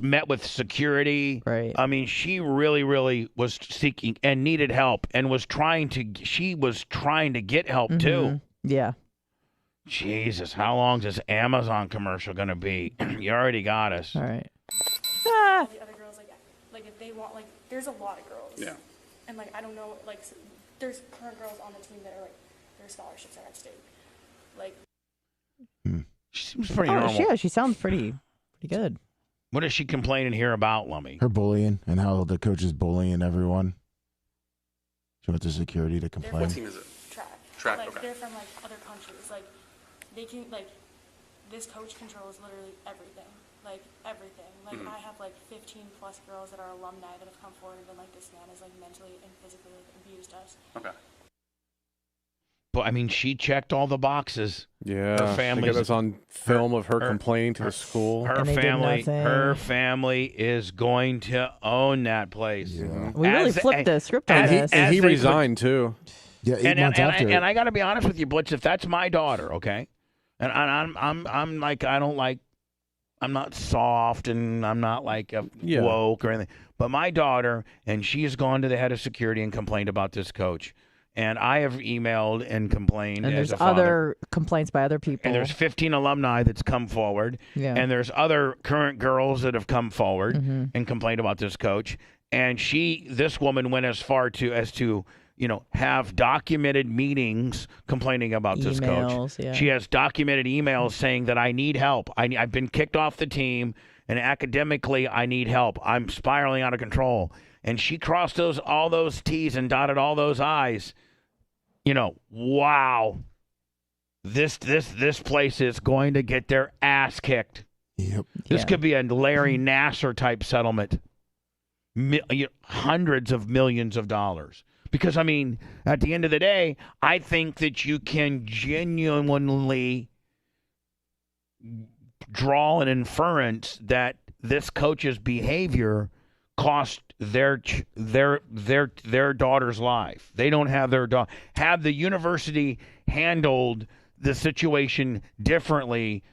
met with security. Right. I mean, she really, really was seeking and needed help and was trying to get help too. Yeah. Jesus, how long is this Amazon commercial going to be? You already got us. All right. The other girls, like if they want, like, there's a lot of girls. Yeah. And, like, I don't know, like, there's current girls on the team that are, like, their scholarships are at stake. Like. She seems pretty normal. Yeah, she sounds pretty good. What is she complaining here about, Lummy? her bullying and how the coach is bullying everyone. She went to security to complain. What team is it? Track. Like, they're from, like, other countries. Like, they can, like, this coach controls literally everything. Like, everything. Like, I have, like, 15 plus girls that are alumni that have come forward and been like, this man has, like, mentally and physically, like, abused us. Okay. But I mean, she checked all the boxes. Yeah, her I family think it was on film of her complaining to the school. Her family is going to own that place. We really flipped the script on this. And he resigned too. Yeah, 8 and, months and, after. and I got to be honest with you, Blitz. If that's my daughter, okay, and I'm like, I don't like, I'm not soft and I'm not like a woke or anything. But my daughter, and she has gone to the head of security and complained about this coach. And I have emailed and complained. And as there's a father. other complaints by other people. And there's 15 alumni that's come forward. Yeah. And there's other current girls that have come forward and complained about this coach. And this woman went as far as to have documented meetings complaining about this coach. Yeah. She has documented emails saying that I need help. I've been kicked off the team, and academically I need help. I'm spiraling out of control. And she crossed all those T's and dotted all those I's. Wow. This place is going to get their ass kicked. Yep. This could be a Larry Nassar type settlement. Hundreds of millions of dollars. Because, I mean, at the end of the day, I think that you can genuinely draw an inference that this coach's behavior cost their daughter's life. They don't have their daughter. Have the university handled the situation differently,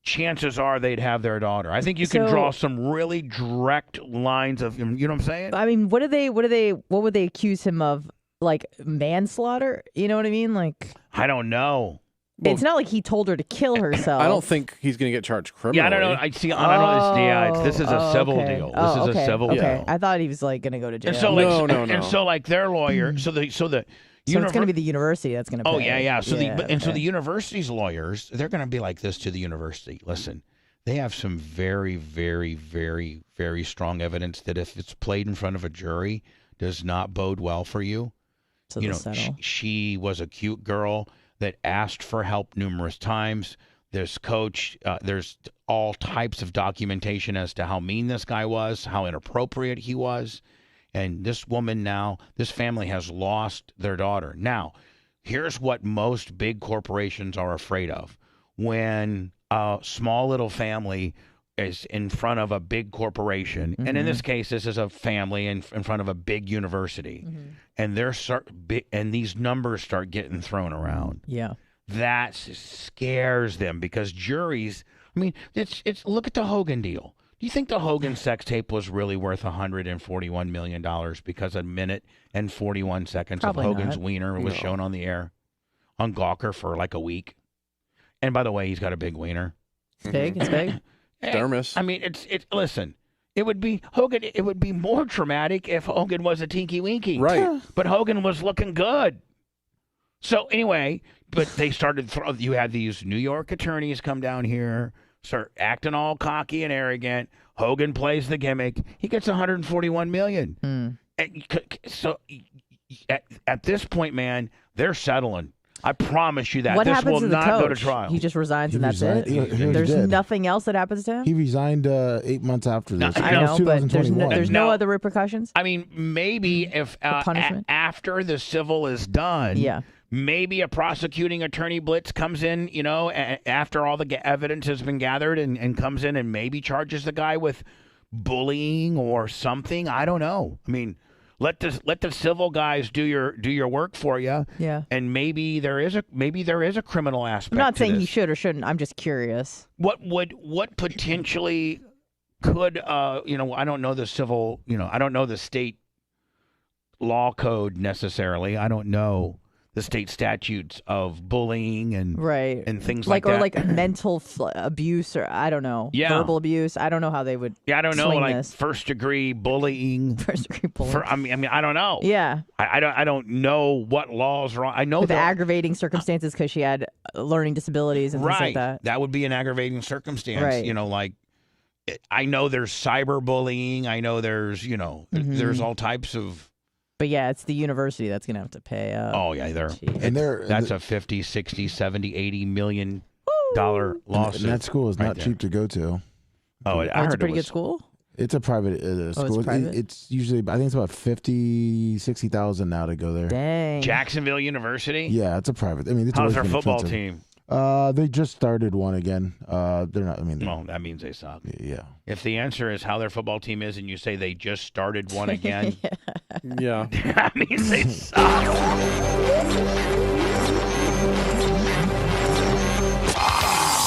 chances are they'd have their daughter. I think you can draw some really direct lines of, you know what I'm saying? I mean, what would they accuse him of? Like manslaughter? You know what I mean? Like, I don't know. It's not like he told her to kill herself. I don't think he's going to get charged criminally. Yeah, I don't know. I see. I don't know. This is a civil deal. This is a civil deal. I thought he was like going to go to jail. And so, like, no. And so, like, their lawyer. So it's going to be the university that's going to pay. Oh yeah. So so the university's lawyers, they're going to be like this to the university. Listen, they have some very, very, very, very strong evidence that if it's played in front of a jury, does not bode well for you. So you know, she was a cute girl that asked for help numerous times. There's there's all types of documentation as to how mean this guy was, how inappropriate he was. And this woman now, this family has lost their daughter. Now, here's what most big corporations are afraid of. When a small little family is in front of a big corporation, and in this case, this is a family in front of a big university, and and these numbers start getting thrown around. Yeah, that scares them because juries. I mean, it's look at the Hogan deal. Do you think the Hogan sex tape was really worth $141 million because a minute and 41 seconds Probably of Hogan's not. wiener was shown on the air on Gawker for like a week? And by the way, he's got a big wiener. It's big. It's big. Dermis. I mean, listen, it would be Hogan. It would be more traumatic if Hogan was a tinky winky. Right. But Hogan was looking good. So anyway, but they started, you had these New York attorneys come down here, start acting all cocky and arrogant. Hogan plays the gimmick. He gets $141 million. So at this point, man, they're settling. I promise you that. What this happens will to the not coach? go to trial. He just resigns and that's it? He There's did. nothing else that happens to him? He resigned 8 months after this. I know, but there's no No. other repercussions? I mean, maybe if punishment? after the civil is done, Yeah. maybe a prosecuting attorney blitz comes in, you know, after all the evidence has been gathered and comes in and maybe charges the guy with bullying or something. I don't know. I mean, let the civil guys do your work for you. Yeah. And maybe there is a criminal aspect. I'm not to saying this. he should or shouldn't. I'm just curious. What potentially could I don't know the civil, I don't know the state law code necessarily. I don't know the state statutes of bullying and things like that. Or like mental abuse or I don't know. Yeah. Verbal abuse. I don't know how they would I don't know, swing like this. first degree bullying. First degree bullying. I mean, I don't know. Yeah. I don't know what laws are wrong. I know With that aggravating circumstances because she had learning disabilities and things like that. That would be an aggravating circumstance. Right. Like I know there's cyberbullying. I know there's there's all types of. But yeah, it's the university that's going to have to pay up. Oh yeah, that's a 50, 60, 70, 80 million dollar lawsuit. And that school is right not there. cheap to go to. Oh, I heard it's a pretty it was, good school? It's a private school. It's private? It's usually, I think it's about 50, 60,000 now to go there. Dang. Jacksonville University. Yeah, it's a private. I mean, it's how's always their been football expensive. team? They just started one again. They're not. I mean, Well, that means they suck. Yeah. If the answer is how their football team is, and you say they just started one again, Yeah. that means they suck.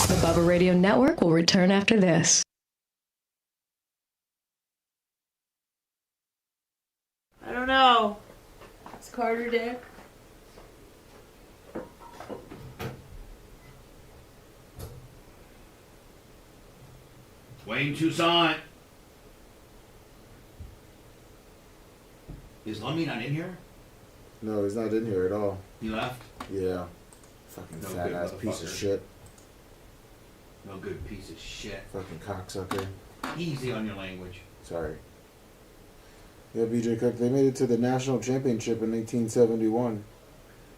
The Bubba Radio Network will return after this. I don't know. Is Carter dead? Wayne Toussaint. Is Lummy not in here? No, he's not in here at all. He left? Yeah. Fucking No fat good ass piece of motherfucker. shit. No good piece of shit. Fucking cocksucker. Easy on your language. Sorry. Yeah, BJ Cook. They made it to the national championship in 1971.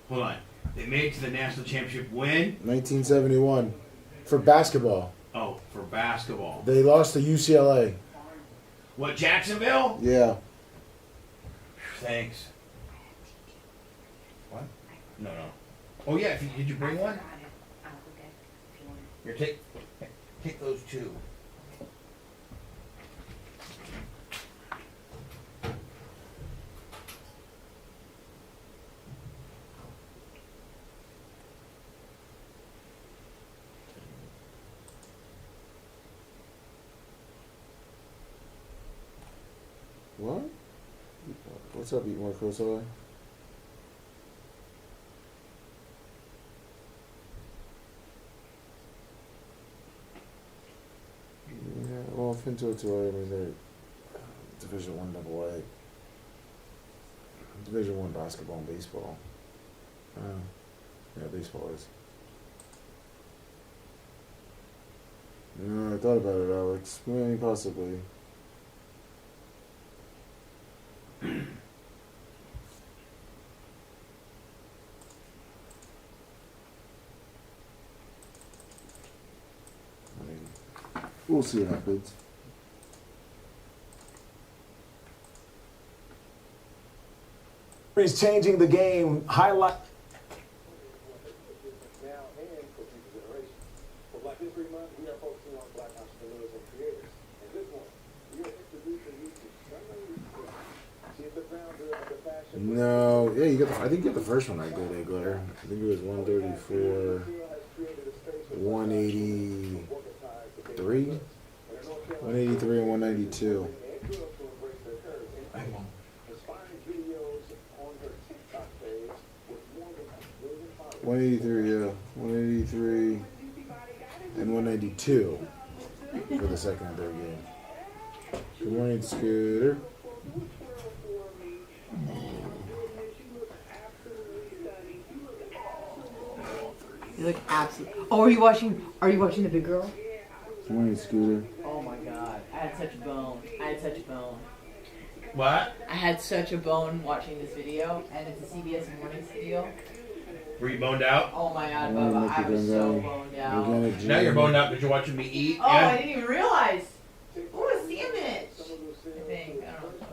Hold on. They made it to the national championship when? 1971. For basketball. Oh, for basketball. They lost to UCLA. What, Jacksonville? Yeah. Thanks. What? No. Oh yeah. Did you bring one? Here, take those two. What's up, Eat More Close? Yeah, well, Finto too. I mean, they're Division One AA, Division One basketball and baseball. Yeah, baseball is. No, I thought about it, Alex. Maybe possibly. We'll see what happens. He's changing the game. Highlight. No, yeah, you got. I think you got the first one right, good, Egler. I think it was 134, 183, 183, and 192. 183, yeah, 183, and 192 for the second and third game. Good morning, Scooter. You look absolutely. Oh, are you watching The Big Girl? Good morning, Scooter. Oh my God, I had such a bone. What? I had such a bone watching this video, and it's a CBS Mornings video. Were you boned out? Oh my God, Bubba, I was so boned out. Now you're boned out because you're watching me eat. Oh, I didn't even realize. Oh, a sandwich. I think. I don't know.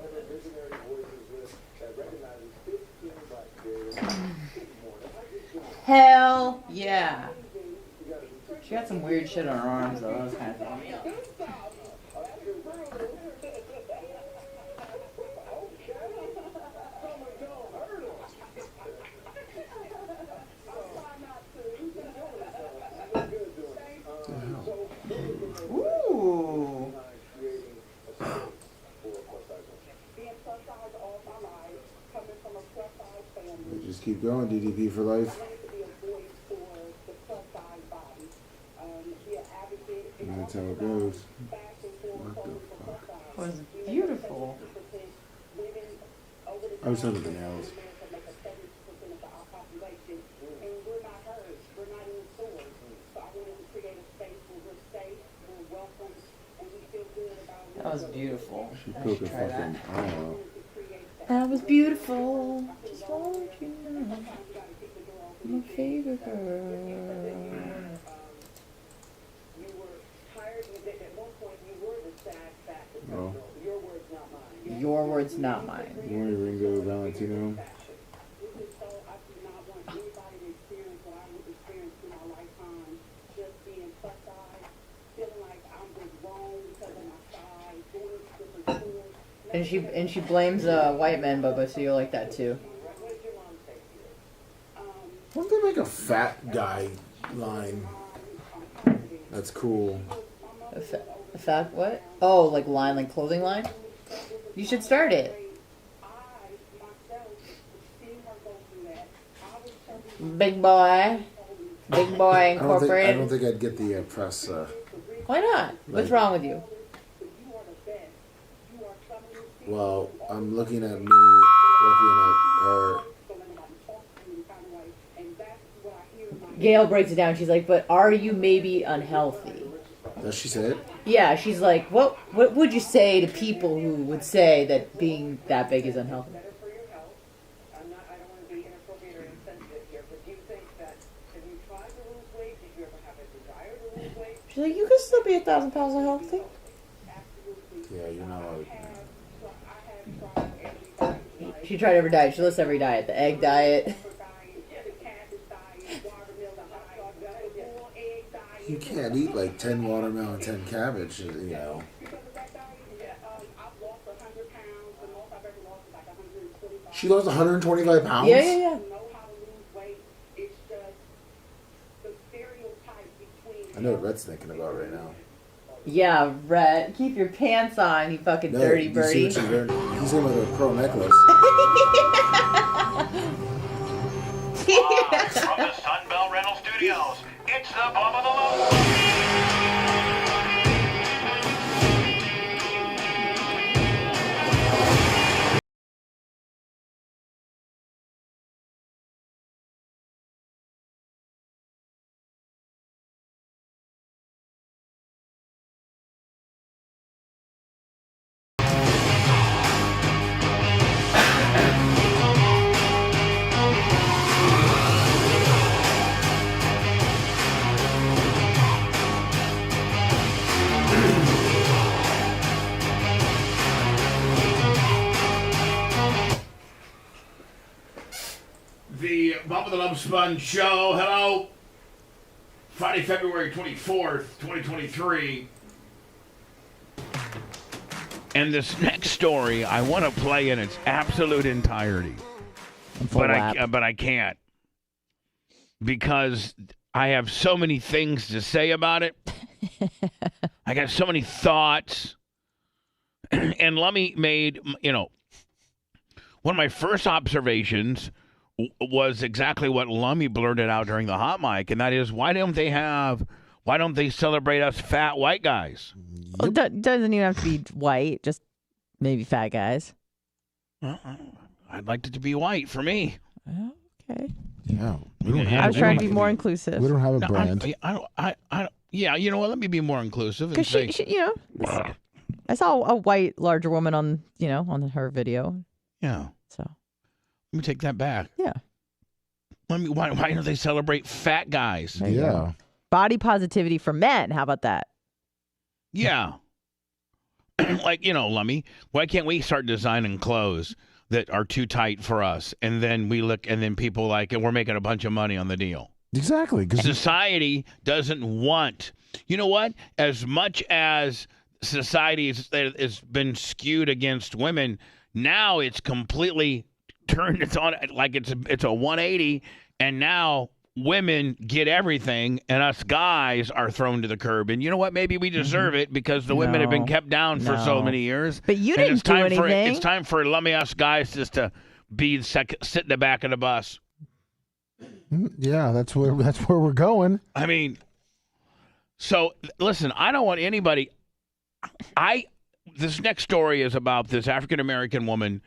Hell yeah. She got some weird shit on her arms though. That was kind of throwing me off. Ooh. Just keep going, DDP for life. And that's how it goes. What the fuck? It was beautiful. I was talking about the nails. That was beautiful. She poked her fucking eye out. That was beautiful. Just want you to know. My favorite girl. Oh. Your words, not mine. Good morning, Ringo Valentino. And she blames white men, Bubba, so you're like that too. Why don't they make a fat guy line? That's cool. A fat what? Oh, like line, like clothing line? You should start it. Big boy. Big boy incorporated. I don't think I'd get the press. Why not? What's wrong with you? Well, I'm looking at me, looking at her. Gail breaks it down. She's like, but are you maybe unhealthy? Does she say it? Yeah, she's like, what would you say to people who would say that being that big is unhealthy? She's like, you can still be 1,000 pounds unhealthy. Yeah, you're not allowed. She tried every diet. She lists every diet. The egg diet. You can't eat like 10 watermelon, 10 cabbage, you know. She lost 125 pounds? Yeah. I know what Rhett's thinking about right now. Yeah, Rhett. Keep your pants on, you fucking dirty birdie. You see what she's wearing? He's in with a pearl necklace. Live from the Sunbelt Rental Studios, it's the Bubba the Love. The Bubba the Love Sponge Show. Hello. Friday, February 24th, 2023. And this next story I want to play in its absolute entirety. But I can't. Because I have so many things to say about it. I got so many thoughts. And Lummy made, one of my first observations was exactly what Lummy blurted out during the hot mic, and that is, why don't they celebrate us fat white guys? Well, it doesn't even have to be white, just maybe fat guys. I'd like it to be white for me. Okay. Yeah. I was trying to be more inclusive. We don't have a brand. Yeah, you know what? Let me be more inclusive. Because I saw a white larger woman on her video. Yeah. So let me take that back. Yeah. Why don't they celebrate fat guys? Yeah. Body positivity for men. How about that? Yeah. Like, Lummy, why can't we start designing clothes that are too tight for us? And then people like, and we're making a bunch of money on the deal. Exactly. Society doesn't want, you know what? As much as society has been skewed against women, now it's completely turned. It's on like it's a 180, and now women get everything, and us guys are thrown to the curb. And you know what? Maybe we deserve it because the women have been kept down for so many years. But you didn't do anything. It's time for us guys just to sit in the back of the bus. Yeah, that's where we're going. I mean, so listen, I don't want anybody. This next story is about this African American woman,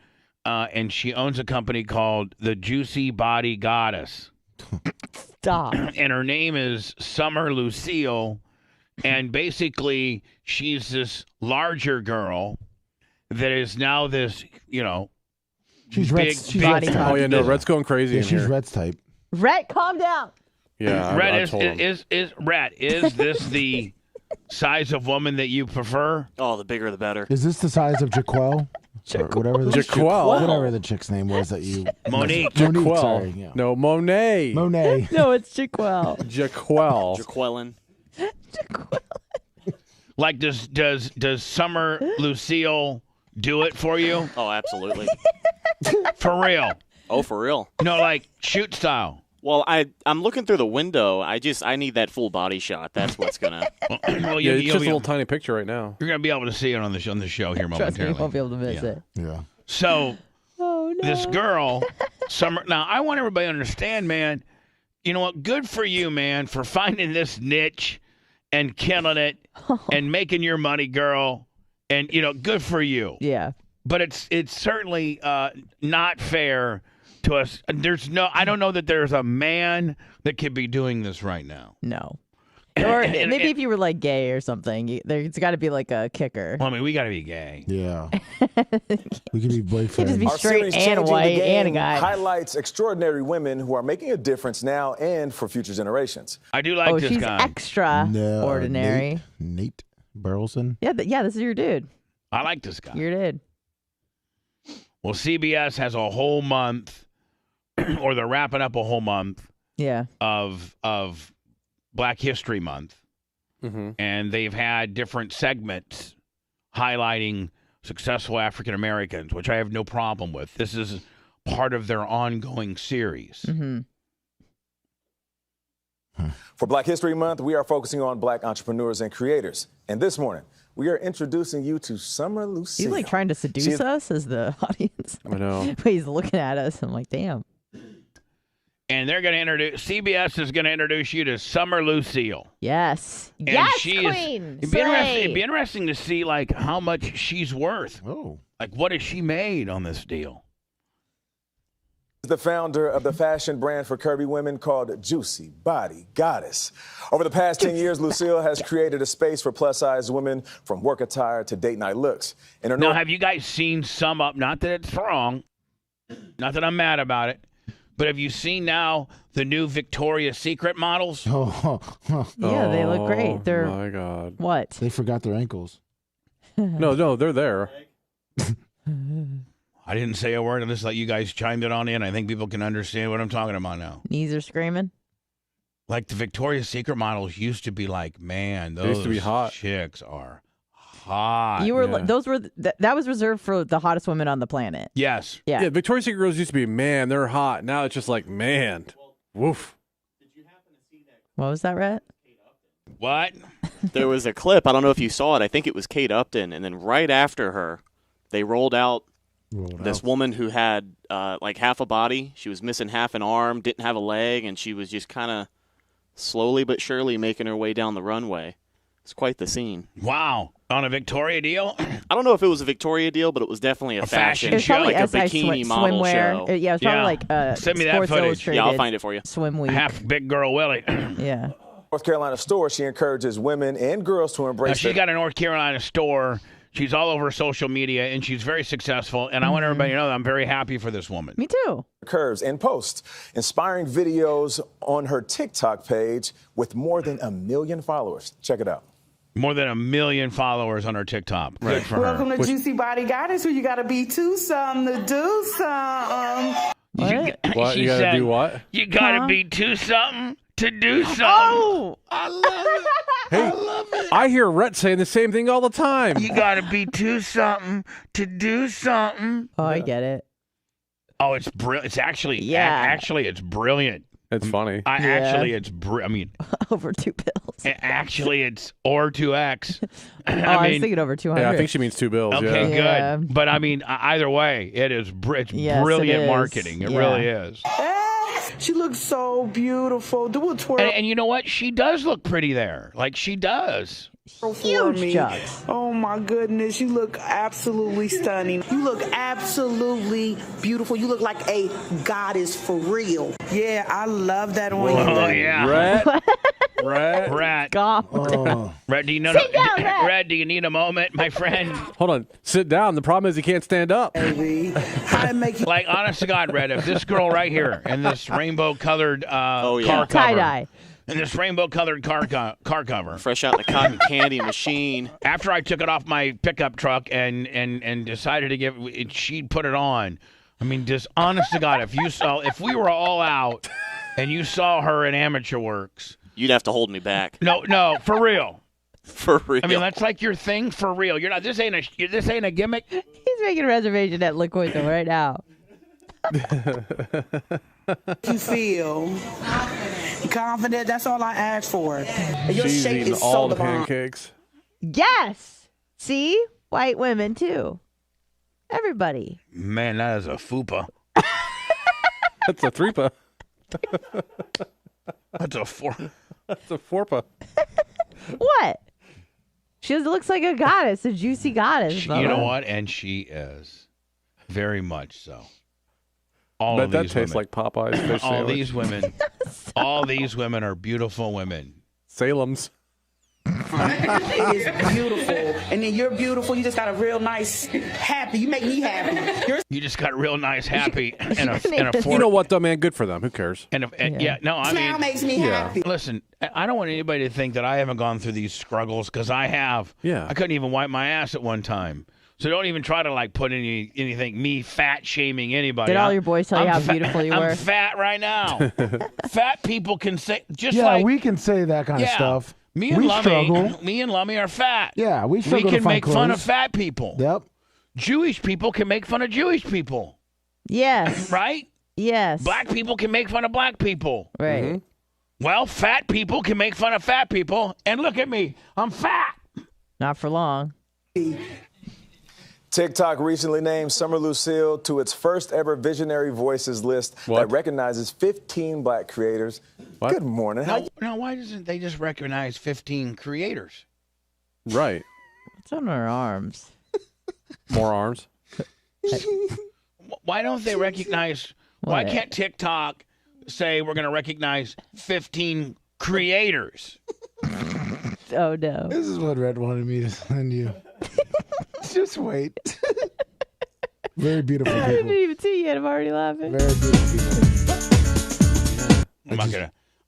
and she owns a company called the Juicy Body Goddess. Stop. And her name is Summer Lucille, and basically she's this larger girl that is now this, she's big Rhett's type. Oh yeah, no, Rhett's going crazy. Yeah, she's Rhett's type. Rhett, calm down. Yeah, Rhett, is this the size of woman that you prefer? Oh, the bigger the better. Is this the size of Jaquel? Whatever the chick's name was that you... Monique. Jaquel. Sorry, yeah. No, Monet. No, it's Jaquel. Jaquel. Jaquelin. Like, does Summer Lucille do it for you? Oh, absolutely. For real? Oh, for real. No, like shoot style. Well, I'm looking through the window. I need that full body shot. That's what's gonna. Well, Yeah, it's just a little tiny picture right now. You're gonna be able to see it on the show here momentarily. Trust me, you won't be able to miss it. Yeah. So, Oh, no. this girl, Summer. Now, I want everybody to understand, man. You know what? Good for you, man, for finding this niche and killing it and making your money, girl. And good for you. Yeah. But it's certainly not fair to us. I don't know that there's a man that could be doing this right now. No. Or maybe if you were like gay or something, there's got to be like a kicker. Well, I mean, we got to be gay. Yeah. We could be boyfriends. You just be Our straight series and Changing the white and a Game guy. highlights extraordinary women who are making a difference now and for future generations. I do like this she's guy. extra ordinary. Nate Burleson. Yeah, this is your dude. I like this guy. Your dude. Well, CBS has a whole month, or they're wrapping up a whole month. Yeah. Of Black History Month, and they've had different segments highlighting successful African Americans, which I have no problem with. This is part of their ongoing series. For Black History Month, we are focusing on Black entrepreneurs and creators. And this morning, we are introducing you to Summer Lucille. He's like trying to seduce us as the audience. I know. But he's looking at us. I'm like, damn. And they're going to CBS is going to introduce you to Summer Lucille. Yes. And yes, she queen. It'd be interesting to see, like, how much she's worth. Oh. Like, what has she made on this deal? The founder of the fashion brand for curvy women called Juicy Body Goddess. Over the past 10 years, Lucille has created a space for plus-size women from work attire to date night looks. Now, have you guys seen some up? Not that it's wrong. Not that I'm mad about it. But have you seen now the new Victoria's Secret models? Yeah, they look great. They're my God. What? They forgot their ankles. No, they're there. I didn't say a word. I just let you guys chimed it on in. I think people can understand what I'm talking about now. Knees are screaming. Like the Victoria's Secret models used to be like, man, those used to be hot. chicks are hot. You were those were that was reserved for the hottest women on the planet. Yes. Yeah. Victoria's Secret girls used to be, man, they're hot. Now it's just like, man, woof. What was that, Rhett? What? There was a clip. I don't know if you saw it. I think it was Kate Upton. And then right after her, they rolled out this woman who had like half a body. She was missing half an arm, didn't have a leg, and she was just kind of slowly but surely making her way down the runway. It's quite the scene. Wow. On a Victoria deal? I don't know if it was a Victoria deal, but it was definitely a fashion show. like a SI bikini model swimwear. show. Yeah, it was probably like Send me that Sports footage. Illustrated Yeah, I'll find it for you. Swim week. Half big girl Willie. Yeah. North Carolina store, she encourages women and girls to embrace Now, she's got a North Carolina store. She's all over social media, and she's very successful. And I want everybody to know that I'm very happy for this woman. Me too. curves and posts inspiring videos on her TikTok page with more than 1 million followers. Check it out. More than 1 million followers on her TikTok. Good for Welcome her. to Juicy Body Goddess, where you got to be two something to do something. What? You gotta do what? You gotta be two something to do something. Oh, I love it. Hey, I hear Rhett saying the same thing all the time. You gotta be two something to do something. Oh, I get it. Oh, it's brilliant. It's actually, actually, it's brilliant. It's funny. I mean, over 2 bills. Actually, it's or 2x. I was thinking over 200. Yeah, I think she means 2 bills. Okay, yeah. good. But I mean, either way, it's brilliant marketing. It really is. She looks so beautiful. Do a twirl. And you know what? She does look pretty there. Like, she does. Huge jugs. Oh my goodness, you look absolutely stunning. You look absolutely beautiful. You look like a goddess for real. Yeah, I love that on you. Oh yeah. Rat. God. Oh. Rat, do you know? Rat, do you need a moment, my friend? Hold on. Sit down. The problem is he can't stand up. Like, honest to God, Red, if this girl right here in this rainbow-colored car cover. Tie-dye. In this rainbow-colored car cover. Fresh out the cotton candy machine. After I took it off my pickup truck and decided to give it, she'd put it on. I mean, just honest to God, if we were all out and you saw her in Amateur Works. You'd have to hold me back. No, for real. For real. I mean, that's like your thing for real. You're not. This ain't a gimmick. He's making a reservation at Liquid right now. You feel confident. That's all I ask for. And your She's shape eating is all so the divine. pancakes. Yes. See? White women, too. Everybody. Man, that is a fupa. That's a threepa. That's a four. That's a fourpa. What? She looks like a goddess, a juicy goddess. You know what? And she is. Very much so. All Bet of that these tastes women. like Popeye's fish All sandwich. these women. All these women are beautiful women. Salem's. It is beautiful. And then you're beautiful. You just got a real nice, happy. You make me happy. You just got real nice, happy, and a You know what, though, man? Good for them. Who cares? I Smile mean, makes me happy. Listen, I don't want anybody to think that I haven't gone through these struggles, because I have. Yeah. I couldn't even wipe my ass at one time. So don't even try to put anything me fat shaming anybody. Did all your boys tell you how fat, beautiful you were? I'm fat right now. Fat people can say we can say that kind of stuff. Me and Lummy are fat. Yeah, we We struggle to can find make fun of clothes. fat people. Yep. Jewish people can make fun of Jewish people. Yes. Right? Yes. Black people can make fun of black people. Right. Mm-hmm. Well, fat people can make fun of fat people, and look at me, I'm fat. Not for long. TikTok recently named Summer Lucille to its first ever Visionary Voices list that recognizes 15 black creators. What? Good morning. Now, why doesn't they just recognize 15 creators? Right. What's on her arms? More arms. Why don't they recognize? Why can't TikTok say we're going to recognize 15 creators? Oh no! This is what Red wanted me to send you. Just wait. Very beautiful people. I didn't even see you yet. I'm already laughing. Very beautiful people.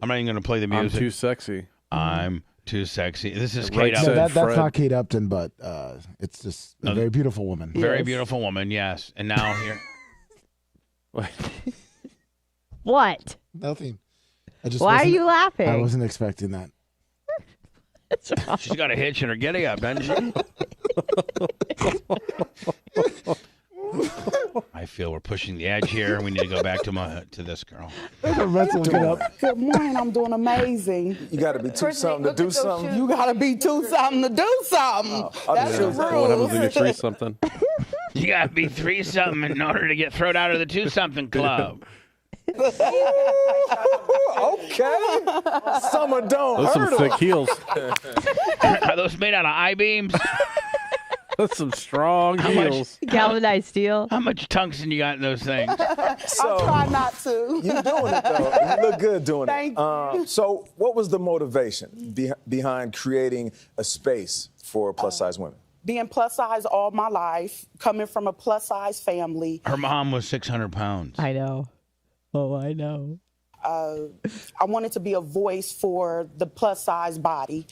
I'm not even gonna play the music. I'm too sexy. I'm too sexy. This is Right Kate Upton. That's not Kate Upton, but it's just a very beautiful woman. Very beautiful woman, yes. And now here. What? Nothing. Why are you laughing? I wasn't expecting that. She's got a hitch in her giddy up, doesn't she? I feel we're pushing the edge here. We need to go back to this girl. Good morning. I'm doing amazing. You got to be too something to do something. You got to be too something to do something. That's the What happens rules. when you three something? You got to be 3 something in order to get thrown out of the 2 something club. Okay. Summer don't Those some hurt thick heels. Are those made out of I-beams? That's some strong heels. Galvanized steel. How much tungsten you got in those things? So, I try not to. You're doing it, though. You look good doing Thank it. So what was the motivation behind creating a space for plus-size women? Being plus size all my life, coming from a plus size family. Her mom was 600 pounds. I know. Oh, I know. I wanted to be a voice for the plus size body,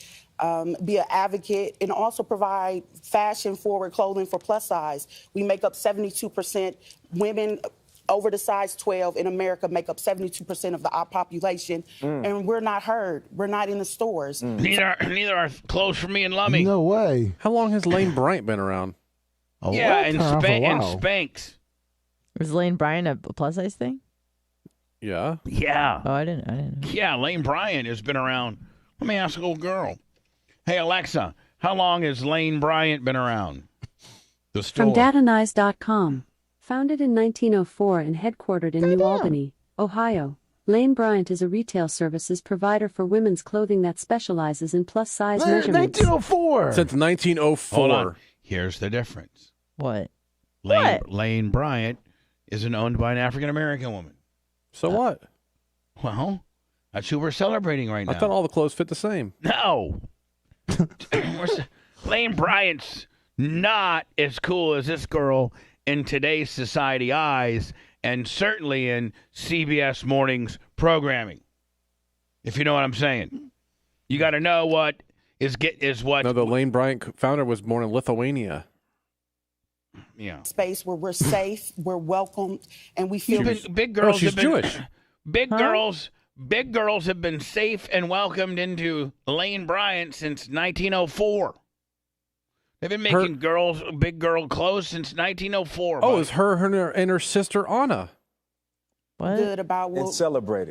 be an advocate, and also provide fashion forward clothing for plus size. We make up 72% women over the size 12 in America make up 72% of our population, and we're not heard. We're not in the stores. Neither are clothes for me and Lummy. No way. How long has Lane Bryant been around? Yeah, and Spanx. Was Lane Bryant a plus size thing? Yeah. Yeah. Oh, I didn't know. Yeah, Lane Bryant has been around. Let me ask a little girl. Hey, Alexa, how long has Lane Bryant been around? The store. From datanize.com. Founded in 1904 and headquartered in New Albany, Ohio, Lane Bryant is a retail services provider for women's clothing that specializes in plus-size measurements. 1904. Since 1904. Hold on. Here's the difference. What? Lane Bryant isn't owned by an African-American woman. So what? Well, that's who we're celebrating right now. I thought all the clothes fit the same. No. Lane Bryant's not as cool as this girl in today's society eyes, and certainly in CBS Mornings programming. If you know what I'm saying. You got to know what is what. No, the Lane Bryant founder was born in Lithuania. Yeah. Space where we're safe, we're welcomed, and we feel big girls. She's Jewish. Big girls have been safe and welcomed into Lane Bryant since 1904. They've been making big girl clothes since 1904. Oh, it's her and her sister Anna. What? good about what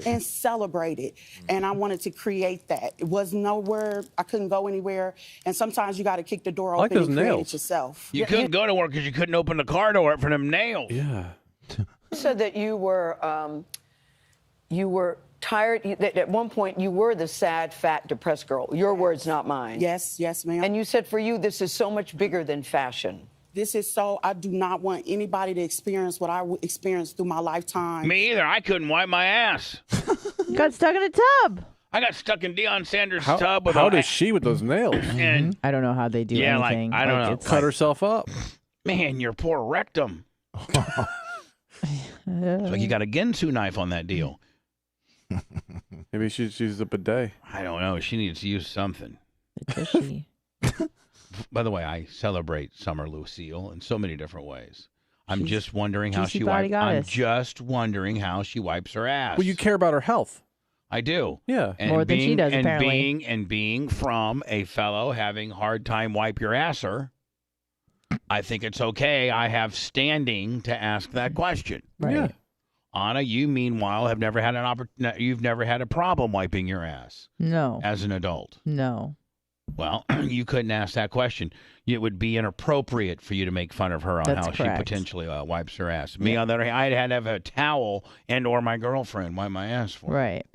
And celebrated. And I wanted to create that. It was nowhere. I couldn't go anywhere. And sometimes you got to kick the door open and create it yourself. You couldn't go to work because you couldn't open the car door for them nails. Yeah. You said that you were tired. That at one point you were the sad, fat, depressed girl. Your words, not mine. Yes, ma'am. And you said for you, this is so much bigger than fashion. I do not want anybody to experience what I experienced through my lifetime. Me either. I couldn't wipe my ass. Got stuck in a tub. I got stuck in Deion Sanders' tub. How does she with those nails? And I don't know how they do anything. I don't know. It's Cut herself up. Man, your poor rectum. It's like you got a Ginsu knife on that deal. Maybe she's used a bidet. I don't know. She needs to use something. Does she? By the way, I celebrate Summer Lucille in so many different ways. I'm just wondering how she wipes. I'm just wondering how she wipes her ass. Well, you care about her health. I do. Yeah. And more than she does, apparently. Being from a fellow having hard time wipe your asser, I think it's okay. I have standing to ask that question. Right. Yeah. Anna, you meanwhile have never had you've never had a problem wiping your ass No. as an adult. No. Well, you couldn't ask that question. It would be inappropriate for you to make fun of her on That's how correct. she potentially wipes her ass. Me, on the other hand, I had to have a towel and or my girlfriend wipe my ass for me. Right.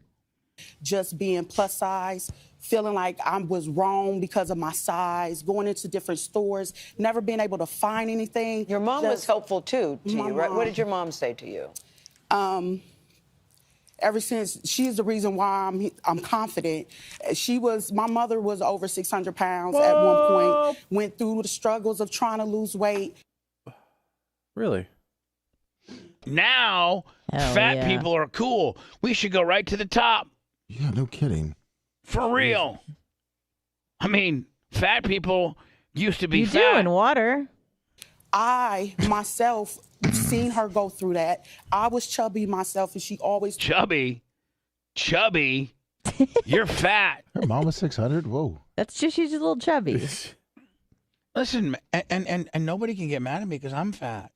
Just being plus size, feeling like I was wrong because of my size, going into different stores, never being able to find anything. Your mom was helpful too to you, right? What did your mom say to you? Ever since she's the reason why I'm confident. My mother was over 600 pounds at one point, went through the struggles of trying to lose weight. Really? Now, fat people are cool. We should go right to the top. Yeah, no kidding. For real. I mean, fat people used to be You fat. do in water. I, myself, seen her go through that. I was chubby myself, and she always... Chubby? You're fat. Her mom was 600? Whoa. That's just, she's a little chubby. Listen, and nobody can get mad at me because I'm fat.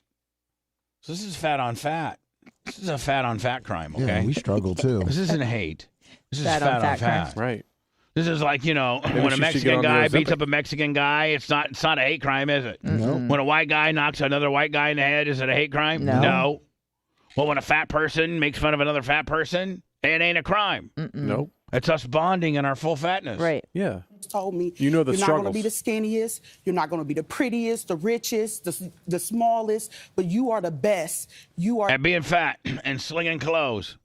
So this is fat on fat. This is a fat on fat crime, okay? Yeah, we struggle too. This isn't hate. This is Fat fat on on fat fat. crime. Right. This is like, you know, Maybe when she a should Mexican get on guy the beats Ozempic. up a Mexican guy, it's not a hate crime, is it? Mm-mm. When a white guy knocks another white guy in the head, is it a hate crime? No. Well, when a fat person makes fun of another fat person, it ain't a crime. Nope. It's us bonding in our full fatness. Right. Yeah. told me, You know the you're not going to struggles. be the skinniest, you're not going to be the prettiest, the richest, the smallest, but you are the best. You are... At being fat and slinging clothes.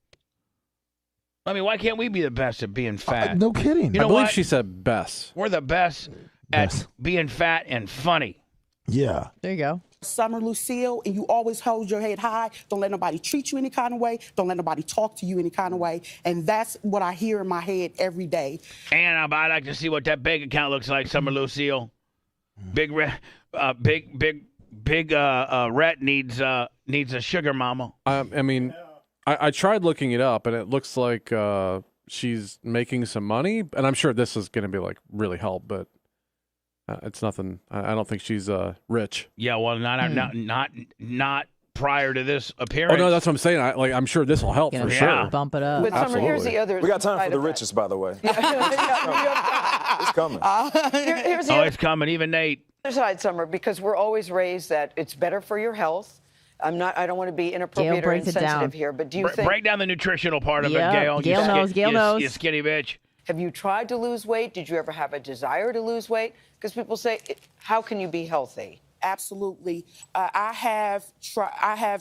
I mean, why can't we be the best at being fat? No kidding. You know I believe what? she said best. We're the best at being fat and funny. Yeah. There you go. Summer Lucille, and you always hold your head high. Don't let nobody treat you any kind of way. Don't let nobody talk to you any kind of way. And that's what I hear in my head every day. And I'd like to see what that bank account looks like, Summer Lucille. Big Rhett needs a sugar mama. I mean, I tried looking it up, and it looks like she's making some money. And I'm sure this is going to be like really help, but it's nothing. I don't think she's rich. Yeah, well, not prior to this Oh appearance. no, that's what I'm saying. I'm sure this will help for sure. Bump it up. But Summer, here's the other. We got time for side the of that. richest, by the way. It's coming. Here's the Oh, other it's coming. Even Nate. side, Summer, because we're always raised that it's better for your health. I don't want to be inappropriate or breaks it down. insensitive here, but do you think... Break down the nutritional part of Yeah, it, Gail. Gail knows, Gail knows. You skinny bitch. Have you tried to lose weight? Did you ever have a desire to lose weight? Because people say, how can you be healthy? Absolutely. I have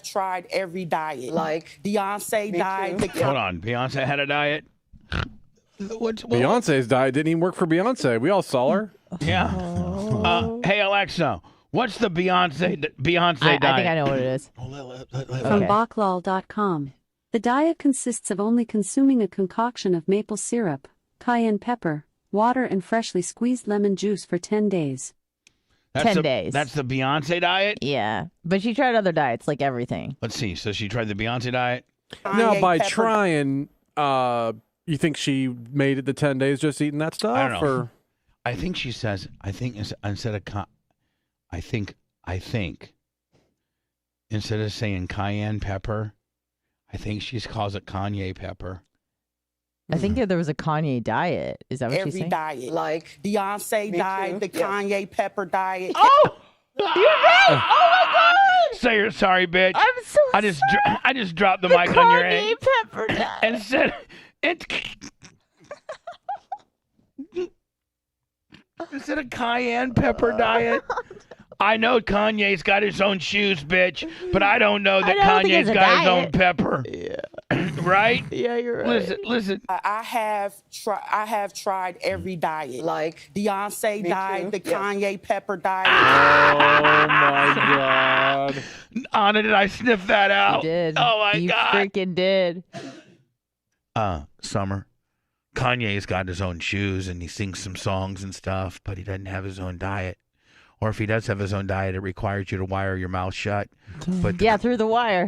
tried every diet. Like? Beyonce Me diet. too. Hold on. Beyonce had a diet. Beyonce's diet didn't even work for Beyonce. We all saw her. Yeah. Hey, Alexa, what's the Beyonce diet? I think I know what it is. From Bachlal.com. The diet consists of only consuming a concoction of maple syrup, cayenne pepper, water, and freshly squeezed lemon juice for 10 days. 10 days. That's the Beyonce diet? Yeah. But she tried other diets, like everything. Let's see. So she tried the Beyonce diet? Now, by trying, you think she made it the 10 days just eating that stuff? I don't know. Or? I think she says, instead of instead of saying cayenne pepper, I think she calls it Kanye pepper. I think there was a Kanye diet. Is that what she's Every saying? diet. Like? Beyonce Me diet, too. the Kanye pepper diet. Oh! You're right! Oh, my God! Say you're sorry, bitch. I'm so I just dropped the mic on your Kanye head. pepper diet. And said, instead of cayenne pepper diet. I know Kanye's got his own shoes, bitch, but I don't know that Kanye's got his own pepper. Yeah. Right? Yeah, you're right. Listen. I have tried every diet. Like? Beyonce Me diet, too. the Yes. Kanye pepper diet. Oh, my God. Anna, did I sniff that out? You did. Oh, my you God. freaking did. Summer, Kanye's got his own shoes and he sings some songs and stuff, but he doesn't have his own diet. Or if he does have his own diet, it requires you to wire your mouth shut. But Yeah, through the wire.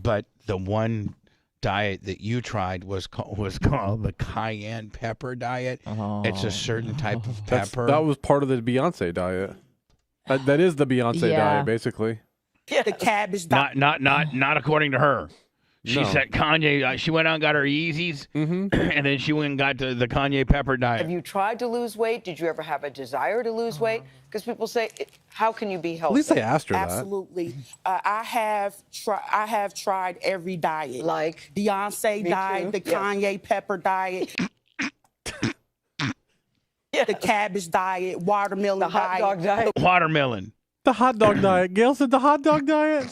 but the one diet that you tried was called the cayenne pepper diet. Oh. It's a certain type of pepper. That was part of the Beyonce diet. That is the Beyonce Yeah. diet, basically. The cabbage diet. not according to her. She No. said Kanye. She went out and got her Yeezys, and then she went and got the Kanye pepper diet. Have you tried to lose weight? Did you ever have a desire to lose weight? Because people say, how can you be healthy? At least they asked her that. Absolutely. I have tried every diet. Like? Beyonce Me diet, too. the Kanye pepper diet. The cabbage diet, watermelon The hot dog diet. Watermelon. The hot dog diet. Gail said the hot dog diet.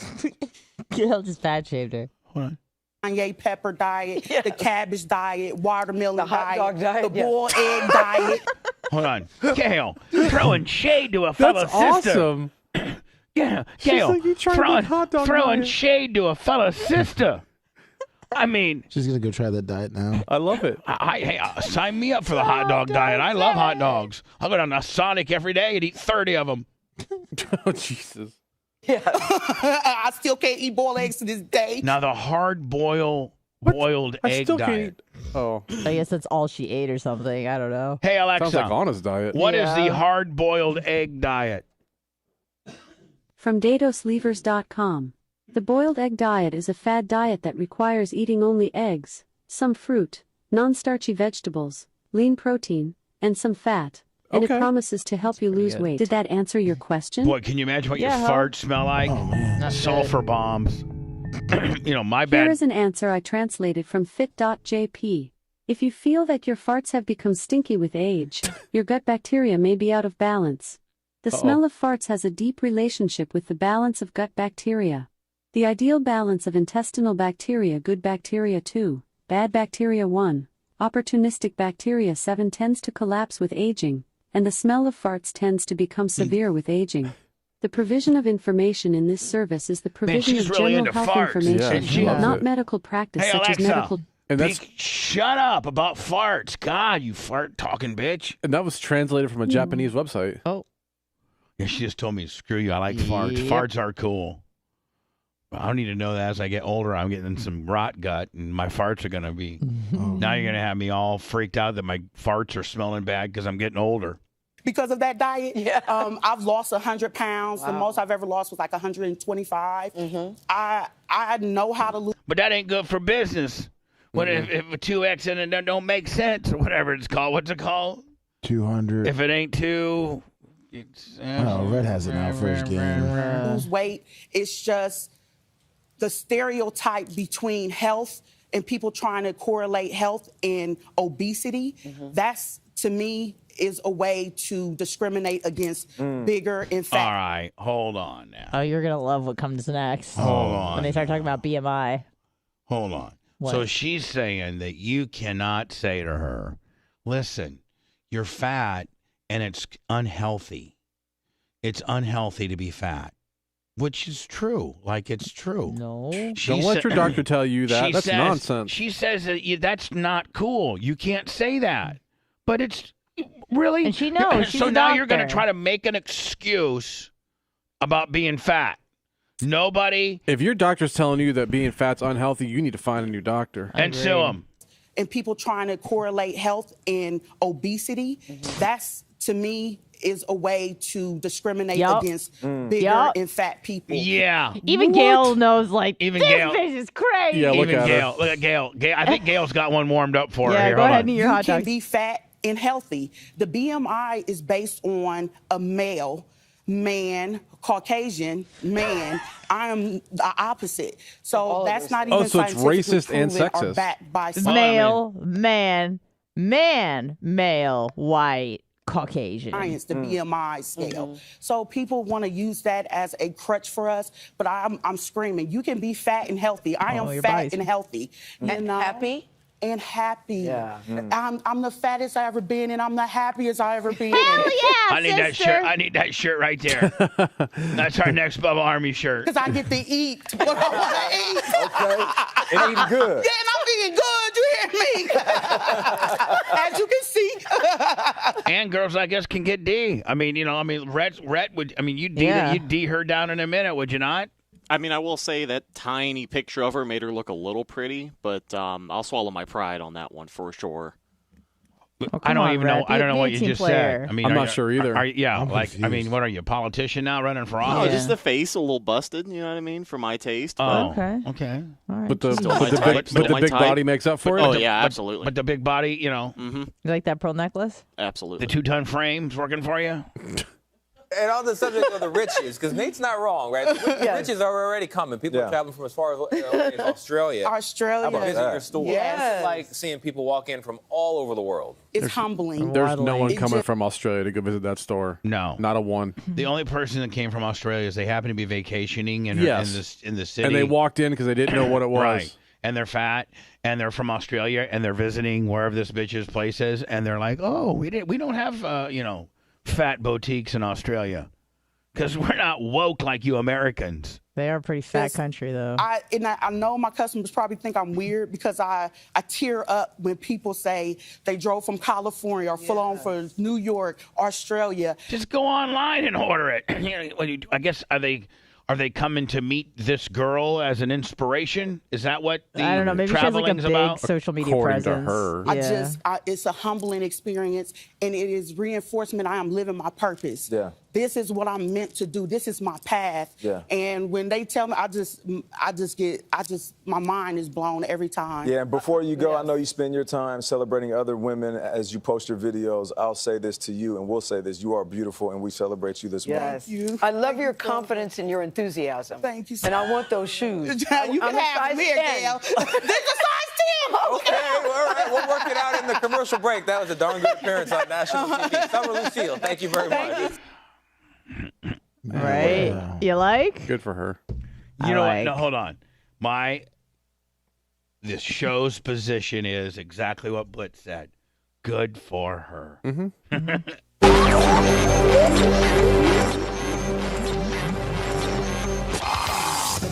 Gail just fat shamed her. Kanye pepper diet, the cabbage diet, watermelon The hot dog diet, the boiled egg diet. Hold on, Gail, throwing shade to a fellow That's sister. awesome. Yeah, She's Gail, like, you trying to make hot dog throwing diet. shade to a fellow sister. I mean, She's gonna go try that diet now. I love it. hey, sign me up for the hot dog diet. I love hot dogs. I'll go down to Sonic every day and eat 30 of them. Oh, Jesus. Yeah. I still can't eat boiled eggs to this day. Now the hard boiled I egg still diet. can't. Oh. I guess that's all she ate or something. I don't know. Hey Alexa, Sounds like Anna's diet. what is the hard boiled egg diet? From DatosLevers.com. The boiled egg diet is a fad diet that requires eating only eggs, some fruit, non-starchy vegetables, lean protein, and some fat. And it Okay. promises to help you lose weight. Did that answer your question? Boy, can you imagine what your farts smell like? Oh man. Sulfur bombs. My Here bad. is an answer I translated from fit.jp. If you feel that your farts have become stinky with age, your gut bacteria may be out of balance. The smell of farts has a deep relationship with the balance of gut bacteria. The ideal balance of intestinal bacteria, good bacteria 2, bad bacteria 1, opportunistic bacteria 7 tends to collapse with aging, and the smell of farts tends to become severe with aging. The provision of information in this service is the provision she's of really general into health farts. information, Yeah, she loves not it. medical practice Hey, such Alexa. as medical. And that's Shut up about farts. God, you fart talking bitch. and that was translated from a Japanese website. Oh. Yeah, she just told me, screw you. I like farts. Yep. Farts are cool. I don't need to know that as I get older. I'm getting some rot gut, and my farts are going to be. Now you're going to have me all freaked out that my farts are smelling bad because I'm getting older. Because of that diet, I've lost 100 pounds. The most I've ever lost was like 125. I know how to lose. But that ain't good for business. What if a 2X and it don't make sense or whatever it's called? What's it called? 200. If it ain't 2, it's. Oh, Red has it now. First game. Lose weight. It's just the stereotype between health and people trying to correlate health and obesity. That's, to me, is a way to discriminate against bigger and fat. All right, hold on now. Oh, you're gonna love what comes next. Hold on. When they start talking about BMI. Hold on. What? So she's saying that you cannot say to her, listen, you're fat and it's unhealthy. It's unhealthy to be fat, which is true. Like, it's true. No. Don't let your doctor tell you that. That's nonsense. She says that that's not cool. You can't say that. But it's really. And she knows. She's So a now you're going to doctor. try to make an excuse about being fat. Nobody. If your doctor's telling you that being fat's unhealthy, you need to find a new doctor. And sue him. And people trying to correlate health and obesity, that's, to me, is a way to discriminate Yup. against bigger Yup. and fat people. Yeah. Even Gail knows, like, Even this Gail. bitch is crazy. Yeah, look Even at her. Gail. Look at Gail. I think Gail's got one warmed up for her. Yeah, Here, go hold ahead on. and eat your You hot can dog. be fat and healthy. The BMI is based on a male, man, Caucasian man. I am the opposite. So that's not even so it's scientifically racist and proven or sexist. backed by science. Male, man, male, white, Caucasian. Science, the BMI scale. So people want to use that as a crutch for us, but I'm screaming. You can be fat and healthy. I am your fat body's- and healthy. And happy? And happy. Yeah. I'm the fattest I ever been, and I'm the happiest I ever been. Hell yeah, I need that shirt. I need that shirt right there. That's our next Bubba Army shirt. Because I get to eat what I want to eat. Okay. And eating good. Yeah, and I'm eating good. You hear me? As you can see. And girls like us can get D. I mean, Rhett would. I mean, you'd D her down in a minute, would you not? I mean, I will say that tiny picture of her made her look a little pretty, but I'll swallow my pride on that one for sure. I don't even know. I don't know what you just said. I mean, I'm not sure either. I'm confused. What are you, a politician now running for No, office? just the face a little busted. You know what I mean? For my taste. Oh, but- okay. All right. But the Still my but type, the still big, my big type. body makes up for it. Oh yeah, absolutely. But the big body, you know, You like that pearl necklace? Absolutely. the 2-ton frame's working for you. And on the subject of the riches, because Nate's not wrong, right? The riches are already coming. People are traveling from as far as Australia. Australia. How about visiting your store? Yes. It's like seeing people walk in from all over the world. It's humbling. There's no one It coming just- from Australia to go visit that store. No, not a one. The only person that came from Australia is they happened to be vacationing in the city, And they walked in because they didn't know what it was. Right. And they're fat, and they're from Australia, and they're visiting wherever this bitch's place is, and they're like, "Oh, we don't have fat boutiques in Australia, because we're not woke like you Americans." They are a pretty fat country, though. I know my customers probably think I'm weird because I tear up when people say they drove from California or flew on for New York, Australia. Just go online and order it. I guess are they coming to meet this girl as an inspiration? Is that what the I don't know. Maybe she has like a traveling's big about? social media presence. It's a humbling experience, and it is reinforcement. I am living my purpose. Yeah. This is what I'm meant to do. This is my path. Yeah. And when they tell me, my mind is blown every time. Yeah, and before you go, I know you spend your time celebrating other women as you post your videos. I'll say this to you, and we'll say this. You are beautiful, and we celebrate you this morning. Yes. I love your confidence and your enthusiasm. Thank you so And I want those shoes. You can I'm a have them size here, 10. Gail. This is size 10. Okay, well, all right, we'll work it out in the commercial break. That was a darn good appearance on national TV. Summer Lucille, thank you very much. Right? You like? Good for her. You know what? No, hold on. This show's position is exactly what Blitz said. Good for her. The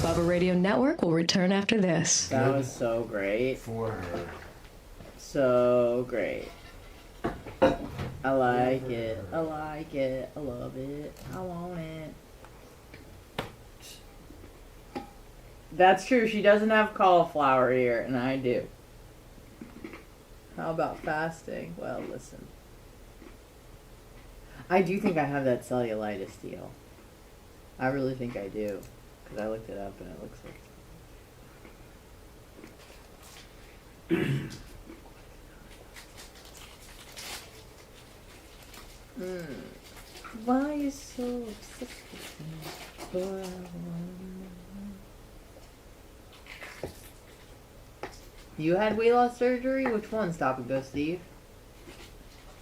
Bubba Radio Network will return after this. That was so great. For her. So great. I like it. I like it. I love it. I want it. That's true. She doesn't have cauliflower ear, and I do. How about fasting? Well, listen. I do think I have that cellulitis deal. I really think I do. Because I looked it up, and it looks like... Why are you so obsessed with me? You had weight loss surgery? Which one? Stop and go, Steve.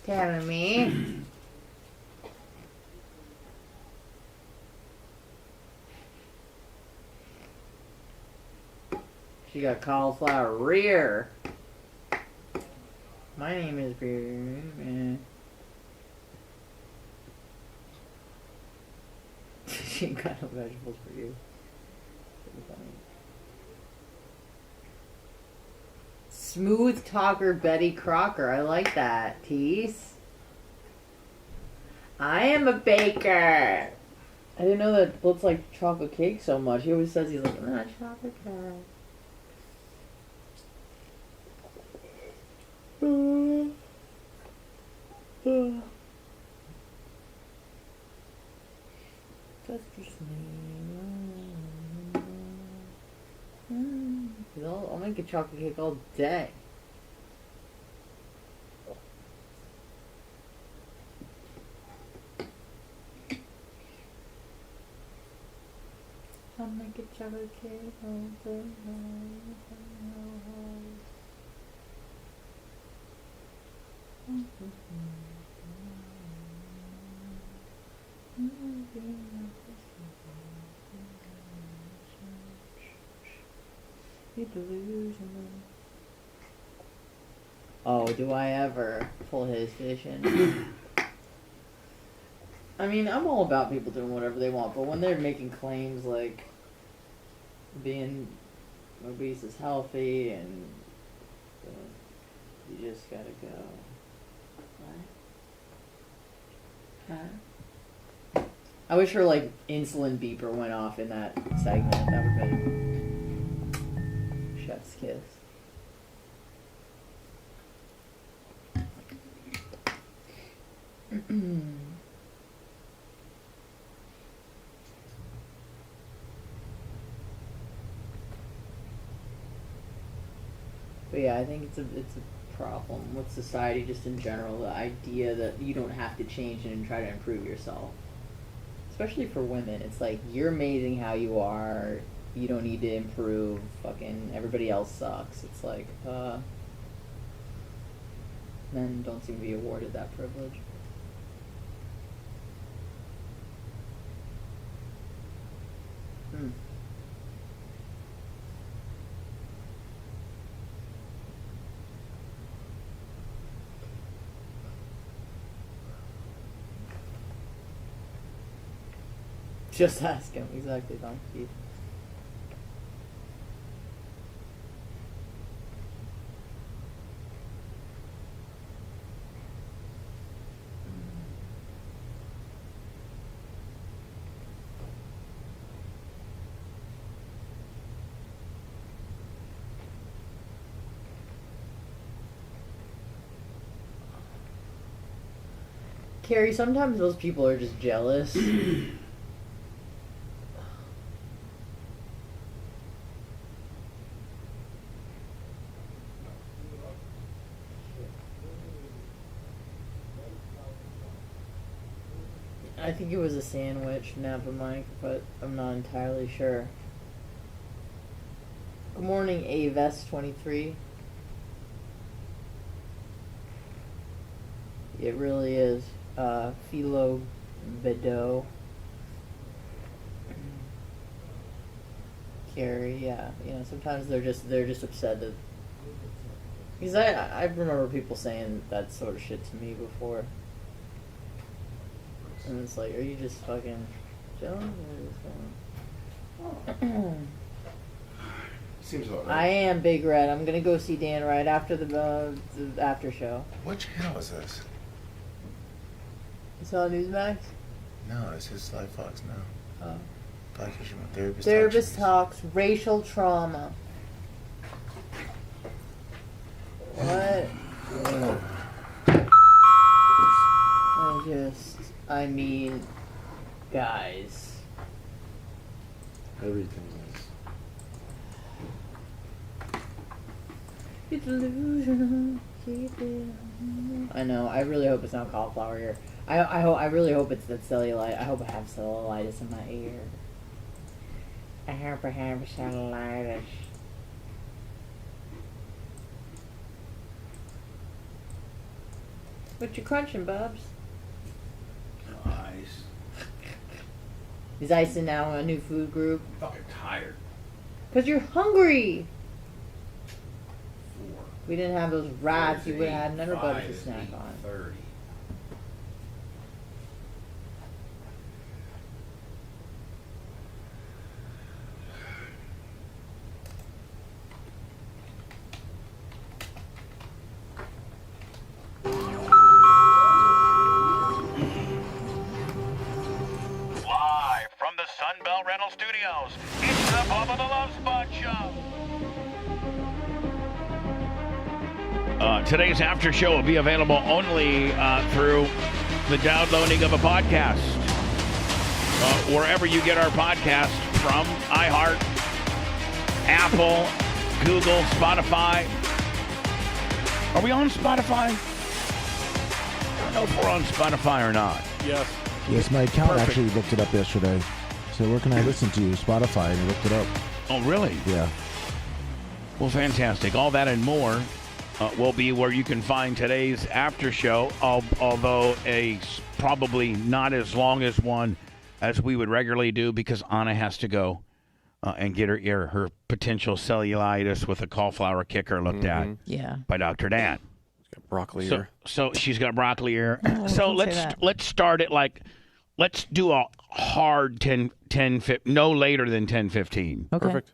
Tell me. She got cauliflower rear. My name is Beer. She ain't got no vegetables for you. Smooth talker Betty Crocker. I like that. Peace. I am a baker. I didn't know that Blitz liked chocolate cake so much. He always says he's like, chocolate cake. I'll make a chocolate cake all day. I'll make a chocolate cake all day. Oh, do I ever pull his vision? I mean, I'm all about people doing whatever they want, but when they're making claims like being obese is healthy and you just gotta go. What? Huh? I wish her like insulin beeper went off in that segment. That would have been chef's kiss. But yeah, I think it's a problem with society just in general. The idea that you don't have to change and try to improve yourself, especially for women. It's like, you're amazing how you are. You don't need to improve. Fucking everybody else sucks. It's like, men don't seem to be awarded that privilege. Just ask him. Exactly, Don Keith. Carrie, sometimes those people are just jealous. I think it was a sandwich, Napa Mike, but I'm not entirely sure. Good morning, Avest23. It really is. Philo Bedeau. Carrie, yeah. You know, sometimes they're just upset that, because I remember people saying that sort of shit to me before. And it's like, are you just fucking jealous? Seems about I am Big Red. I'm gonna go see Dan right after the after show. What channel is this? You saw Newsmax? No, this is Live Fox now. Oh. Black Issue Therapist. Therapist Talks Racial Trauma. What? I mean, guys. Everything is. It's illusion. I know. I really hope it's not cauliflower ear. I really hope it's that cellulite. I hope I have cellulitis in my ear. I hope I have cellulitis. What you crunching, Bubs? Ice. Is Ison now a new food group? I'm fucking tired. Because you're hungry. 4. If we didn't have those rats, you would have had Eight, another butter 5 to is snack on. 8:30. Live from the Sunbelt Rental Studios, it's the Bubba the Love Spot Show. Today's after show will be available only through the downloading of a podcast. Wherever you get our podcast from, iHeart, Apple, Google, Spotify. Are we on Spotify? I don't know if we're on Spotify or not. Yes. Yes, my account actually looked it up yesterday. So where can I listen to? Spotify, and looked it up. Oh, really? Yeah. Well, fantastic. All that and more will be where you can find today's after show, although probably not as long as one as we would regularly do, because Anna has to go and get her potential cellulitis with a cauliflower kicker looked at by Dr. Dan. She's got broccoli ear. So she's got broccoli ear. Oh, so let's start it let's do a hard 10 no later than 10:15. Okay. Perfect.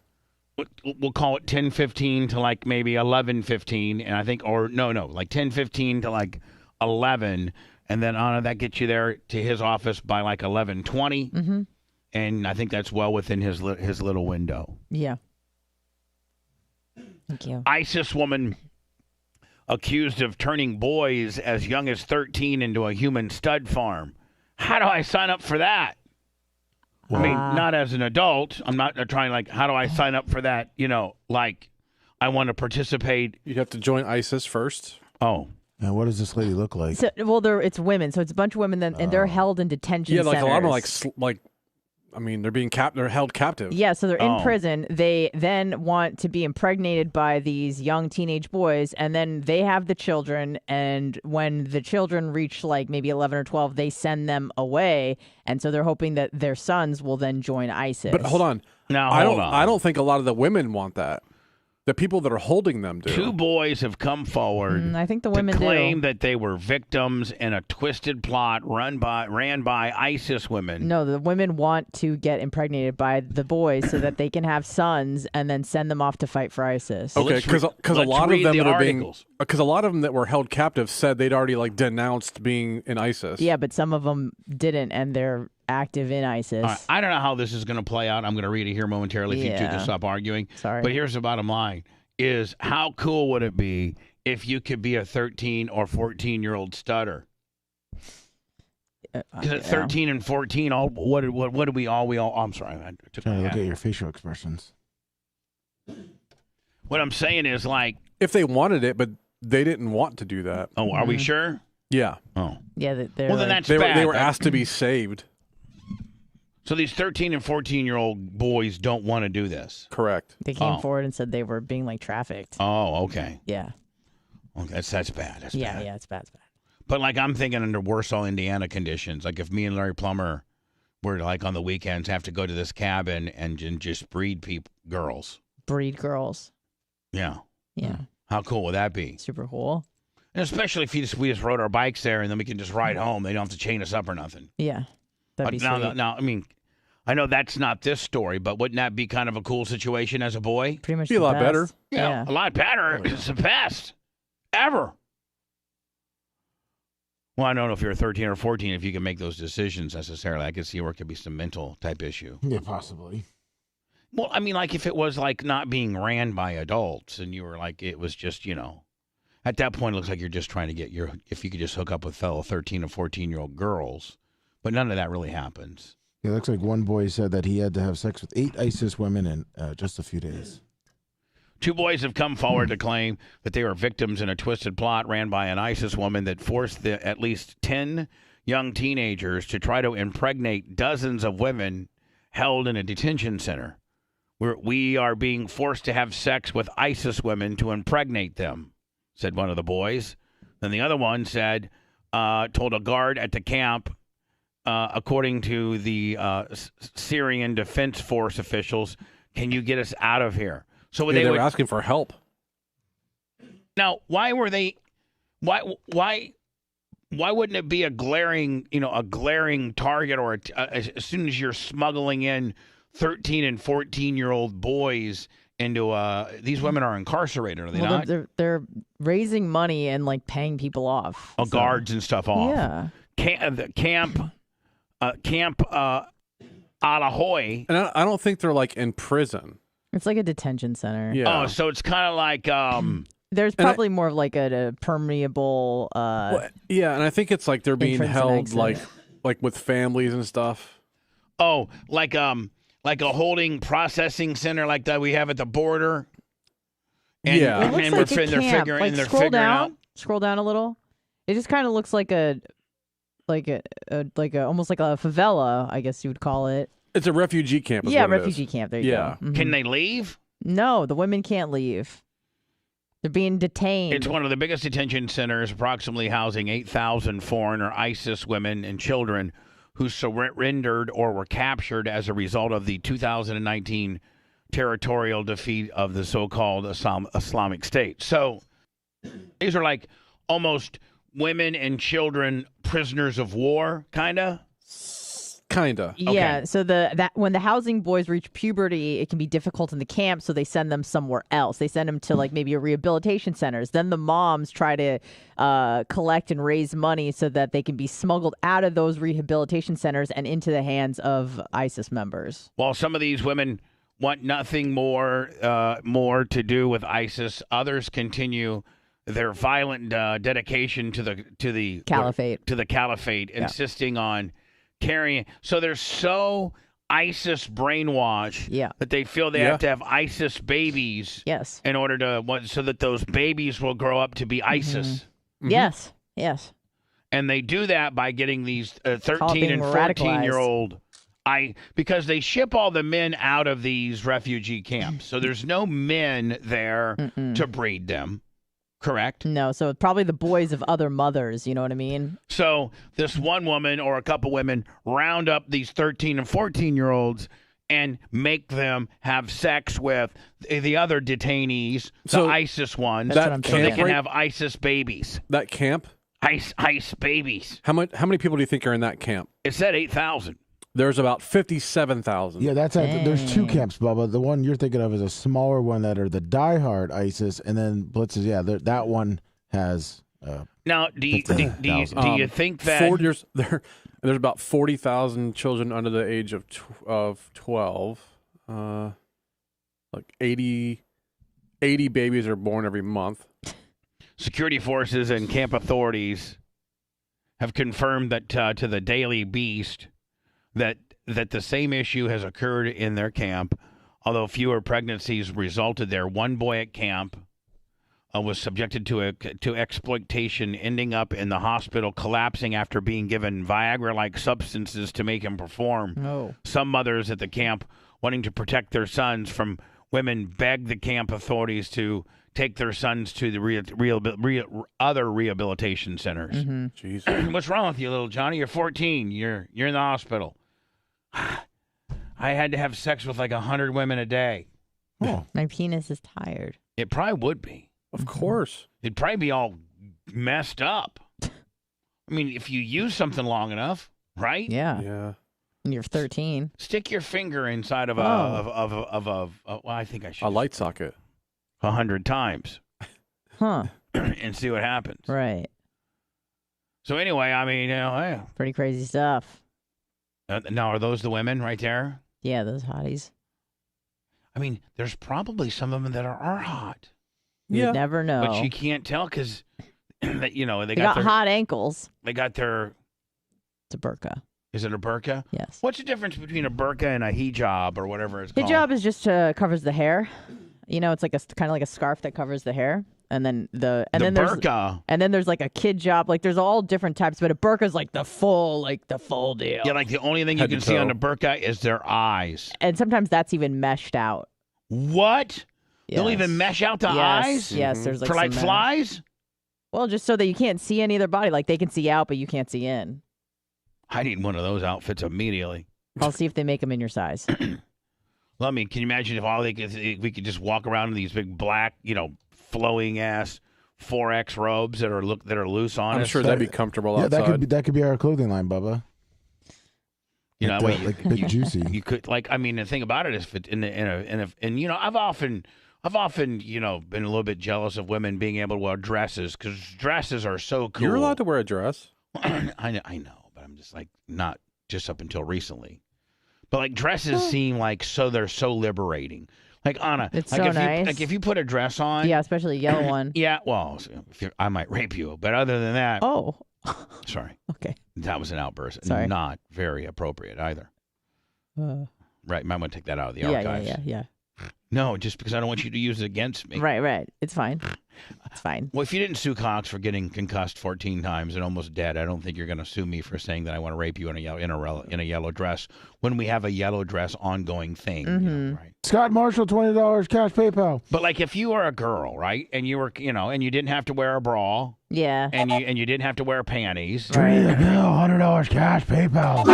We'll call it 10:15 to like maybe 11:15, and I think, or no, like 10:15 to like 11, and then Anna, that gets you there to his office by like 11:20, and I think that's well within his little window. Yeah. Thank you. ISIS woman accused of turning boys as young as 13 into a human stud farm. How do I sign up for that? I mean, not as an adult. I'm not trying, like, how do I sign up for that? You know, like, I want to participate. You'd have to join ISIS first. Oh. And what does this lady look like? So, well, it's women, so it's a bunch of women, and they're held in detention Yeah, like centers. a lot of like, I mean, they're held captive. Yeah, so they're in prison. They then want to be impregnated by these young teenage boys, and then they have the children. And when the children reach like maybe 11 or 12, they send them away. And so they're hoping that their sons will then join ISIS. But hold on. Now, I don't think a lot of the women want that. The people that are holding them do. 2 boys have come forward I think the women to claim do. that they were victims in a twisted plot ran by ISIS women. No, the women want to get impregnated by the boys so that they can have sons and then send them off to fight for ISIS. Okay, because a lot of them that are being, because a lot of them that were held captive said they'd already like denounced being in ISIS. Yeah, but some of them didn't, and they're active in ISIS. All right, I don't know how this is going to play out. I'm going to read it here momentarily if you two can stop arguing. Sorry. But here's the bottom line, is how cool would it be if you could be a 13 or 14-year-old stutter? Because at 13 and 14, what do we all, I'm sorry. I took Trying to my look hat. at your facial expressions. What I'm saying is, like, if they wanted it, but they didn't want to do that. Oh, are we sure? Yeah. Oh. Yeah, Well, then that's they bad. They were asked to be saved. So these 13 and 14-year-old boys don't want to do this. Correct. They came forward and said they were being like trafficked. Oh, okay. Yeah. Okay, that's bad. That's Yeah, bad. yeah, it's bad. It's bad. But like I'm thinking under Warsaw, Indiana conditions, like if me and Larry Plummer were like on the weekends have to go to this cabin and just breed girls. Breed girls. Yeah. Yeah. How cool would that be? Super cool. And especially if we just rode our bikes there and then we can just ride home. They don't have to chain us up or nothing. Yeah. That'd be now, sweet. now, I mean, I know that's not this story, but wouldn't that be kind of a cool situation as a boy? Pretty much be a lot better. Yeah, a lot better. It's the best ever. Well, I don't know if you're 13 or 14 if you can make those decisions necessarily. I could see where it could be some mental type issue. Yeah, possibly. Well, I mean, like if it was like not being ran by adults and you were like, it was just, you know, at that point, it looks like you're just trying to get if you could just hook up with fellow 13 or 14-year-old girls, but none of that really happens. It looks like one boy said that he had to have sex with 8 ISIS women in just a few days. 2 boys have come forward to claim that they were victims in a twisted plot ran by an ISIS woman that forced at least 10 young teenagers to try to impregnate dozens of women held in a detention center. We are being forced to have sex with ISIS women to impregnate them, said one of the boys. Then the other one said, told a guard at the camp, according to the Syrian Defense Force officials, can you get us out of here? So they were asking for help. Now, why were they? Why wouldn't it be a glaring target, or as soon as you're smuggling in 13 and 14-year-old boys into these women are incarcerated, are they not? They're raising money and like paying people off. Guards and stuff off. Yeah. Camp Alahoy. And I don't think they're like in prison. It's like a detention center. Yeah. Oh, so it's kind of like there's probably more of like a permeable. Yeah, and I think it's like they're being entrance and held exit. like with families and stuff. Oh, like a holding processing center like that we have at the border. And, yeah, it looks and like they're a camp. figuring, Like and they're scroll figuring down, out. scroll down a little. It just kind of looks like a almost like a favela, I guess you would call it. It's a refugee camp. Is Yeah, what it refugee is. camp. There you go. Mhm. Can they leave? No, the women can't leave. They're being detained. It's one of the biggest detention centers, approximately housing 8,000 foreign or ISIS women and children who surrendered or were captured as a result of the 2019 territorial defeat of the so-called Islamic State. So these are like almost women and children prisoners of war, kind of? Kinda. Yeah, so that when the housing boys reach puberty, it can be difficult in the camp, so they send them somewhere else. They send them to like maybe a rehabilitation centers. Then the moms try to collect and raise money so that they can be smuggled out of those rehabilitation centers and into the hands of ISIS members. While some of these women want nothing more to do with ISIS, others continue their violent dedication to the Caliphate. to the caliphate, insisting on carrying. So they're so ISIS brainwashed that they feel they have to have ISIS babies. Yes. In order to so that those babies will grow up to be ISIS. Mm-hmm. Yes. Yes. And they do that by getting these 13 and 14-year-old. Because they ship all the men out of these refugee camps. So there's no men there to breed them. Correct? No, so probably the boys of other mothers, you know what I mean? So this one woman or a couple women round up these 13 and 14-year-olds and make them have sex with the other detainees, the ISIS ones, so they can have ISIS babies. That camp? ICE babies. How many people do you think are in that camp? It said 8,000. There's about 57,000. Yeah, there's two camps, Bubba. The one you're thinking of is a smaller one that are the diehard ISIS, and then Blitz's. Yeah, that one has. Now, do you think that there's about 40,000 children under the age of 12. Like 80 babies are born every month. Security forces and camp authorities have confirmed that to the Daily Beast that the same issue has occurred in their camp, although fewer pregnancies resulted there. One boy at camp was subjected to exploitation, ending up in the hospital, collapsing after being given Viagra-like substances to make him perform. Oh. Some mothers at the camp, wanting to protect their sons from women, begged the camp authorities to take their sons to the other rehabilitation centers. Mm-hmm. Jeez. What's wrong with you, little Johnny? You're 14. You're in the hospital. I had to have sex with like 100 women a day. Oh. My penis is tired. It probably would be. Of course. It'd probably be all messed up. I mean, if you use something long enough, right? Yeah. Yeah. When you're 13. Stick your finger inside of well, I think I should. A light socket. 100 times. Huh. And see what happens. Right. So anyway, I mean, hey. Pretty crazy stuff. Now, are those the women right there? Yeah, those hotties. I mean, there's probably some of them that are hot. You never know. But you can't tell because, they got their hot ankles. They got their... It's a burqa. Is it a burqa? Yes. What's the difference between a burqa and a hijab or whatever it's called? Hijab is just covers the hair. You know, it's like kind of like a scarf that covers the hair. And then there's burqa. And then there's like a kid job. Like there's all different types, but a burqa is like the full deal. Yeah, like the only thing you can see on a burqa is their eyes. And sometimes that's even meshed out. What? Yes. They'll even mesh out the eyes? Yes, there's like for like flies? Well, just so that you can't see any of their body. Like they can see out, but you can't see in. I need one of those outfits immediately. I'll see if they make them in your size. Well, I mean, can you imagine if we could just walk around in these big black, flowing ass 4X robes that are loose on us? I'm sure that'd be comfortable outside. that could be our clothing line, Bubba. Like big juicy. You could the thing about it is I've often been a little bit jealous of women being able to wear dresses because dresses are so cool. You're allowed to wear a dress. I know, but I'm just like not just up until recently. But like dresses seem like they're so liberating. Like Anna, it's like so if nice. if you put a dress on, yeah, especially a yellow one. Yeah, well, I might rape you, but other than that, sorry, okay, that was an outburst. Sorry. Not very appropriate either. Right, might want to take that out of the archives. Yeah. No, just because I don't want you to use it against me. Right. It's fine. It's fine. Well, if you didn't sue Cox for getting concussed 14 times and almost dead, I don't think you're going to sue me for saying that I want to rape you in a yellow dress when we have a yellow dress ongoing thing. Mm-hmm. Right? Scott Marshall, $20 cash PayPal. But like if you were a girl, right, and you were, and you didn't have to wear a bra, yeah, and you didn't have to wear panties, right. $100 cash PayPal.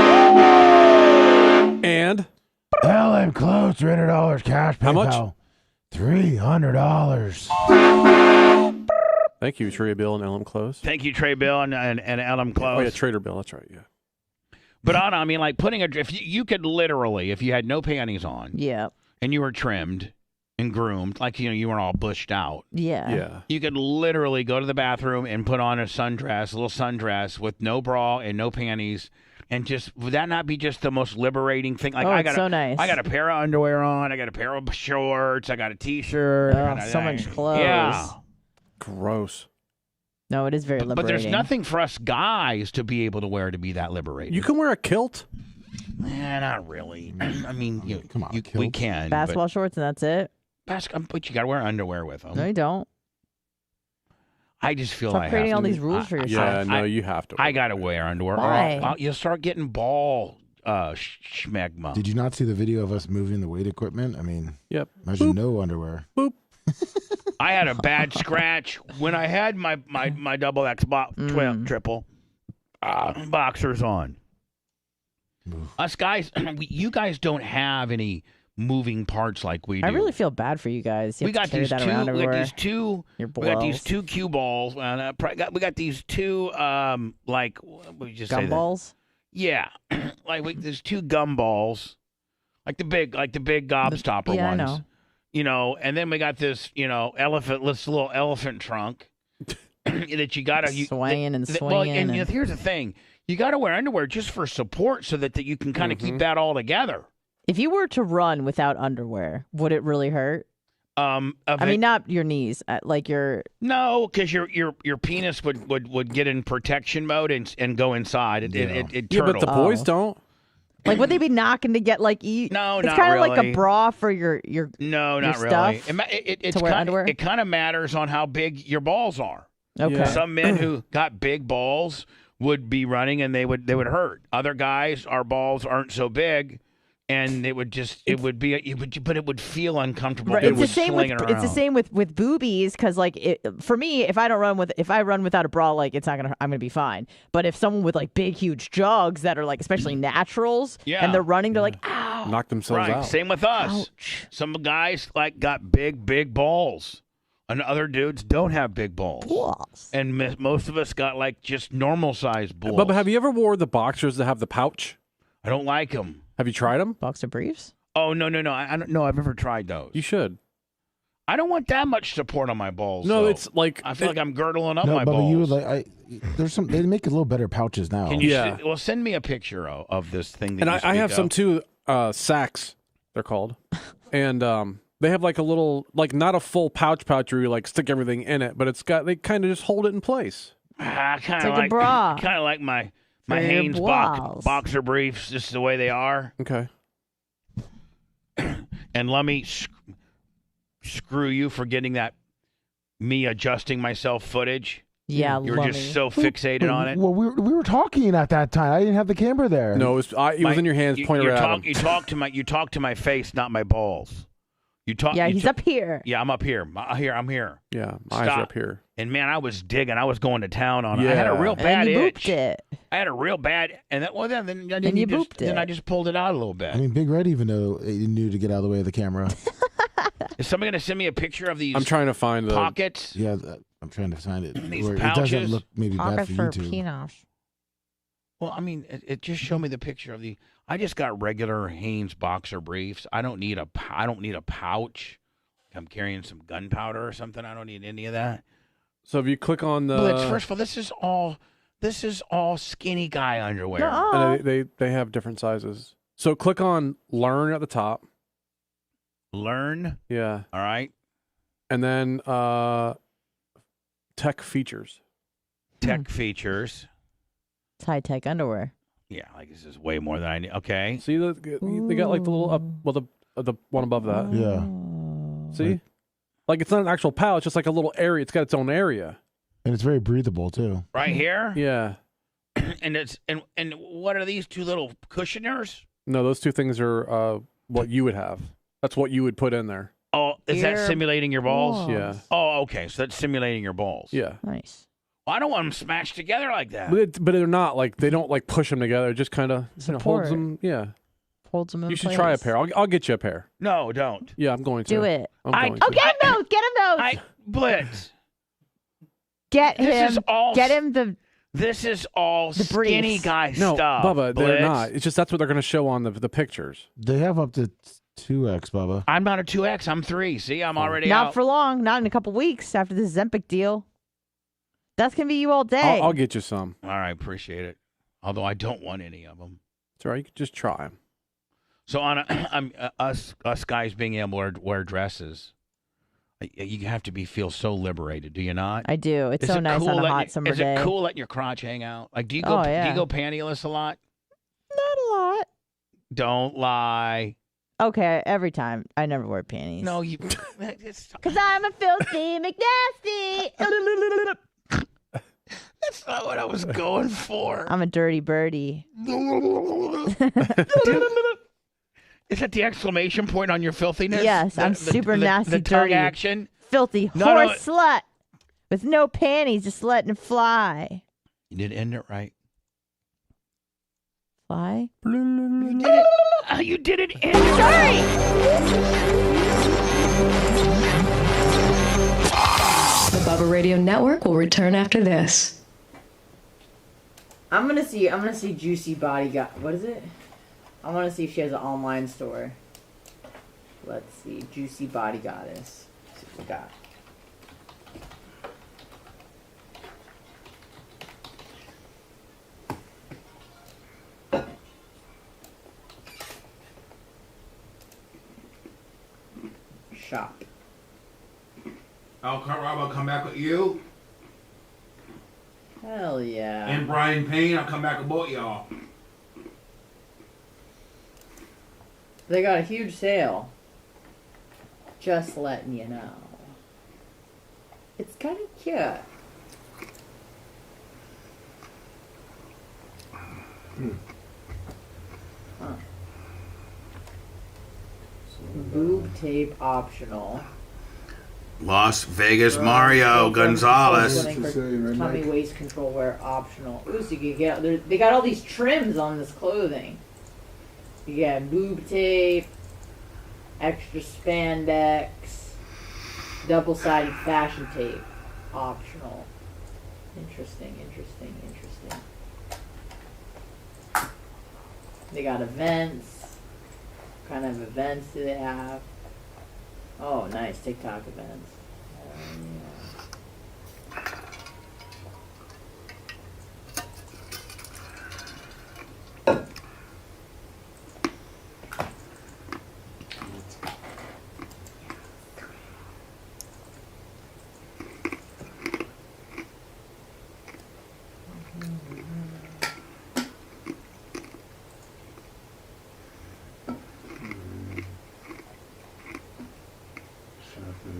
And LM Close, $300 cash PayPal. How much? $300. Thank you, Trey Bill and LM Close. Thank you, Trey Bill and LM Close. Oh yeah, Trader Bill. That's right. Yeah. But Anna, I mean, like putting if you could literally, if you had no panties on, yeah, and you were trimmed and groomed, like you weren't all bushed out, yeah, you could literally go to the bathroom and put on a little sundress with no bra and no panties. And would that not be just the most liberating thing? Like it's so nice. I got a pair of underwear on. I got a pair of shorts. I got a T-shirt. So much clothes. Yeah. Gross. No, it is very liberating. But there's nothing for us guys to be able to wear to be that liberating. You can wear a kilt. Not really. I mean, come on, we can. Basketball shorts and that's it. But you got to wear underwear with them. No, you don't. I just feel Stop I creating have all to. these rules for yourself. Yeah, no, you have to. I got to wear underwear. Why? You'll start getting ball schmegma. Did you not see the video of us moving the weight equipment? I mean, yep. Imagine Boop. no underwear. Boop. I had a bad scratch when I had my double X triple boxers on. Us guys, you guys don't have any moving parts like we do. I really feel bad for you guys. You We have got to carry these that two. around We got everywhere. these two. Your We got these balls. two cue balls, and we got these two like what would you just say that? Gumballs? Yeah, there's two gumballs, like the big gobstopper yeah, I ones. know. You know, and then we got this, this little elephant trunk that you gotta swinging and Well, swinging. and here's the thing: you gotta wear underwear just for support, so that you can kind of keep that all together. If you were to run without underwear, would it really hurt? I mean, not your knees, like your. No, because your penis would get in protection mode and go inside. It Yeah, but the boys Oh. don't. Like, would they be knocking to get like No, it's not kind of like really. a bra for your No, your not stuff really. It's to wear kind underwear. It kind of matters on how big your balls are. Okay. Yeah. Some men who got big balls would be running and they would hurt. Other guys, our balls aren't so big, and it would feel uncomfortable. Right. It It's the would same sling with it it's the around. same with boobies because like for me if I run without a bra, like I'm gonna be fine. But if someone with like big huge jugs that are like especially naturals Yeah. and they're running, they're like ow. Knock themselves Right. out. Same with us. Some guys got big balls, and other dudes don't have big balls. And most of us got like just normal sized balls. Bubba, have you ever wore the boxers that have the pouch? I don't like them. Have you tried them? Boxer briefs? Oh no! I don't know. I've never tried those. You should. I don't want that much support on my balls. No, though. it's like I feel like I'm girdling up No, my Bubba, balls. you would like. There's some. They make a little better pouches now. Can you send me a picture of this thing. That And you I have speak some of. too. Sacks, they're called, and they have like a little, like not a full pouch where you like stick everything in it, but they kind of just hold it in place. I kind like of a bra. Kind of like my For your Hanes balls. boxer briefs, just the way they are. Okay. And let me screw you for getting that me adjusting myself footage. Yeah, you were just so fixated on it. Well, we were talking at that time. I didn't have the camera there. No, it was in your hands, pointed right at him. You talk to my face, not my balls. Yeah, he's up here. Yeah, I'm up here. I'm here. Yeah, my eyes are up here. And man, I was digging. I was going to town on it. I had a real bad and you itch. booped it. I had a real bad, and then you booped it. Then I just pulled it out a little bit. I mean, Big Red even knew to get out of the way of the camera. Is somebody going to send me a picture of these? I'm trying to find the pockets. Yeah, I'm trying to find it. These Where it pouches. doesn't look maybe bad for YouTube. penis. Well, I mean, it just showed me the picture of the. I just got regular Hanes boxer briefs. I don't need a pouch. I'm carrying some gunpowder or something. I don't need any of that. So if you click on the Blitz, first of all, this is all skinny guy underwear. and they have different sizes. So click on Learn at the top. Learn. Yeah. All right. And then Tech Features. Tech features. It's high tech underwear. Yeah, like this is way more than I need. Okay. See, they got like the little up, well, the one above that. Yeah. See, like it's not an actual pouch; it's just like a little area. It's got its own area, and it's very breathable too. Right here. Yeah. And it's and what are these two little cushioners? No, those two things are what you would have. That's what you would put in there. Oh, is that simulating your balls? Yeah. Oh, okay. So that's simulating your balls. Yeah. Nice. Well, I don't want them smashed together like that. But they're not like they don't like push them together. It just kind of holds them. Yeah. Holds them in You should place. try a pair. I'll get you a pair. No, don't. Yeah, I'm going to. Do it. I'm going to. Oh, get him those. Get him those. Blitz. Get This him. is all Get him the. This is all The skinny briefs. guy No, stuff. Bubba, they're Blitz. not. It's just that's what they're going to show on the pictures. They have up to 2X, Bubba. I'm not a 2X. I'm 3. See, I'm already Not out. for long. Not in a couple weeks after this Zempic deal. That's gonna be you all day. I'll get you some. All right, appreciate it. Although I don't want any of them. It's all right. You can just try them. So on us guys being able to wear dresses, You have to feel so liberated, do you not? I do. It's Is so it nice cool on a letting hot summer Is day. it cool letting your crotch hang out? Like, do you go? Oh, yeah. Do you go pantyless a lot? Not a lot. Don't lie. Okay, every time. I never wear panties. No, you. Because I'm a filthy McNasty. That's not what I was going for. I'm a dirty birdie. Is that the exclamation point on your filthiness? Yes, I'm super nasty, the tongue dirty, action. filthy horse slut with no panties, just letting it fly. You did end it right. Fly? You did it. You did it. Sorry. The Bubba Radio Network will return after this. I'm gonna see Juicy Body got. What is it? I want to see if she has an online store. Let's see, Juicy Body Goddess. Let's see what we got. Shop. I'll come back with you. Hell yeah. And Brian Payne, I'll come back with both y'all. They got a huge sale. Just letting you know. It's kind of cute. Huh. Boob tape optional. Las Vegas Mario Gonzalez. Tummy waist control wear optional. Ooh, so you can get. They got all these trims on this clothing. You got boob tape, extra spandex, double-sided fashion tape, optional. Interesting. They got events. What kind of events do they have? Oh, nice TikTok events.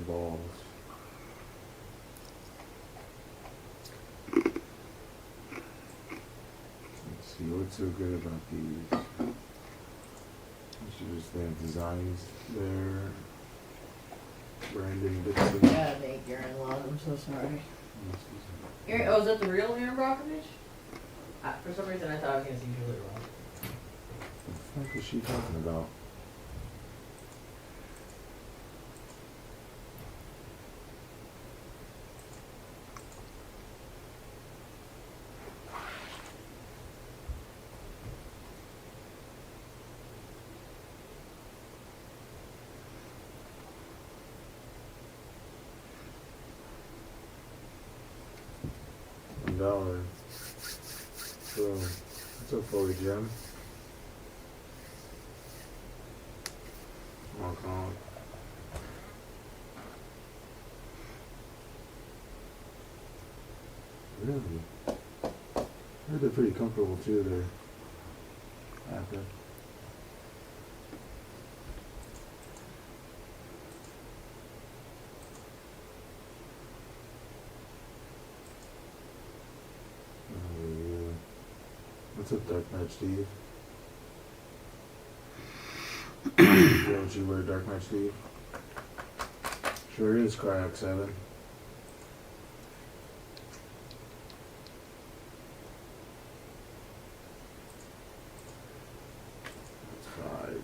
Balls. Let's see what's so good about these. They have designs there. Brandon Dixon. Yeah, make your in-laws. I'm so sorry. Oh, is that the real Aaron Brockovich? For some reason, I thought I was going to see Julie wrong. What the fuck is she talking about? $1. So, what's up for you, Jim? Hong Kong. Really? I heard they're pretty comfortable too there. After. What's up, Dark Knight Steve? Don't you wear Dark Knight Steve? Sure is Cryox 7. That's 5.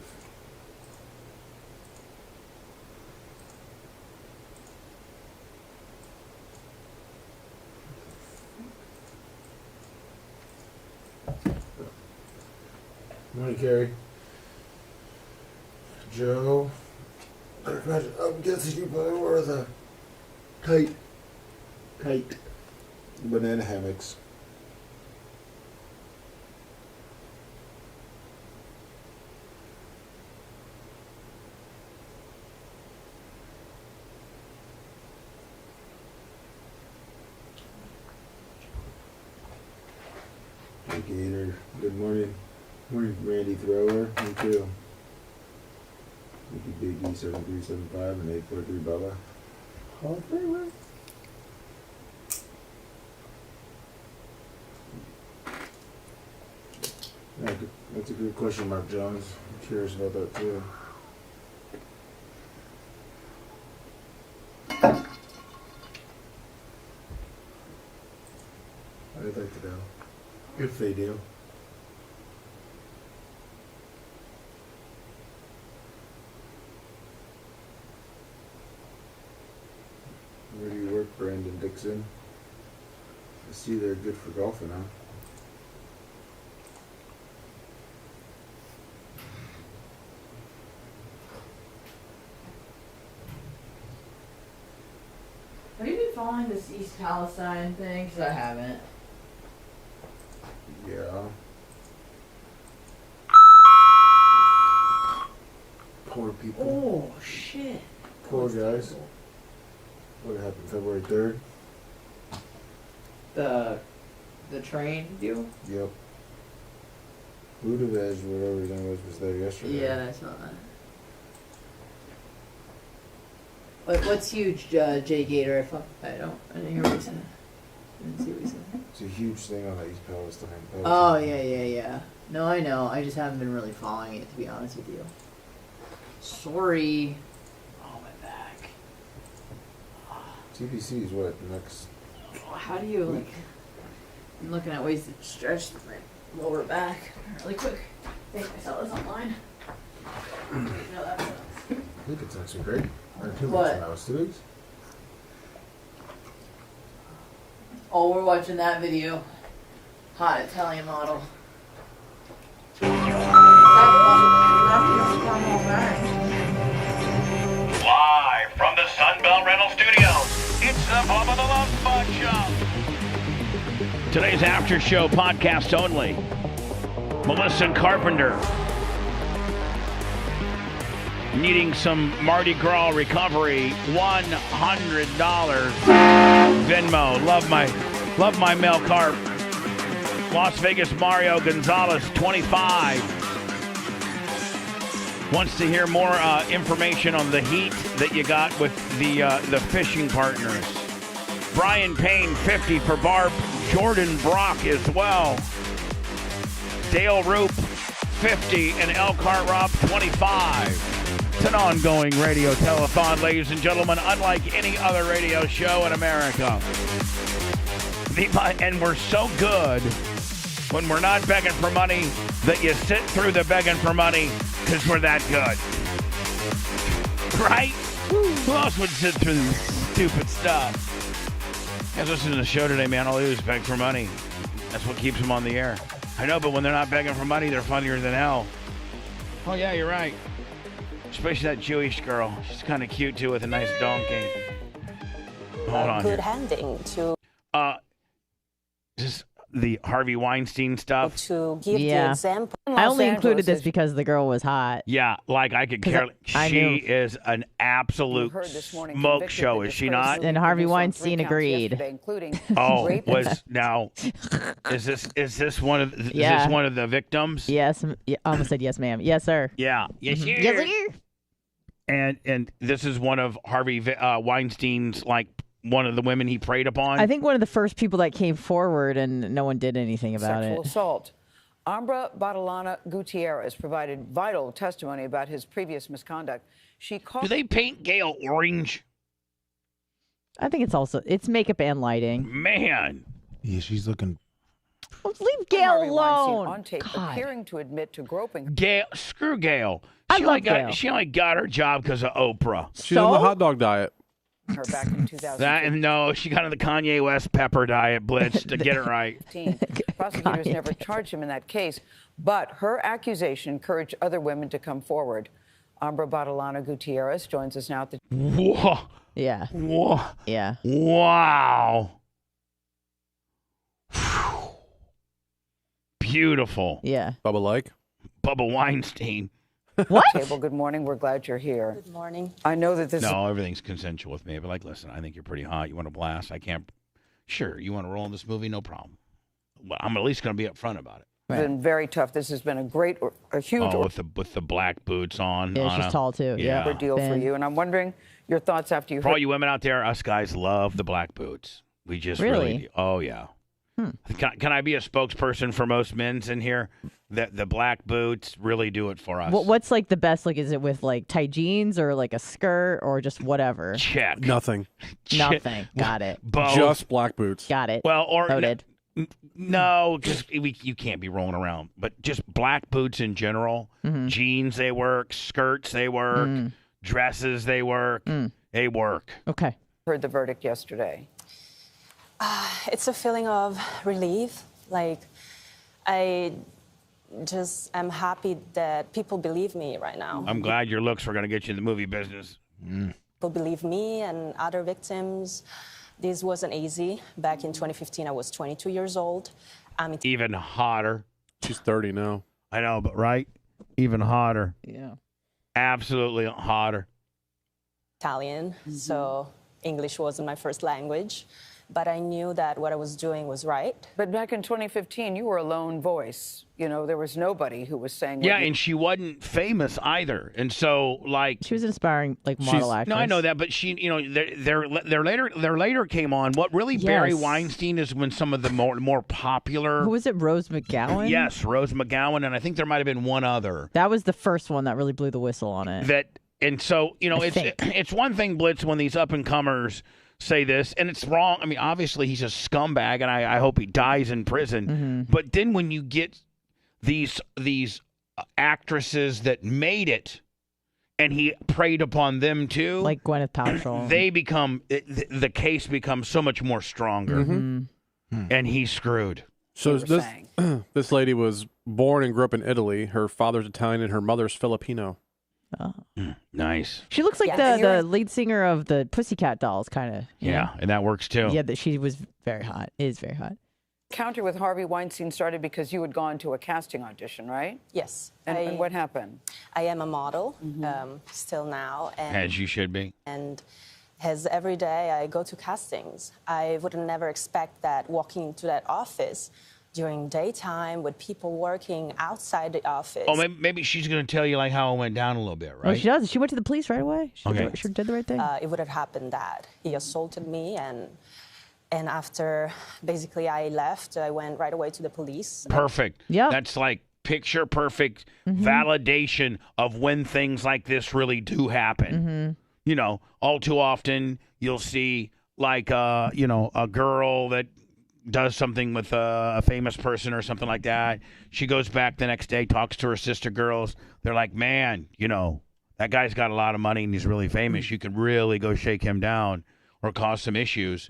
Morning, Carrie. Joe. I'm guessing you probably wore the tight banana hammocks. Gator. Good morning. Morning, Randy Thrower. Me too. Mickey Big E 7375 and 843 Bubba. Hall of Famer. Yeah, that's a good question, Mark Jones. I'm curious about that too. I'd like to know if they do. Where do you work, Brandon Dixon? I see they're good for golfing, huh? Have you been following this East Palestine thing? Because I haven't. Yeah. Poor people. Oh, shit. Poor guys. What happened, February 3rd? The train deal? Yep. Budapest, whatever his name was there yesterday. Yeah, I saw that. What's huge, Jay Gator? I didn't hear what he said. I didn't see what he said. It's a huge thing on the East Palestine. Oh, yeah. No, I know. I just haven't been really following it, to be honest with you. Sorry. Oh, my back. TPC is what, next? How do you, like... I'm looking at ways to stretch my lower back really quick. I think I saw this online. No, that's I think it's next week, right? Or 2 weeks What? from now. It's 2 weeks? Oh, we're watching that video. Hot Italian model. Live from the Sunbelt Rental Studios, it's the Bubba the Love Bug Show. Today's after show podcast only. Melissa Carpenter needing some Mardi Gras recovery. $100 Venmo. Love my Mel Carp. Las Vegas Mario Gonzalez 25 wants to hear more information on the heat that you got with the fishing partners. Brian Payne 50 for Barb. Jordan Brock as well. Dale Roop 50 and Elkhart Rob 25. It's an ongoing radio telethon, ladies and gentlemen, unlike any other radio show in America. And we're so good when we're not begging for money that you sit through the begging for money because we're that good. Right? Who else would sit through this stupid stuff? I was listening to the show today, man. All they do is beg for money. That's what keeps them on the air. I know, but when they're not begging for money, they're funnier than hell. Oh, yeah, you're right. Especially that Jewish girl. She's kind of cute, too, with a nice donkey. Hold on. Good handing to Just the Harvey Weinstein stuff. to give the example. I only included this because the girl was hot. Yeah, like I could care. She is an absolute smoke show, is she not? And Harvey Weinstein agreed. Oh, was now? Is this one of is this one of the victims? Yes, I almost said yes, ma'am. Yes, sir. Yeah, yes, sir. Yes, sir. And this is one of Harvey Weinstein's, like, one of the women he preyed upon. I think one of the first people that came forward, and no one did anything about Sexual it. assault. Ambra Badalana Gutierrez provided vital testimony about his previous misconduct. Do they paint Gail orange? I think it's makeup and lighting. Man. Yeah, she's looking. Leave Gail Harvey Weinstein alone. on tape appearing to admit to groping her. Gail, screw Gail. Gail. She only got her job because of Oprah. She's on the hot dog diet. Her back in 2015. No, she got on the Kanye West pepper diet, Blitz, to get it right. Prosecutors never charged him in that case, but her accusation encouraged other women to come forward. Ambra Badalana Gutierrez joins us now at the... Whoa. Yeah. Whoa. Yeah. Wow. Beautiful. Yeah. Bubba like? Bubba Weinstein. What? Table, good morning. We're glad you're here. Good morning. I know that this No, everything's consensual with me. But, like, listen, I think you're pretty hot. You want to blast? I can't. Sure, you want to roll in this movie? No problem. I'm at least going to be upfront about it. It's been very tough. This has been a huge with the black boots on. Yeah, she's tall too. Yeah. ordeal for you. And I'm wondering your thoughts after you For all heard. you women out there, us guys love the black boots. We just really do. Oh, yeah. Can I be a spokesperson for most men's in here? The black boots really do it for us. What's like the best? Like, is it with like tight jeans or like a skirt or just whatever? Check. Nothing. Nothing. Got it. Both. Just black boots. Got it. Well, or Noted. no, just you can't be rolling around. But just black boots in general. Jeans, they work. Skirts, they work. Dresses, they work. They work. Okay. Heard the verdict yesterday. It's a feeling of relief. Like, I just am happy that people believe me right now. I'm glad your looks were going to get you in the movie business. People believe me and other victims. This wasn't easy. Back in 2015, I was 22 years old. Even hotter. She's 30 now. I know, but right? Even hotter. Yeah. Absolutely hotter. Italian, so English wasn't my first language. But I knew that what I was doing was right. But back in 2015, you were a lone voice. You know, there was nobody who was saying. Yeah, and she wasn't famous either, and so like she was an inspiring like model actress. No, I know that, but she, you know, their later came on. What really Barry Weinstein is when some of the more popular. Who was it? Rose McGowan. Yes, Rose McGowan, and I think there might have been one other. That was the first one that really blew the whistle on it. And so you know, it's one thing, Blitz, when these up and comers say this, and it's wrong. I mean, obviously he's a scumbag, and I hope he dies in prison. But then when you get these actresses that made it, and he preyed upon them too, like Gwyneth Paltrow, they become the case becomes so much more stronger, and he's screwed. So this lady was born and grew up in Italy. Her father's Italian and her mother's Filipino. Oh. Nice. She looks like the lead singer of the Pussycat Dolls, kind of. Yeah, and that works too. Yeah, that she was very hot. Is very hot. Encounter with Harvey Weinstein started because you had gone to a casting audition, right? Yes. And what happened? I am a model, still now. And, as you should be. And as every day I go to castings, I would never expect that walking into that office during daytime with people working outside the office. Oh, maybe she's going to tell you like how it went down a little bit, right? Well, she does. She went to the police right away. She did the right thing. It would have happened that he assaulted me, and after basically I left, I went right away to the police. Perfect. Yeah. That's like picture perfect validation of when things like this really do happen. You know, all too often you'll see like you know, a girl that does something with a famous person or something like that. She goes back the next day, talks to her sister girls. They're like, man, you know, that guy's got a lot of money and he's really famous. You could really go shake him down or cause some issues.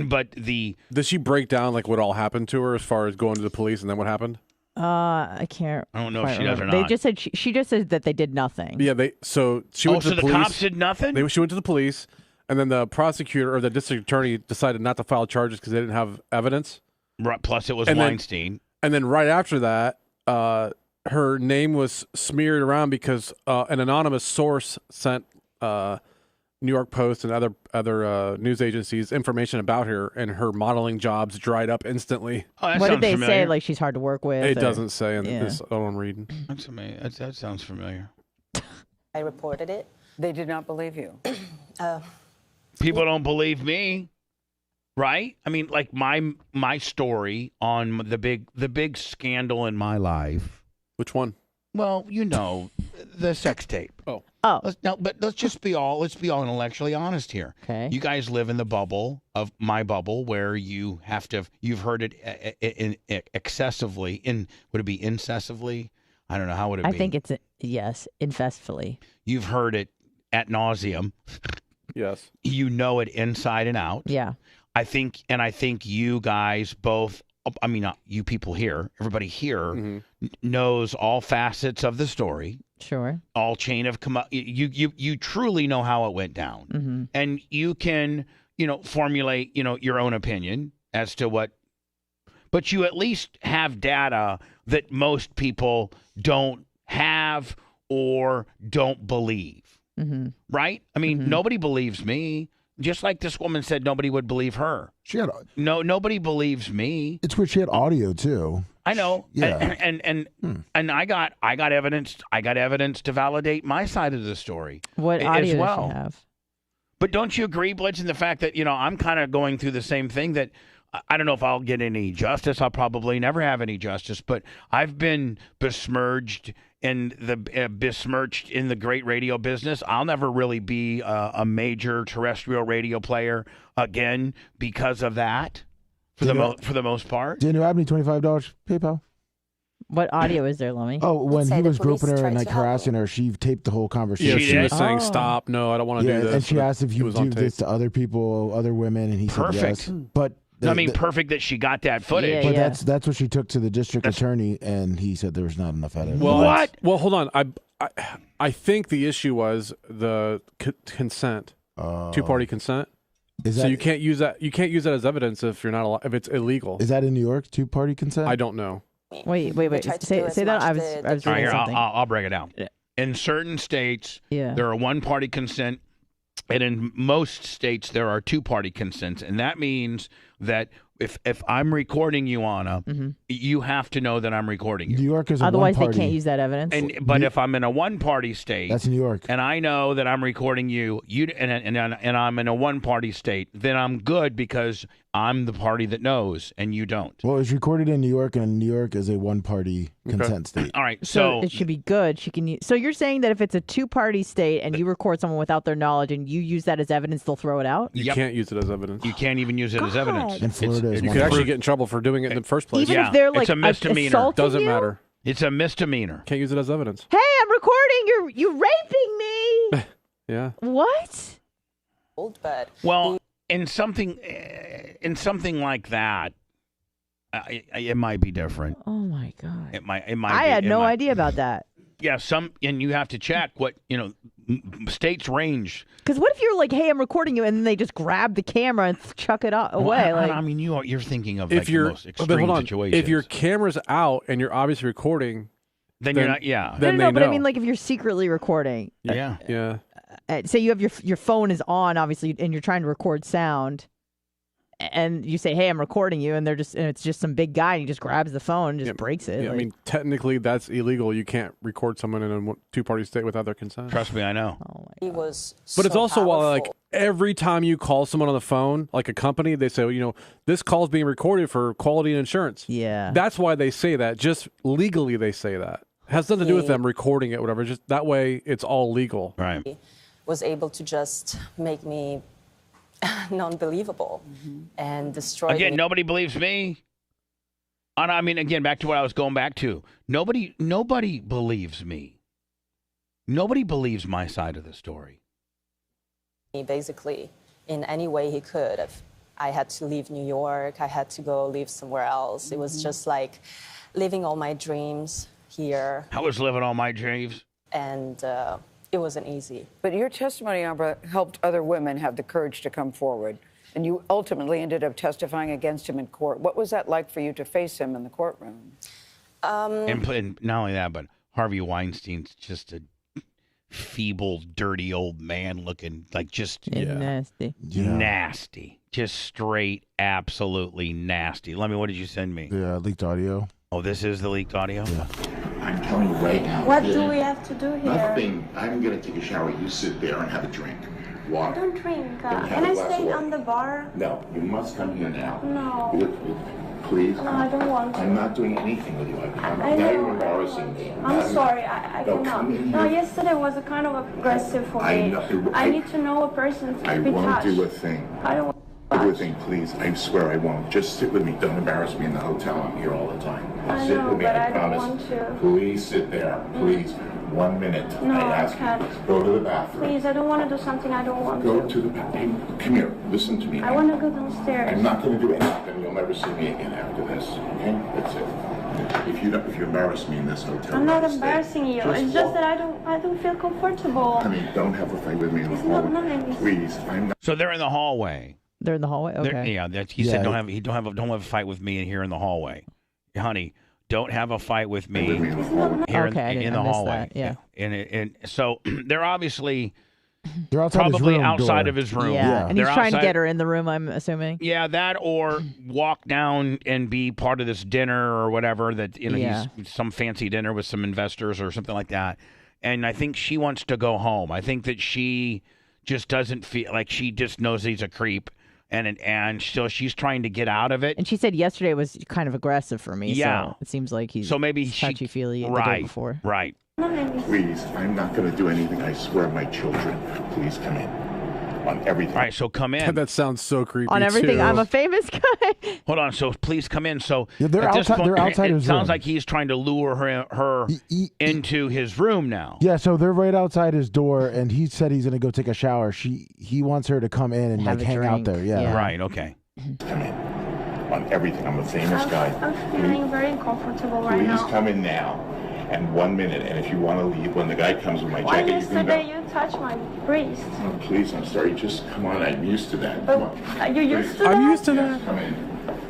But Did she break down like what all happened to her as far as going to the police and then what happened? I can't. I don't know if she does or not. They just said she just said that they did nothing. Yeah, she went to the police. The cops did nothing? She went to the police. And then the prosecutor or the district attorney decided not to file charges because they didn't have evidence. Right. Plus, it was Weinstein. And then right after that, her name was smeared around because an anonymous source sent New York Post and other news agencies information about her, and her modeling jobs dried up instantly. Oh, what did they say? Like she's hard to work with? It doesn't say in this I'm reading. That's amazing. That sounds familiar. I reported it. They did not believe you. People don't believe me, right? I mean, like my story on the big scandal in my life. Which one? Well, you know, the sex tape. Oh. Let's just be all intellectually honest here. Okay. You guys live in the bubble of my bubble where you've heard it excessively. Would it be incessively? I don't know. How would it be? I think it's infestfully. You've heard it ad nauseum. Yes. You know it inside and out. Yeah. I think you guys both, I mean, not you people here, everybody here knows all facets of the story. Sure. All chain of you truly know how it went down. And you can, you know, formulate, you know, your own opinion as to what, but you at least have data that most people don't have or don't believe. Right? I mean, nobody believes me. Just like this woman said, nobody would believe her. Nobody believes me. It's weird. She had audio too. I know. Yeah. And I got evidence. I got evidence to validate my side of the story. What as audio well. does she have? But don't you agree, Blitz, in the fact that I'm kind of going through the same thing, that I don't know if I'll get any justice. I'll probably never have any justice. But I've been besmirched in the great radio business. I'll never really be a major terrestrial radio player again because of that. For the most part. Daniel, add me $25 PayPal. What audio is there, Lummy? Oh, when he was groping her and like harassing her, she taped the whole conversation. Yeah, she was saying, "Stop! No, I don't want to do this." And she asked if you do this to other people, other women, and he said yes. But perfect that she got that footage. But that's what she took to the district attorney, and he said there was not enough evidence. Well, Well, hold on. I think the issue was the consent, two-party consent. So you can't use that. You can't use that as evidence if you're not if it's illegal. Is that in New York? Two-party consent? I don't know. Wait. Say that. I was reading here, something. I'll break it down. Yeah. In certain states, there are one-party consent, and in most states, there are two-party consents, and that means that if I'm recording you, Anna, you have to know that I'm recording you. New York is otherwise they can't use that evidence. But if I'm in a one-party state, that's New York, and I know that I'm recording you, and I'm in a one-party state, then I'm good because I'm the party that knows, and you don't. Well, it's recorded in New York, and New York is a one-party consent state. All right, so it should be good. She can use. So you're saying that if it's a two-party state and you record someone without their knowledge and you use that as evidence, they'll throw it out? You can't use it as evidence. You can't even use it as evidence. In Florida, you could actually get in trouble for doing it in the first place. Even if they're like it's a misdemeanor. assaulting Doesn't you? matter. It's a misdemeanor. Can't use it as evidence. Hey, I'm recording. You're raping me. Yeah. What? But well, in something like that, it might be different. Oh my God. It might. I had no idea about that. Yeah, and you have to check what states range. Because what if you're like, "Hey, I'm recording you," and then they just grab the camera and chuck it away? I mean, you're thinking of the most extreme situations. If your camera's out and you're obviously recording, then you're not. Yeah. Then no, but I mean, like if you're secretly recording. Yeah. Yeah. Say you have your phone is on, obviously, and you're trying to record sound. And you say, "Hey, I'm recording you," and it's just some big guy, and he just grabs the phone and just breaks it. Yeah, I mean, technically, that's illegal. You can't record someone in a two-party state without their consent. Trust me, I know. He was. But it's also like every time you call someone on the phone, like a company, they say, this call's being recorded for quality and insurance. Yeah, that's why they say that. Just legally, they say that. It has nothing to do with them recording it, whatever. Just that way, it's all legal. Right. He was able to just make me non-believable and destroy again me. Nobody believes me. And I mean, again, back to what I was going back to. Nobody believes me. Nobody believes my side of the story. Basically, in any way he could. I had to leave New York. I had to go live somewhere else. It was just like living all my dreams here. I was living all my dreams. And it wasn't easy. But your testimony, Ambra, helped other women have the courage to come forward. And you ultimately ended up testifying against him in court. What was that like for you to face him in the courtroom? And not only that, but Harvey Weinstein's just a feeble, dirty old man looking like just nasty. Nasty. Just straight, absolutely nasty. Let me, what did you send me? The leaked audio. Oh, this is the leaked audio? Yeah. I'm telling you right now. What do we have to do here? Nothing. I'm going to take a shower. You sit there and have a drink. Water. I don't drink. Then Can have I a glass of stay water. on the bar? No, you must come here now. No. Please. No, I don't want to. I'm not doing anything with you. I now know, you're embarrassing me. I'm sorry. I No, cannot. come in No, here. yesterday was a kind of aggressive for me. I know. I need to know a person to I be won't touched. do a thing. I don't want Do a thing, please. I swear I won't. Just sit with me. Don't embarrass me in the hotel. I'm here all the time. I Sit know, with me. but I I don't promise. want to. Please sit there. Please. 1 minute. No, I I ask can't. you. Go to the bathroom. Please, I don't want to do something I don't want Go to. to the bathroom. Come here. Listen to me. I want to go downstairs. I'm not going to do anything. You'll never see me again after this. Okay? That's it. If you embarrass me in this hotel, I'm not stay. embarrassing you. It's just that I don't feel comfortable. I mean, don't have a fight with me in the It's not hallway. nice. Please. I'm not. So they're in the hallway. They're in the hallway. Okay. He said don't have a fight with me in here in the hallway, honey. Don't have a fight with me here in the hallway. That. Yeah. And so they're obviously They're outside his probably room outside door. of his room. Yeah, and he's They're trying to outside- get her in the room, I'm assuming. Yeah, that or walk down and be part of this dinner or whatever that he's some fancy dinner with some investors or something like that. And I think she wants to go home. I think that she just doesn't feel like she just knows he's a creep. And so she's trying to get out of it. And she said yesterday was kind of aggressive for me. Yeah. So it seems like he's so maybe touchy-feely the day right, before. Right. Please, I'm not going to do anything. I swear, my children. Please come in. On everything. All right, so come in. That sounds so creepy. On everything, too. I'm a famous guy. Hold on, so please come in. So they're at this outside. point, They're outside it his sounds room. like he's trying to lure her into his room now. Yeah, so they're right outside his door, and he said he's gonna go take a shower. He wants her to come in and Have like a hang out drink. there. Yeah. Right. Okay. Come in. On everything. I'm a famous guy. I'm feeling very uncomfortable right Please now. come in now. And 1 minute. And if you want to leave, when the guy comes with my Why jacket, you can go. yesterday you touched my wrist? Oh, please, I'm sorry. Just come on. I'm used to that. Come on. Are you used to that? I'm used to that. Come in.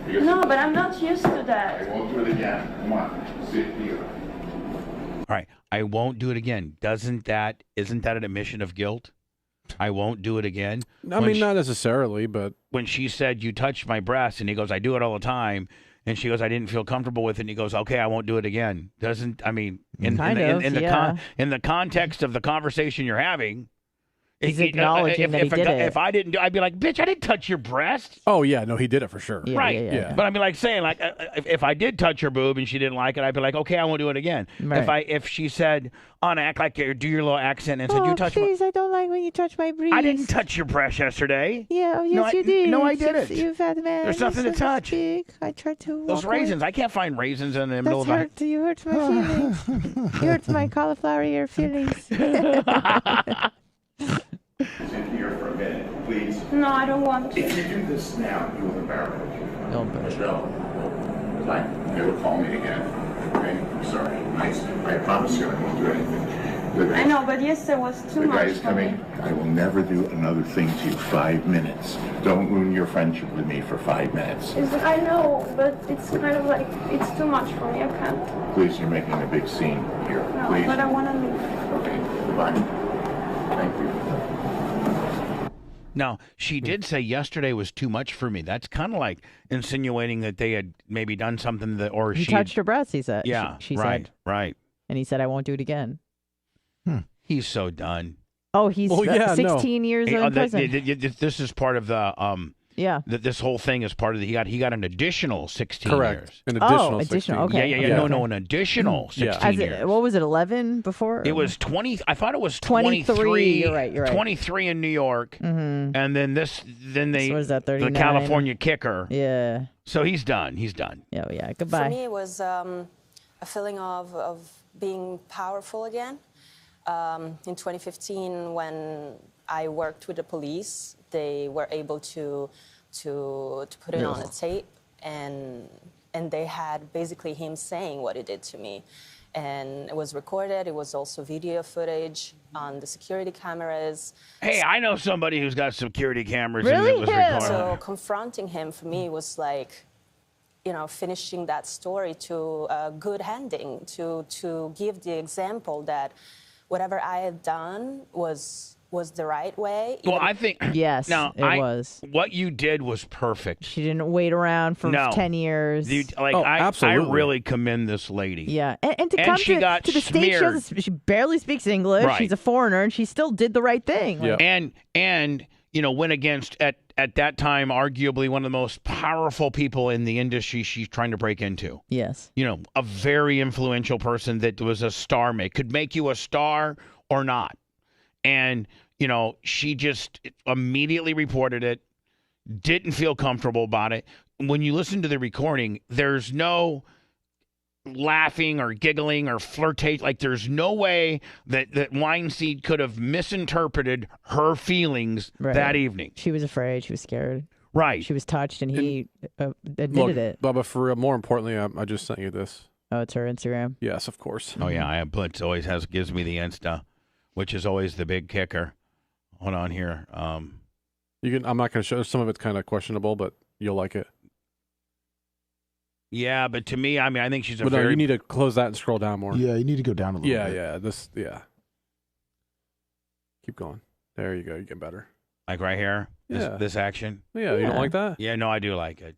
Because No, but I'm not used to I that. won't do it again. Come on. Sit here. All right. I won't do it again. Isn't that an admission of guilt? I won't do it again. I mean, not necessarily, but when she said you touched my breast, and he goes, I do it all the time. And she goes, I didn't feel comfortable with it. And he goes, okay, I won't do it again. In the context of the conversation you're having, He's acknowledging that he did it. If I didn't do, I'd be like, bitch, I didn't touch your breast. oh yeah, no, he did it for sure. Yeah, Right. yeah. But I mean, like saying, like, if I did touch her boob and she didn't like it, I'd be like, okay, I won't do it again. Right. If she said, on act like do your little accent and said, you touch please, I don't like when you touch my breast. I didn't touch your breast yesterday. Yeah, oh, yes, No, you did. No, I didn't. You fat man. There's nothing to touch. I tried to. Those walk away. raisins, I can't find raisins in the middle of Hurt. You hurt my feelings. You hurt my cauliflower ear feelings. Sit here for a minute, please. No, I don't want to. If you do this now, you will embarrass me. No, but No. Like, never call me again. Okay? I'm sorry. I promise you I won't do anything. I know, but yesterday was too The much guy is for me. coming. I will never do another thing to you. 5 minutes. Don't ruin your friendship with me for 5 minutes. I know, but it's kind of like, it's too much for me. I can't. Please, you're making a big scene here. No, Please. but I want to leave. Okay, goodbye. Thank you. Now, she did say yesterday was too much for me. That's kind of like insinuating that they had maybe done something that, or he she touched her breast. He said. Yeah, she right, said. right. And he said, I won't do it again. He's so done. Oh, he's 16 years in prison. This is part of the yeah. This whole thing is part of the he got an additional 16 Correct. years. An additional 16. Additional. Okay. Yeah. No, an additional 16 years. What was it? 11 before? It was 20. I thought it was 23. You're right. 23 in New York, and then they so was that 39? the California kicker. Yeah. So he's done. He's done. Yeah. Goodbye. For me, it was a feeling of being powerful again. In 2015, when I worked with the police, they were able to put it on a tape, and they had basically him saying what he did to me. And it was recorded. It was also video footage on the security cameras. Hey, I know somebody who's got security cameras Really? and it was recorded. So confronting him for me was like, finishing that story to a good ending, to give the example that whatever I had done was the right way. Well, I think yes, now, it was. What you did was perfect. She didn't wait around for 10 years. I really commend this lady. Yeah, and to And come she to, got to the state show, smeared. she barely speaks English. Right. She's a foreigner, and she still did the right thing. Like, And went against at that time arguably one of the most powerful people in the industry she's trying to break into. Yes. A very influential person that was a star could make you a star or not. And, she just immediately reported it, didn't feel comfortable about it. When you listen to the recording, there's no laughing or giggling or flirtation. Like, there's no way that Weinstein could have misinterpreted her feelings that evening. She was afraid. She was scared. Right. She was touched, and he admitted Look, it. Bubba, for real, more importantly, I just sent you this. Oh, it's her Instagram? Yes, of course. Oh, yeah. Blitz always gives me the Insta, which is always the big kicker. Hold on here. I'm not going to show. Some of it's kind of questionable, but you'll like it. Yeah, but to me, I think she's a But very... no, you need to close that and scroll down more. Yeah, you need to go down a little bit. Yeah. Keep going. There you go. You get better. Like right here. Yeah. This action. Yeah, you don't like that? Yeah, no, I do like it.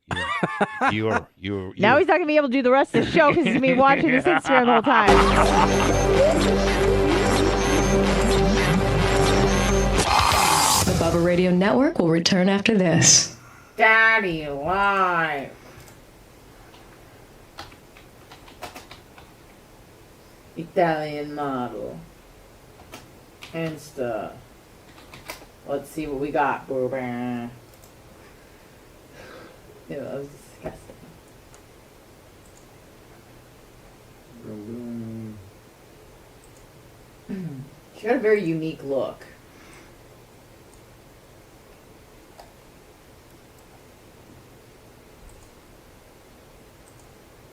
You Now he's not going to be able to do the rest of the show because he's going to be watching his Instagram the whole time. The Bubba Radio Network will return after this. Daddy alive. Italian model. And stuff. Let's see what we got, Bubba. Ew, that was disgusting. She got a very unique look.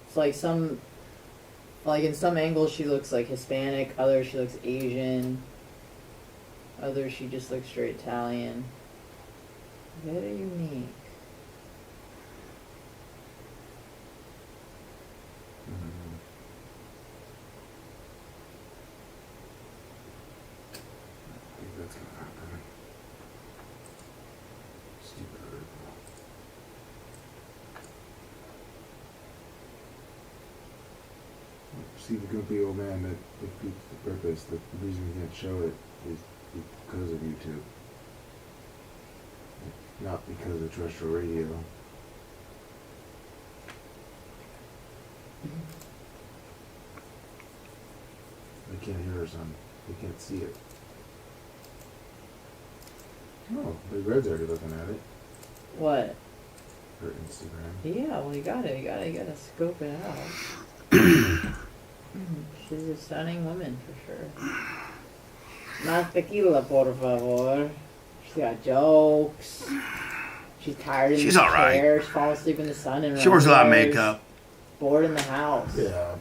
It's like in some angles she looks like Hispanic, others she looks Asian, others she just looks straight Italian. Very unique. See the goofy old man that defeats the purpose. The reason we can't show it is because of YouTube, not because of terrestrial radio. They can't hear us on. They can't see it. Oh, the Red's already looking at it. What? Her Instagram. Yeah, well you gotta scope it out. She's a stunning woman for sure. Más tequila, por favor. She's got jokes. She's tired in She's the all right. chair. She falls asleep in the sun and She wears a lot of makeup. Bored in the house. Yeah.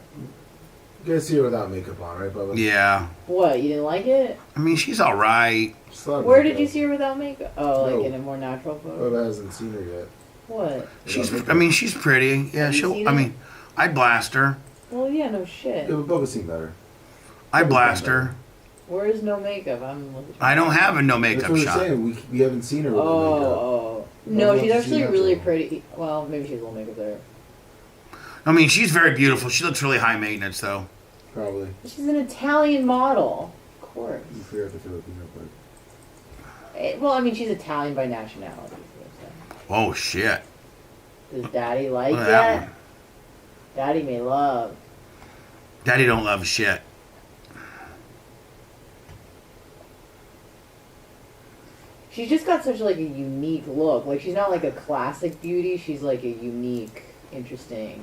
You guys see her without makeup on, right, Bubba? Yeah. What? You didn't like it? I mean, she's all right. Where did you see her without makeup? Oh, No. like in a more natural photo. Bubba hasn't seen her yet. What? She's pretty. Yeah, Have you seen I her? mean, I'd blast her. Well, yeah, no shit. Yeah, but Bubba's seen better. I'd blast her. Where is no makeup? I don't have a no That's makeup what we're shot. saying. We haven't seen her with makeup. Oh. No, Bubba she's wants to see actually really natural. pretty. Well, maybe she has a little makeup there. I mean, she's very beautiful. She looks really high maintenance, though. Probably. She's an Italian model. Of course. You forgot the Filipino part. Well, I mean, she's Italian by nationality. Oh shit! Does Daddy like Look at that that? one. Daddy may love. Daddy don't love shit. She's just got such like a unique look. Like she's not like a classic beauty. She's like a unique, interesting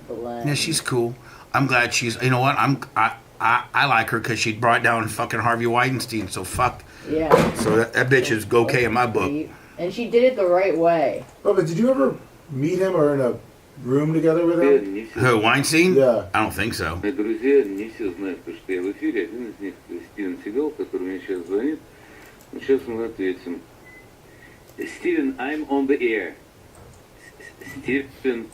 blend. Yeah, she's cool. I'm glad she's. You know what? I like her because she brought down fucking Harvey Weinstein. So fuck. Yeah. So that bitch is okay in my book. And she did it the right way. Bubba, did you ever meet him or in a room together with him? Who, Weinstein? Yeah. I don't think so. Мои друзья не все знают, что я в эфире. Один из них Стивен Сигал, который мне сейчас звонит. Ну, сейчас мы ответим. Steven, I'm on the air. Steven.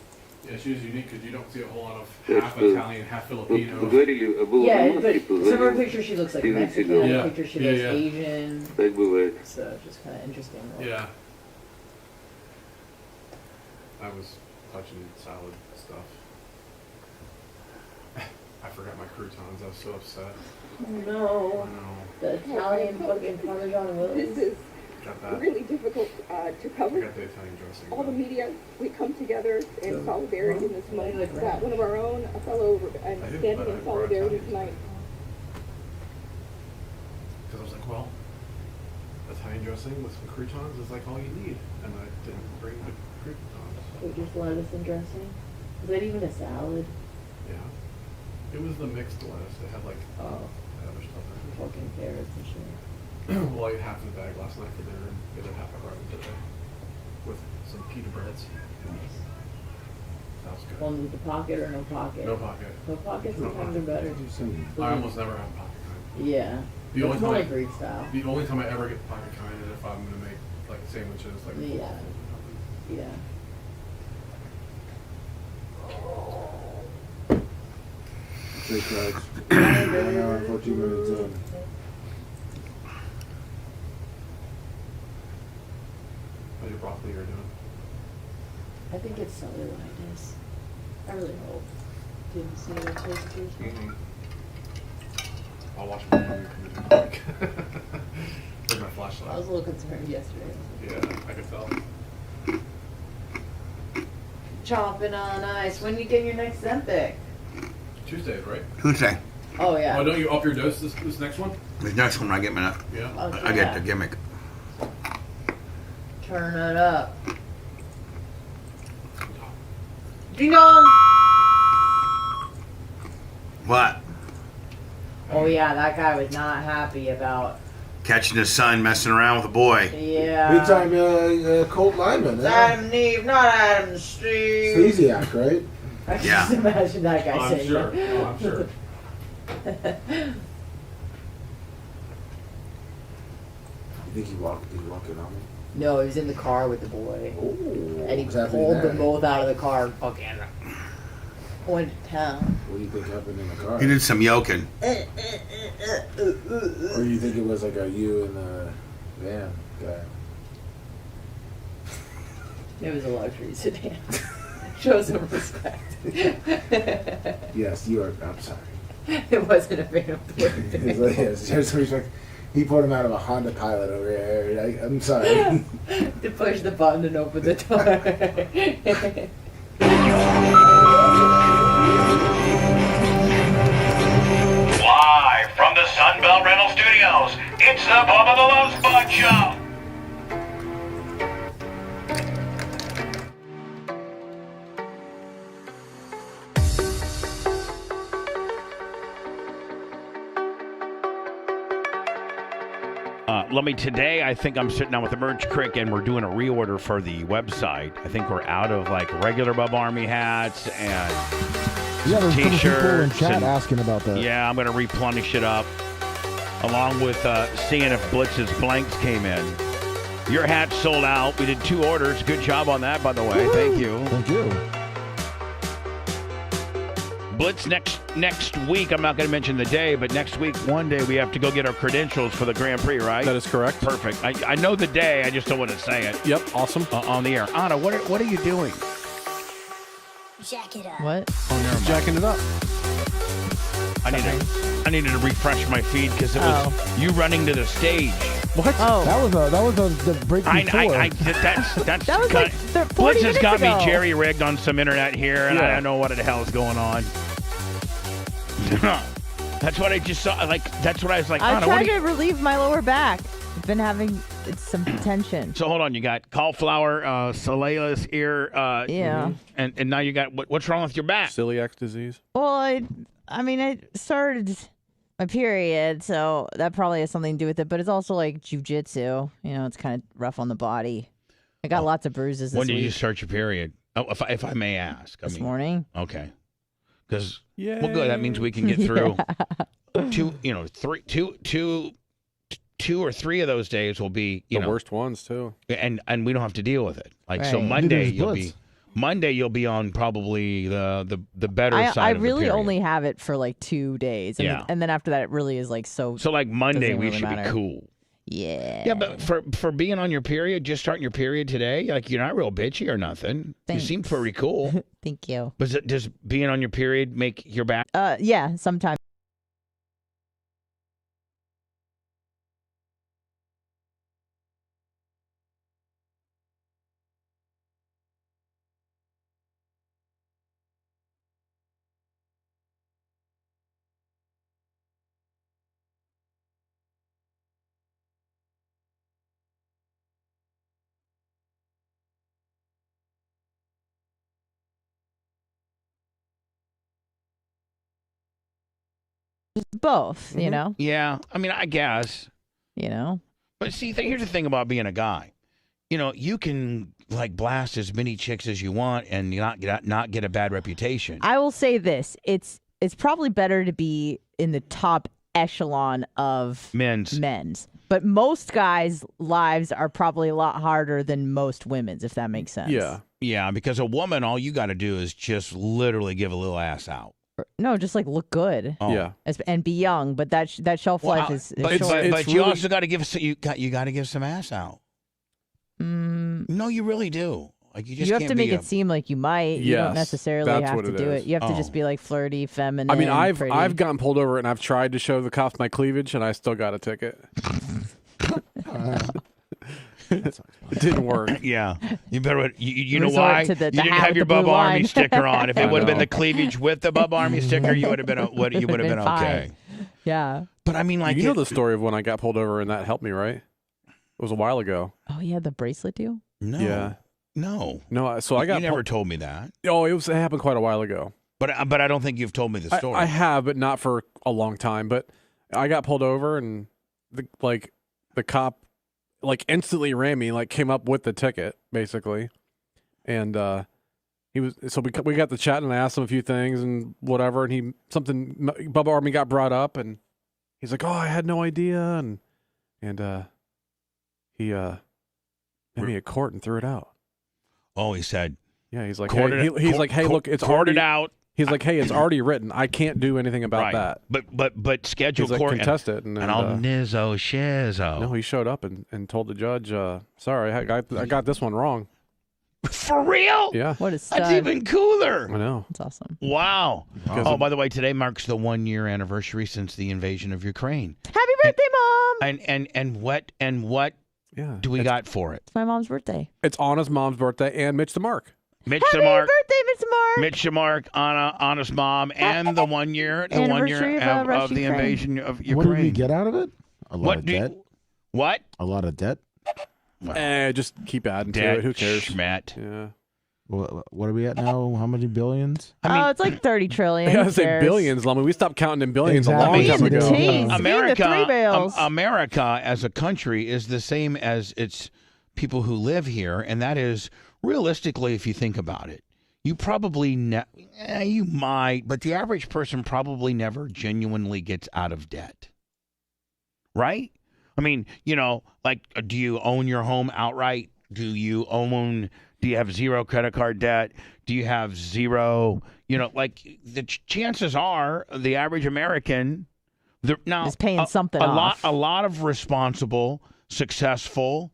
Yeah, she's unique because you don't see a whole lot of Так half что Italian, half Filipino. поговорили, было Yeah, на but маске, some of her позвонил pictures she looks like Стивен Mexican, Сигал. Yeah. pictures she Yeah, looks yeah. Asian. Так бывает. So it's just kind of interesting. Yeah. I was touching salad stuff. I forgot my croutons. I was so upset. No. The Italian fucking Parmesan Willis. This is Got that. really difficult to I cover. got the Italian dressing. All the media, we come together in solidarity in this moment. like That one of our own, a fellow, and I didn't standing put in it solidarity right. tonight. Because I was like, well, Italian dressing with some croutons is like all you need. And I didn't bring the croutons. So just lettuce and dressing. Is that even a salad? Yeah. It was the mixed lettuce. It had like Oh, other stuff in it. fucking carrots and shit. Well, I ate half of the bag last night for dinner and the other half I brought in today. With some pita breads. That was good. One with the pocket or no pocket? No pocket. No pocket No sometimes pocket. are better. I almost never have pocket kind. Yeah. The only It's time more I, like Greek style. The only time I ever get the pocket kind is if I'm gonna make like sandwiches, like Yeah. Yeah. Six rides. 1 hour and 14 minutes in. broccoli you're doing? I think it's cellulitis. I really hope. Didn't see it tasty. I'll watch my movie quick. Where's my flashlight? I was a little concerned yesterday. Yeah, I could tell. Chomping on ice. When you get your next Zempic? Tuesday, right? Tuesday. Oh yeah. Oh, don't you up your dose this next one? The next one I get my Yeah. Okay. I get the gimmick. Turn it up. Ding dong. What? Oh yeah, that guy was not happy about. Catching his son messing around with a boy. Yeah. Big time Colt lineman. It's Adam and Eve, not Adam and Steve. Stasiak, right? I can just imagine that guy saying sure. that. Oh, I'm sure. You think he walked it on me? No, he was in the car with the boy. Ooh, And he what's happening pulled there? them both out of the car and fucking went to town. What do you think happened in the car? He did some yoking. Or you think it was like a you and the van guy? It was a luxury sedan. Show some respect. Yes, you are. I'm sorry. It wasn't a van of the It's like, yes, show some respect. He pulled him out of a Honda Pilot over here. I'm sorry. To push the button and open the door. Live from the Sunbelt Rental Studios, it's the Bubba the Love Sponge Show. Today, I think I'm sitting down with the Merch Crick and we're doing a reorder for the website. I think we're out of like regular Bub Army hats and Yeah, there's some people in t-shirts. chat asking about that. Yeah, I'm going to replenish it up along with seeing if Blitz's blanks came in. Your hat's sold out. We did 2 orders. Good job on that, by the way. Thank you. Thank you. Blitz next week. I'm not going to mention the day, but next week, one day, we have to go get our credentials for the Grand Prix, right? That is correct. Perfect. I know the day. I just don't want to say it. Yep. Awesome. On the air. Anna, what are you doing? Jack it up. What? Oh, never mind. Jacking it up. I needed to refresh my feed because it was you running to the stage. What? Oh. That was the break before. That's That was like 40 Blitz has minutes got ago. me jerry rigged on some internet here, and I don't know what the hell is going on. That's what I just saw. That's what I was like. I Anna, tried to relieve my lower back. I've been having some tension. So hold on, you got cauliflower, celiac ear, Yeah. and now you got what's wrong with your back? Celiac disease. Well, I started my period, so that probably has something to do with it. But it's also like jujitsu. It's kind of rough on the body. I got lots of bruises this When did week. you start your period? Oh, if I may ask. This morning. Okay. Because well, good. That means we can get through 2 or 3 of those days will be the worst ones too, and we don't have to deal with it. So Right. Monday you'll be on probably the better side. I of the really period. only have it for like 2 days, and then after that, it really is like so. So like Monday doesn't we really should matter. be cool. Yeah. Yeah, but for being on your period, just starting your period today, like you're not real bitchy or nothing. Thanks. You seem pretty cool. Thank you. But does being on your period make your back? Yeah, sometimes. Both, you know? Yeah, I mean, I guess. But see, here's the thing about being a guy. You can like blast as many chicks as you want and not get a bad reputation. I will say this: it's probably better to be in the top echelon of men's. But most guys' lives are probably a lot harder than most women's, if that makes sense. Yeah, because a woman, all you got to do is just literally give a little ass out. No, just like look good. Oh. Yeah. And be young, but that shelf life is But short. you also got to give you got to give some ass out. No, you really do. Like you just You have can't to make be it seem like you might. You don't Yes, necessarily that's have what to it do is. it. You have to just be like flirty, feminine. I mean, I've pretty. gotten pulled over and I've tried to show the cops my cleavage and I still got a ticket. It didn't work. Yeah, you better. You know Resort why? to the You didn't hat have with your the blue Bubba Army line. sticker on. If I it would have been know. the cleavage with the Bubba Army sticker, you would have been. You would have been okay. Yeah. But I mean, like, You know the story of when I got pulled over and that helped me, right? It was a while ago. Oh, yeah, the bracelet deal? No. Yeah. No. No. So I got. You never told me that. Oh, it happened quite a while ago. But I don't think you've told me the story. I have, but not for a long time. But I got pulled over and the cop instantly ran me, came up with the ticket basically, and we got the chat and I asked him a few things and whatever, and Bubba Army got brought up and he's like, oh, I had no idea, and he met me at court and threw it out. Oh, he said. Yeah, he's like, Courted hey, look, it's courted already out. He's like, hey, it's already written. I can't do anything about that. But schedule He's like, court contest it, and I'll nizzo shizzo. No, he showed up and told the judge, sorry, I got this one wrong. For real? Yeah. What a stud. That's even cooler. I know. That's awesome. Wow. Because Oh, by the way, today marks the 1-year anniversary since the invasion of Ukraine. Happy birthday, Mom! And what Yeah. do we got for it? It's my mom's birthday. It's Anna's mom's birthday and Mitch the Mark. Mitch Happy the Mark. birthday, Mr. Mark! Mitch the Mark, Anna's mom, and the 1 year Anniversary of Russia, the Ukraine. invasion of Ukraine. What did we get out of it? A lot What of do you- debt. What? A lot of debt. Just keep adding to Debt it. Who cares? schmet. Yeah. What are we at now? How many billions? It's like 30 trillion. I gotta say billions, Lummy. We stopped counting in billions a long Exactly. time ago. Teens. America, America as a country is the same as its people who live here, and that is realistically, if you think about it, you probably you might, but the average person probably never genuinely gets out of debt, right? I mean, do you own your home outright? Do you have zero credit card debt? Do you have zero, the chances are the average American is paying something off. off. A lot of responsible, successful,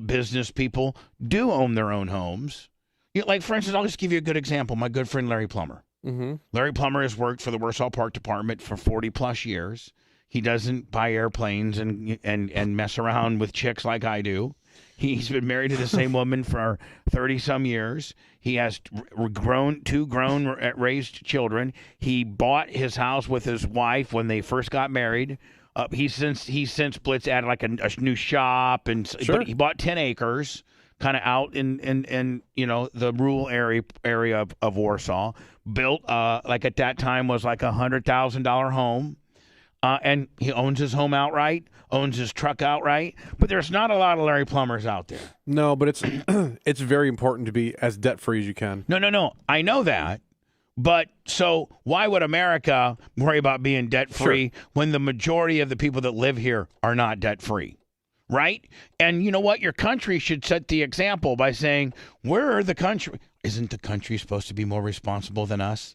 business people do own their own homes. For instance, I'll just give you a good example. My good friend Larry Plummer. Mm-hmm. Larry Plummer has worked for the Warsaw Park Department for 40 plus years. He doesn't buy airplanes and mess around with chicks like I do. He's been married to the same woman for 30-some years. He has two raised children. He bought his house with his wife when they first got married. He's since Blitz added a new shop, but he bought 10 acres, kind of out in the rural area of Warsaw. Built at that time was like $100,000 home. And he owns his home outright, owns his truck outright. But there's not a lot of Larry Plumbers out there. No, but it's it's very important to be as debt free as you can. No. I know that. But so why would America worry about being debt free when the majority of the people that live here are not debt free? Right? And you know what? Your country should set the example by saying, we're the country. Isn't the country supposed to be more responsible than us?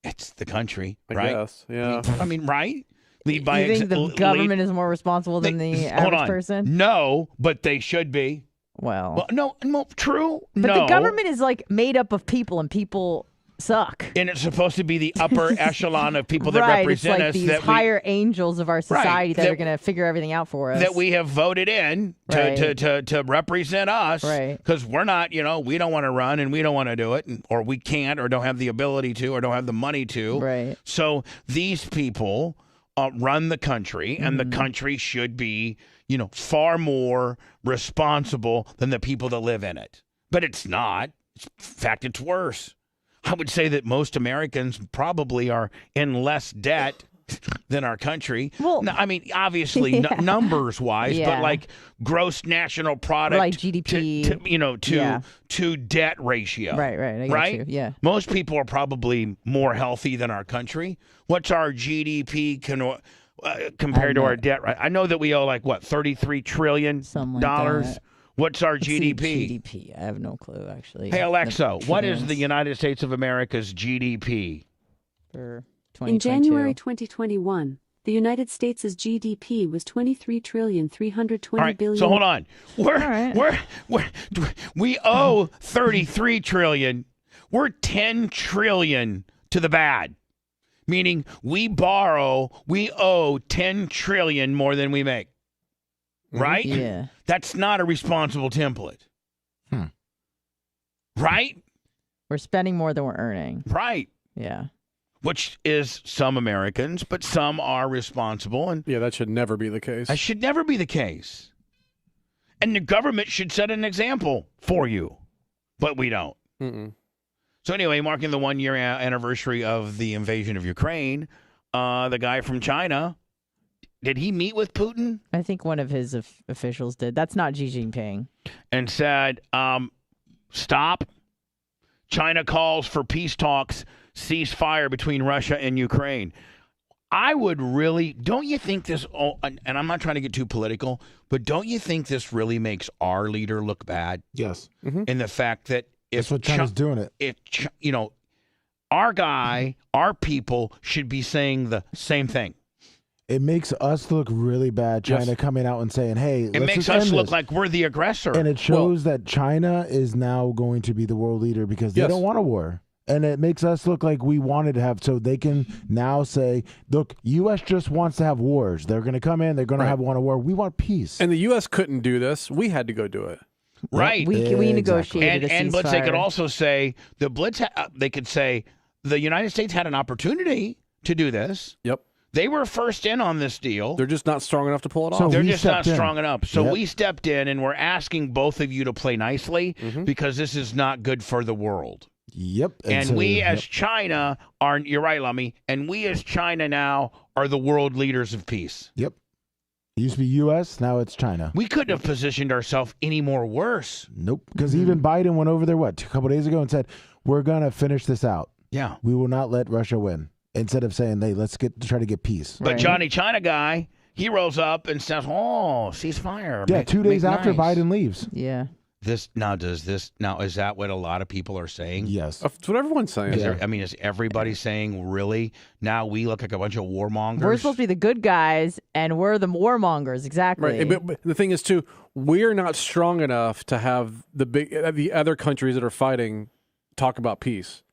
It's the country, right? Yes, yeah. I mean, right? You think the government is more responsible than the average person? No, but they should be. Well, no, true. But the government is made up of people, and people suck. And it's supposed to be the upper echelon of people that right, represent it's us. These higher angels of our society that are going to figure everything out for us. That we have voted in to represent us. Right. Because we're not, we don't want to run and we don't want to do it, or we can't, or don't have the ability to, or don't have the money to. Right. So these people run the country, and the country should be, far more responsible than the people that live in it. But it's not. In fact, it's worse. I would say that most Americans probably are in less debt than our country. Well, I mean, obviously, numbers-wise, but gross national product, GDP, to debt ratio. Right. I get you. Yeah. Most people are probably more healthy than our country. What's our GDP compared to our debt? Right. I know that we owe $33 trillion. Something like that. What's our Let's GDP? see, GDP. I have no clue, actually. Hey, Alexa, what is the United States of America's GDP? For In 2022. January 2021, The United States' GDP was $23,320 All right, billion. so hold on. We owe $33 trillion. We're $10 trillion to the bad. Meaning we owe $10 trillion more than we make. Right? Yeah. That's not a responsible template. Right? We're spending more than we're earning. Right. Yeah. Which is some Americans, but some are responsible. And yeah, that should never be the case. That should never be the case. And the government should set an example for you, but we don't. Mm-mm. So anyway, marking the 1-year anniversary of the invasion of Ukraine, the guy from China, did he meet with Putin? I think one of his officials did. That's not Xi Jinping. And said, stop. China calls for peace talks, ceasefire between Russia and Ukraine. I would really, don't you think this, and I'm not trying to get too political, but don't you think this really makes our leader look bad? Yes. In the fact that if that's what China's doing it. If, our guy, our people should be saying the same thing. It makes us look really bad, China coming out and saying, hey, it makes us look like we're the aggressor. And it shows that China is now going to be the world leader because they don't want a war. And it makes us look like we wanted to have, so they can now say, look, U.S. just wants to have wars. They're going to come in. They're going to want a war. We want peace. And the U.S. couldn't do this. We had to go do it. Right. We negotiated and Blitz, they could also say, they could say, the United States had an opportunity to do this. Yep. They were first in on this deal. They're just not strong enough to pull it off. They're just not strong enough. So we stepped in, and we're asking both of you to play nicely because this is not good for the world. Yep. And so, we as China are, you're right, Lummy, and we as China now are the world leaders of peace. Yep. It used to be U.S., now it's China. We couldn't have positioned ourselves any more worse. Nope. Because even Biden went over there, a couple days ago and said, we're going to finish this out. Yeah. We will not let Russia win. Instead of saying, hey, let's try to get peace. But Johnny China guy, he rolls up and says, oh, ceasefire. Yeah, 2 days after Biden leaves. Yeah. Is that what a lot of people are saying? Yes. That's what everyone's saying. Is everybody saying, really? Now we look like a bunch of warmongers? We're supposed to be the good guys, and we're the warmongers. Exactly. Right. But the thing is, too, we're not strong enough to have the other countries that are fighting talk about peace.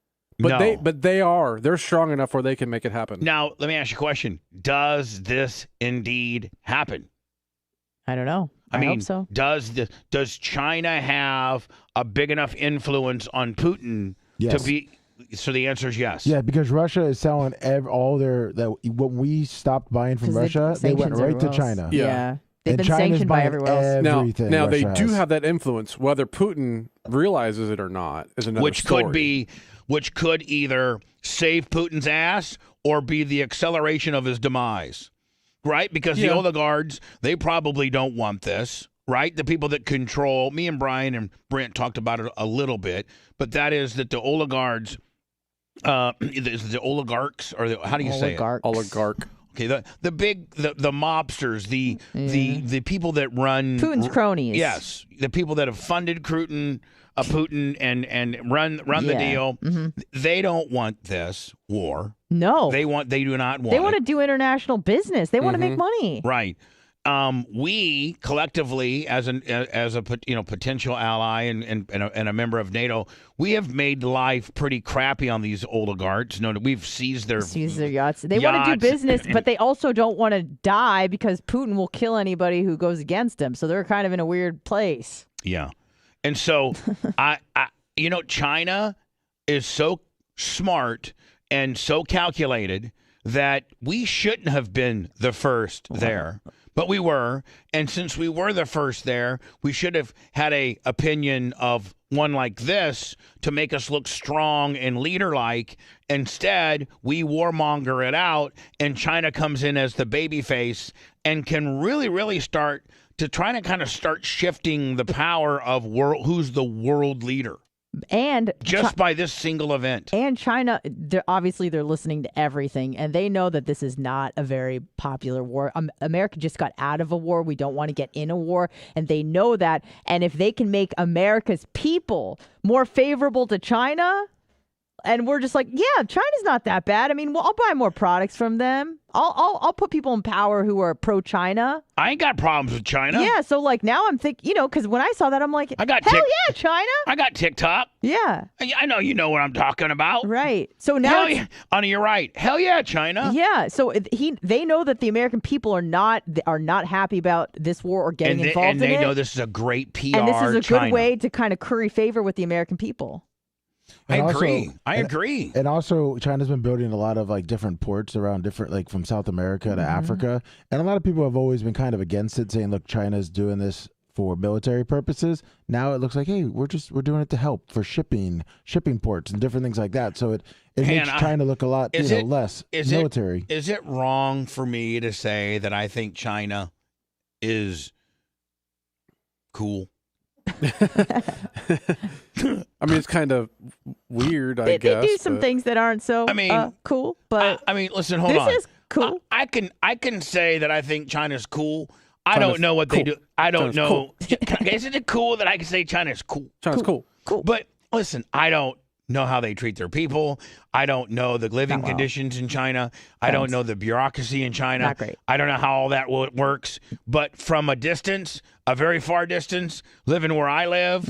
But they are. They're strong enough where they can make it happen. Now, let me ask you a question. Does this indeed happen? I don't know. I hope so. Does China have a big enough influence on Putin to be? So the answer is yes. Yeah, because Russia is selling when we stopped buying from Russia, they went right to China. Yeah. They've been sanctioned by everywhere else. Now they do have that influence. Whether Putin realizes it or not is another story. Which could either save Putin's ass or be the acceleration of his demise, right? Because the oligarchs, they probably don't want this, right? The people that control, me and Brian and Brent talked about it a little bit, but that is that the oligarchs, the oligarchs, or how do you say it? Oligarch. Okay, the mobsters, the people that run Putin's cronies. Yes, the people that have funded Putin and run the deal. They don't want this war. No, they do not want. They want to do international business. They want to make money. Right. We collectively, as a potential ally and a member of NATO, we have made life pretty crappy on these oligarchs. We've seized their yachts. They want to do business, but they also don't want to die because Putin will kill anybody who goes against him. So they're kind of in a weird place. Yeah, and so China is so smart and so calculated that we shouldn't have been the first there. But we were, and since we were the first there, we should have had a opinion of one like this to make us look strong and leader-like. Instead, we warmonger it out, and China comes in as the baby face and can really, really start to try to kind of start shifting the power of who's the world leader. And just by this single event. And China, obviously they're listening to everything, and they know that this is not a very popular war. America just got out of a war. We don't want to get in a war, and they know that. And if they can make America's people more favorable to China, And we're just like, yeah, China's not that bad. I mean, well, I'll buy more products from them. I'll put people in power who are pro-China. I ain't got problems with China. Yeah, so like now I'm thinking, because when I saw that, I'm like, hell yeah, China. I got TikTok. Yeah. I know you know what I'm talking about. Right. So now Honey, you're right. Hell yeah, China. Yeah. So they know that the American people are not happy about this war or getting involved in it. And they know this is a great PR. And this is a China. good way to kind of curry favor with the American people. I agree. And also, China's been building a lot of like different ports around different, like from South America to Africa. And a lot of people have always been kind of against it, saying, look, China's doing this for military purposes. Now it looks like, hey, we're doing it to help for shipping ports and different things like that. So it makes China look a lot less military. Is it wrong for me to say that I think China is cool? I mean, it's kind of weird, I guess. They do some things that aren't so cool, but I mean, listen, hold on. This is cool. I can say that I think China's cool. I don't know what they do. I don't know. Isn't it cool that I can say China's cool? China's cool. But listen, I don't know how they treat their people. I don't know the living conditions in China. I don't know the bureaucracy in China. Not great. I don't know how all that works. But from a distance, a very far distance, living where I live,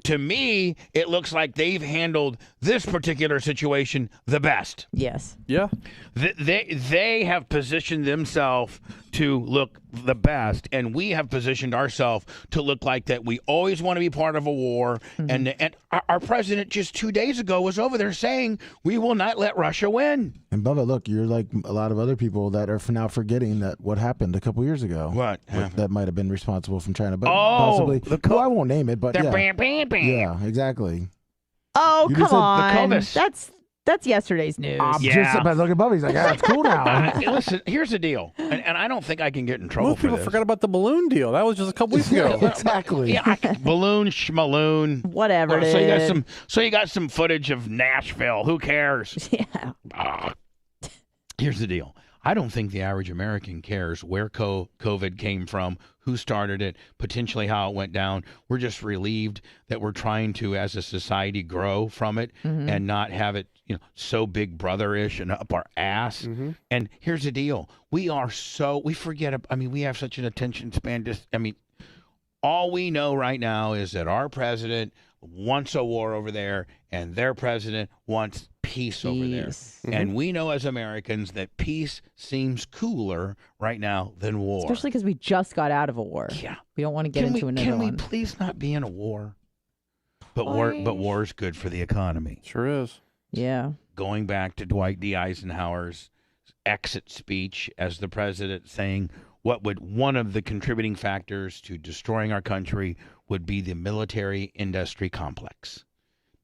to me, it looks like they've handled this particular situation the best. Yes. Yeah. They have positioned themselves to look the best, and we have positioned ourselves to look like that we always want to be part of a war. And our president just 2 days ago was over there saying we will not let Russia win. And Bubba, look, you're like a lot of other people that are now forgetting that what happened a couple years ago. What that might have been responsible from China, but possibly. I won't name it, but yeah, exactly. Oh, You come just said the on. COVID. That's yesterday's news. But look at Bubba. He's like, it's cool now. Listen, here's the deal, and I don't think I can get in trouble Most for people this. forgot about the balloon deal. That was just a couple weeks ago. Exactly. Yeah, balloon, schmaloon. Whatever it is. So you got some footage of Nashville. Who cares? Yeah. Here's the deal. I don't think the average American cares where COVID came from, who started it, potentially how it went down. We're just relieved that we're trying to, as a society, grow from it and not have it, so big brother-ish and up our ass. And here's the deal. We forget, we have such an attention span. All we know right now is that our president wants a war over there and their president wants peace over there. And we know as Americans that peace seems cooler right now than war. Especially because we just got out of a war. Yeah. We don't want to get into another one. Can we please not be in a war? But war's good for the economy. Sure is. Yeah. Going back to Dwight D. Eisenhower's exit speech as the president saying one of the contributing factors to destroying our country would be the military industry complex,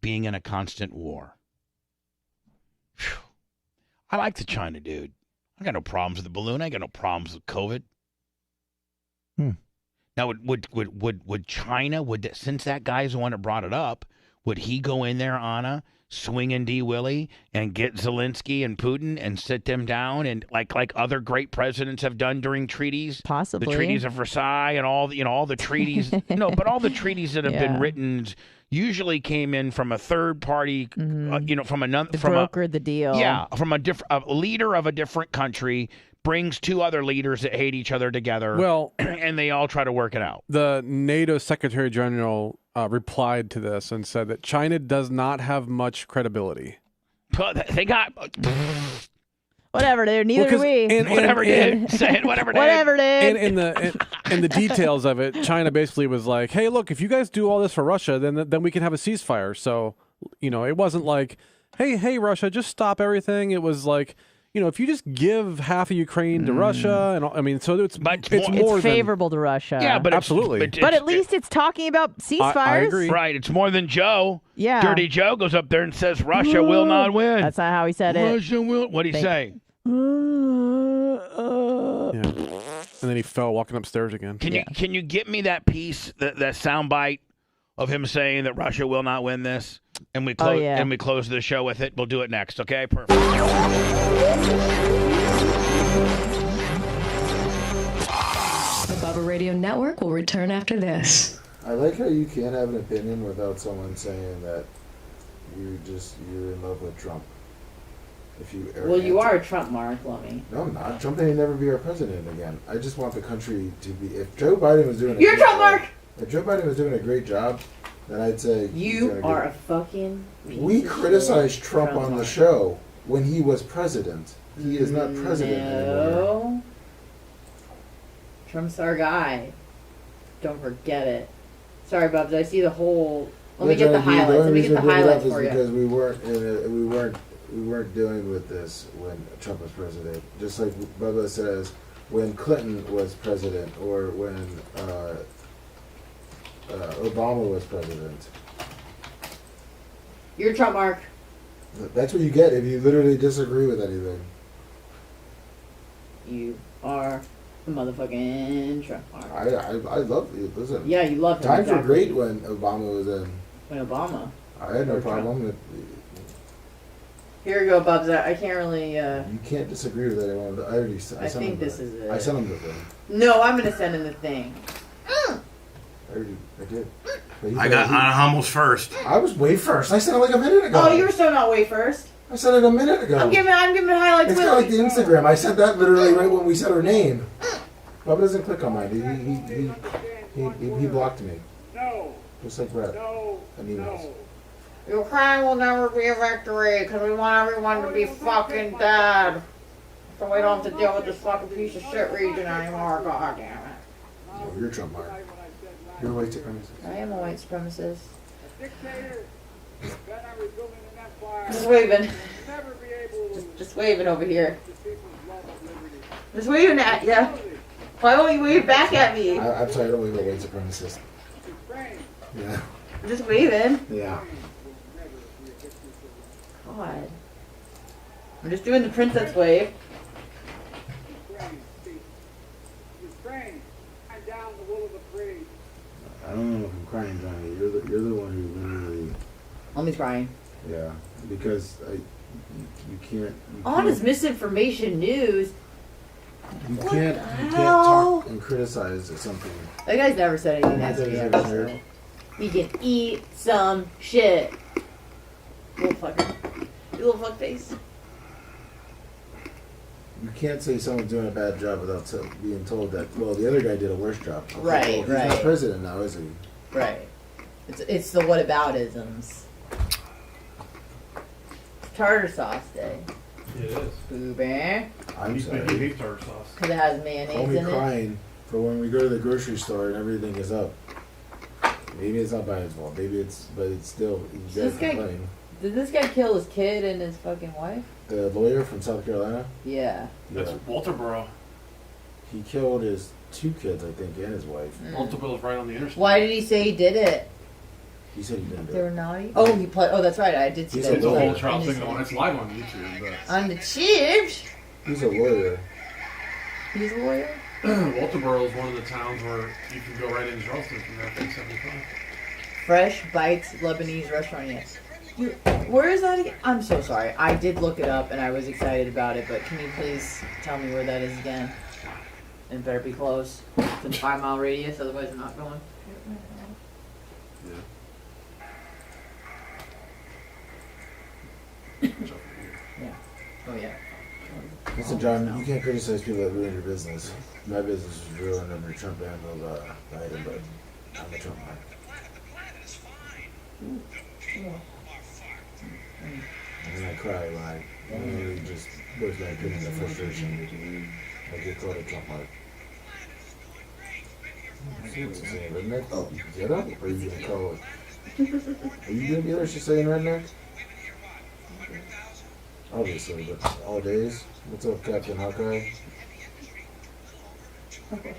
being in a constant war. Whew. I like the China dude. I got no problems with the balloon. I got no problems with COVID. Now, would China, since that guy's the one that brought it up, would he go in there, Anna, swinging D. Willie, and get Zelensky and Putin and sit them down and like other great presidents have done during treaties? Possibly. The treaties of Versailles and all the treaties. No, but all the treaties that have been written usually came in from a third party, from another. Brokered the deal. Yeah, from a leader of a different country brings two other leaders that hate each other together. Well, and they all try to work it out. The NATO Secretary General replied to this and said that China does not have much credibility. But they got whatever, dude. Neither do we. Whatever, dude. Say it. Whatever, dude. Whatever, dude. In the details of it, China basically was like, "Hey, look, if you guys do all this for Russia, then we can have a ceasefire." So, it wasn't like, "Hey, Russia, just stop everything." It was like, if you just give half of Ukraine to Russia, and so it's more favorable to Russia. Yeah, but absolutely. But at least it's talking about ceasefires. I agree. Right, it's more than Joe. Yeah, Dirty Joe goes up there and says Russia will not win. That's not how he said it. Russia will. What'd he say? Yeah. And then he fell walking upstairs again. Can you get me that piece, that sound bite of him saying that Russia will not win this? And we close and we close the show with it. We'll do it next, okay? Perfect. The Bubba Radio Network will return after this. I like how you can't have an opinion without someone saying that you're in love with Trump. If you Well, you are a Trump mark, Lummy. No, I'm not. Trump may never be our president again. I just want the country to be. If Joe Biden was doing, You're a Trump mark. If Joe Biden was doing a great job, then I'd say You are a fucking. We criticized Trump on the show when he was president. He is not president anymore. No. Trump's our guy. Don't forget it. Sorry, Bubs. I see the whole. Let me get the highlights. Let me get the highlights for you. Because we weren't dealing with this when Trump was president. Just like Bubba says, when Clinton was president or when Obama was president. You're a Trump mark. That's what you get if you literally disagree with anything. You are a motherfucking Trump mark. I love you. Listen. Yeah, you love him. Times were great when Obama was in. When Obama. I had no problem with. Here we go, Bubs. I can't really. You can't disagree with anyone. I think this is it. I sent him the thing. No, I'm gonna send him the thing. I did. I got on Hummel's first. I was way first. I sent it like a minute ago. Oh, you were so not way first. I sent it a minute ago. I'm giving highlights. It's kind of like the Instagram. I sent that literally right when we said her name. Bubba doesn't click on mine. He blocked me. No. Just like Brett. No. And emails. Ukraine will never be a victory because we want everyone to be fucking dead. So we don't have to deal with this fucking piece of shit region anymore. God damn it. Oh, you're Trump, Mark. You're a white supremacist. I am a white supremacist. Just waving. Just waving over here. Just waving at you. Why won't you wave back at me? I'm sorry, I don't wave at white supremacists. Yeah. Just waving. Yeah. God. I'm just doing the princess wave. I don't know if I'm crying, Johnny. You're the one who literally. Only crying. Yeah, because you can't. Honest misinformation news. You can't talk and criticize something. That guy's never said anything nasty ever. So. He can eat some shit. Little fucker. You little fuckface. You can't say someone's doing a bad job without being told that, well, the other guy did a worse job. Okay, Right, well, he's not president now, is he? Right. It's the whataboutisms. Tartar sauce day. It is. Boober. I'm sorry. You hate tartar sauce. Because it has mayonnaise Call me in crying for when we go to the grocery store and everything is up. Maybe it's not by his fault. Maybe it's, but it's still, he's got to complain. Did this guy kill his kid and his fucking wife? The lawyer from South Carolina? Yeah. That's Walterboro. He killed his 2 kids, I think, and his wife. Walterboro's right on the interstate. Why did he say he did it? He said he didn't do They it. were naughty? Oh, he played. Oh, that's right. I did see that. It's a whole trial thing on. It's live on YouTube. But. On the chips? He's a lawyer. He's a lawyer? Walterboro is one of the towns where you can go right in Charleston from there, I think, 75. Fresh Bites Lebanese restaurant, yes. Where is that again? I'm so sorry. I did look it up and I was excited about it, but can you please tell me where that is again? And it better be close. It's in a 5-mile radius, otherwise I'm not going. Yeah. Yeah. Oh, yeah. Listen, John, you can't criticize people that ruin your business. My business was ruined under Trump and Biden, but I'm a Trump man. And then I cry when I really just goes my opinion of frustration. I get caught at Trump mark. See what you're saying, redneck? Oh, get up, or are you gonna call it? Are you gonna be there? She's saying redneck? Obviously, but all days. What's up, Captain Hawkeye? Okay.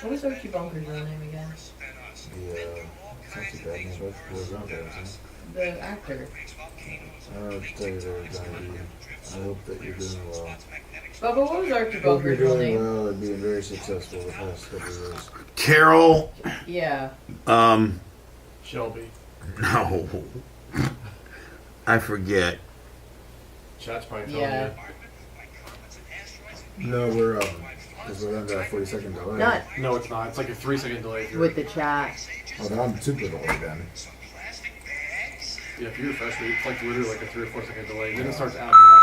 What was Archie Bunker's real name again? It's not too bad name, but it's around there, isn't it? The actor. I'll tell you there, Johnny. I hope that you're doing well. Bubba, what was Archie Hope Bunker's you're real doing name? well and being very successful the past couple of years. Carol. Yeah. Shelby. No. I forget. Chat's probably Yeah. No, we're because we're under a 40-second delay. Not No, it's not. It's like a 3-second delay. If you're, with the chat. Oh, then I'm super delayed then. yeah, if you refresh me, it's like literally like a 3 or 4 second delay. Then it starts adding up.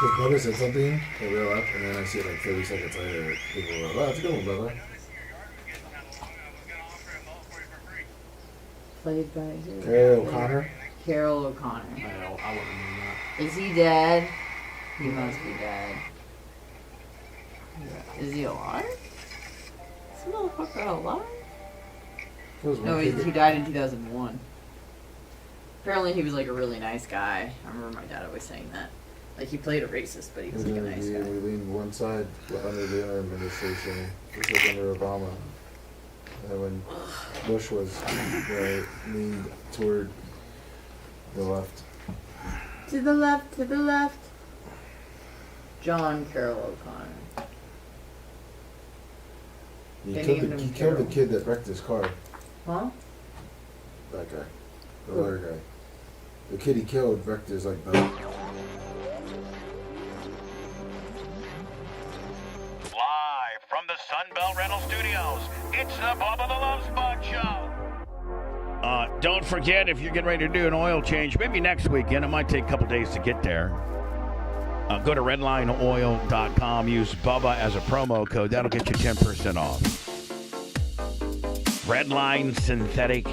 Because Bubba said something, they reel up, and then I see it like 30 seconds later. People are like, "Oh, that's a good one, Bubba." Played by who? Carol O'Connor. Carol O'Connor. I wouldn't have known that. Is he dead? He must be dead. Is he alive? Is this motherfucker alive? No, he died in 2001. Apparently he was like a really nice guy. I remember my dad always saying that. Like he played a racist, but he was like a nice guy. We leaned one side under the other administration, just like under Obama. And when Bush was leaned toward the left. To the left, to the left. John Carroll O'Connor. He killed the kid that wrecked his car. Huh? That guy. The other guy. The kid he killed wrecked his like boat. Live from the Sunbelt Rental Studios, it's the Bubba the Love Sponge Show. Don't forget, if you're getting ready to do an oil change, maybe next weekend, it might take a couple days to get there. Go to redlineoil.com, use Bubba as a promo code. That'll get you 10% off. Redline synthetic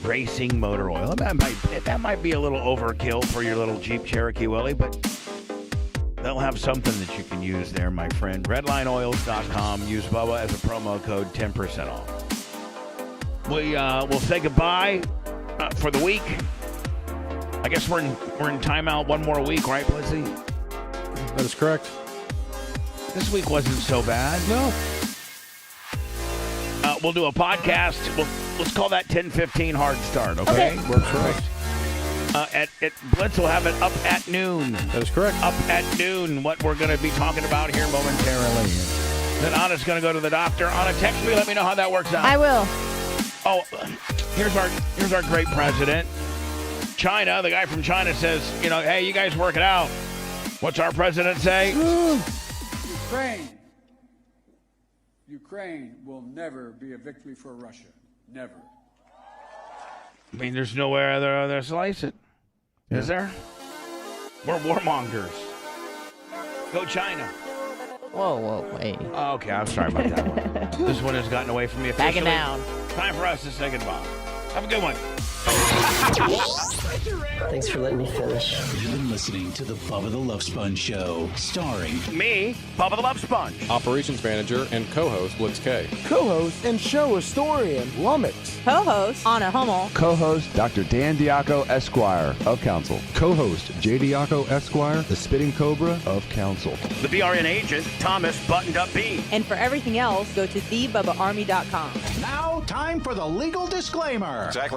racing motor oil. That might be a little overkill for your little Jeep Cherokee Willie, but they'll have something that you can use there, my friend. Redlineoils.com, use Bubba as a promo code, 10% off. We'll say goodbye for the week. I guess we're in timeout one more week, right, Blizzy? That is correct. This week wasn't so bad. No. We'll do a podcast. Let's call that 10:15 hard start, okay? Works right. At Blitz will have it up at noon. That is correct. Up at noon, what we're going to be talking about here momentarily. Then Anna's going to go to the doctor. Anna, text me. Let me know how that works out. I will. Oh, here's our great president. China, the guy from China says, hey, you guys work it out. What's our president say? Ukraine will never be a victory for Russia. Never. I mean, there's nowhere other to slice it. Yeah. Is there? We're warmongers. Go China. Whoa, wait. Oh, okay, I'm sorry about that one. This one has gotten away from me officially. Backing down. Time for us to say goodbye. Have a good one. Thanks for letting me finish. You've been listening to the Bubba the Love Sponge Show, starring me, Bubba the Love Sponge, operations manager and co-host Blitz K, co-host and show historian Lummox, co-host Anna Hummel, co-host Dr. Dan Diaco Esquire of Council, co-host J. Diaco Esquire, the Spitting Cobra of Council, the BRN agent Thomas Buttoned Up B, and for everything else, go to thebubbaarmy.com. Now, time for the legal disclaimer. Exactly.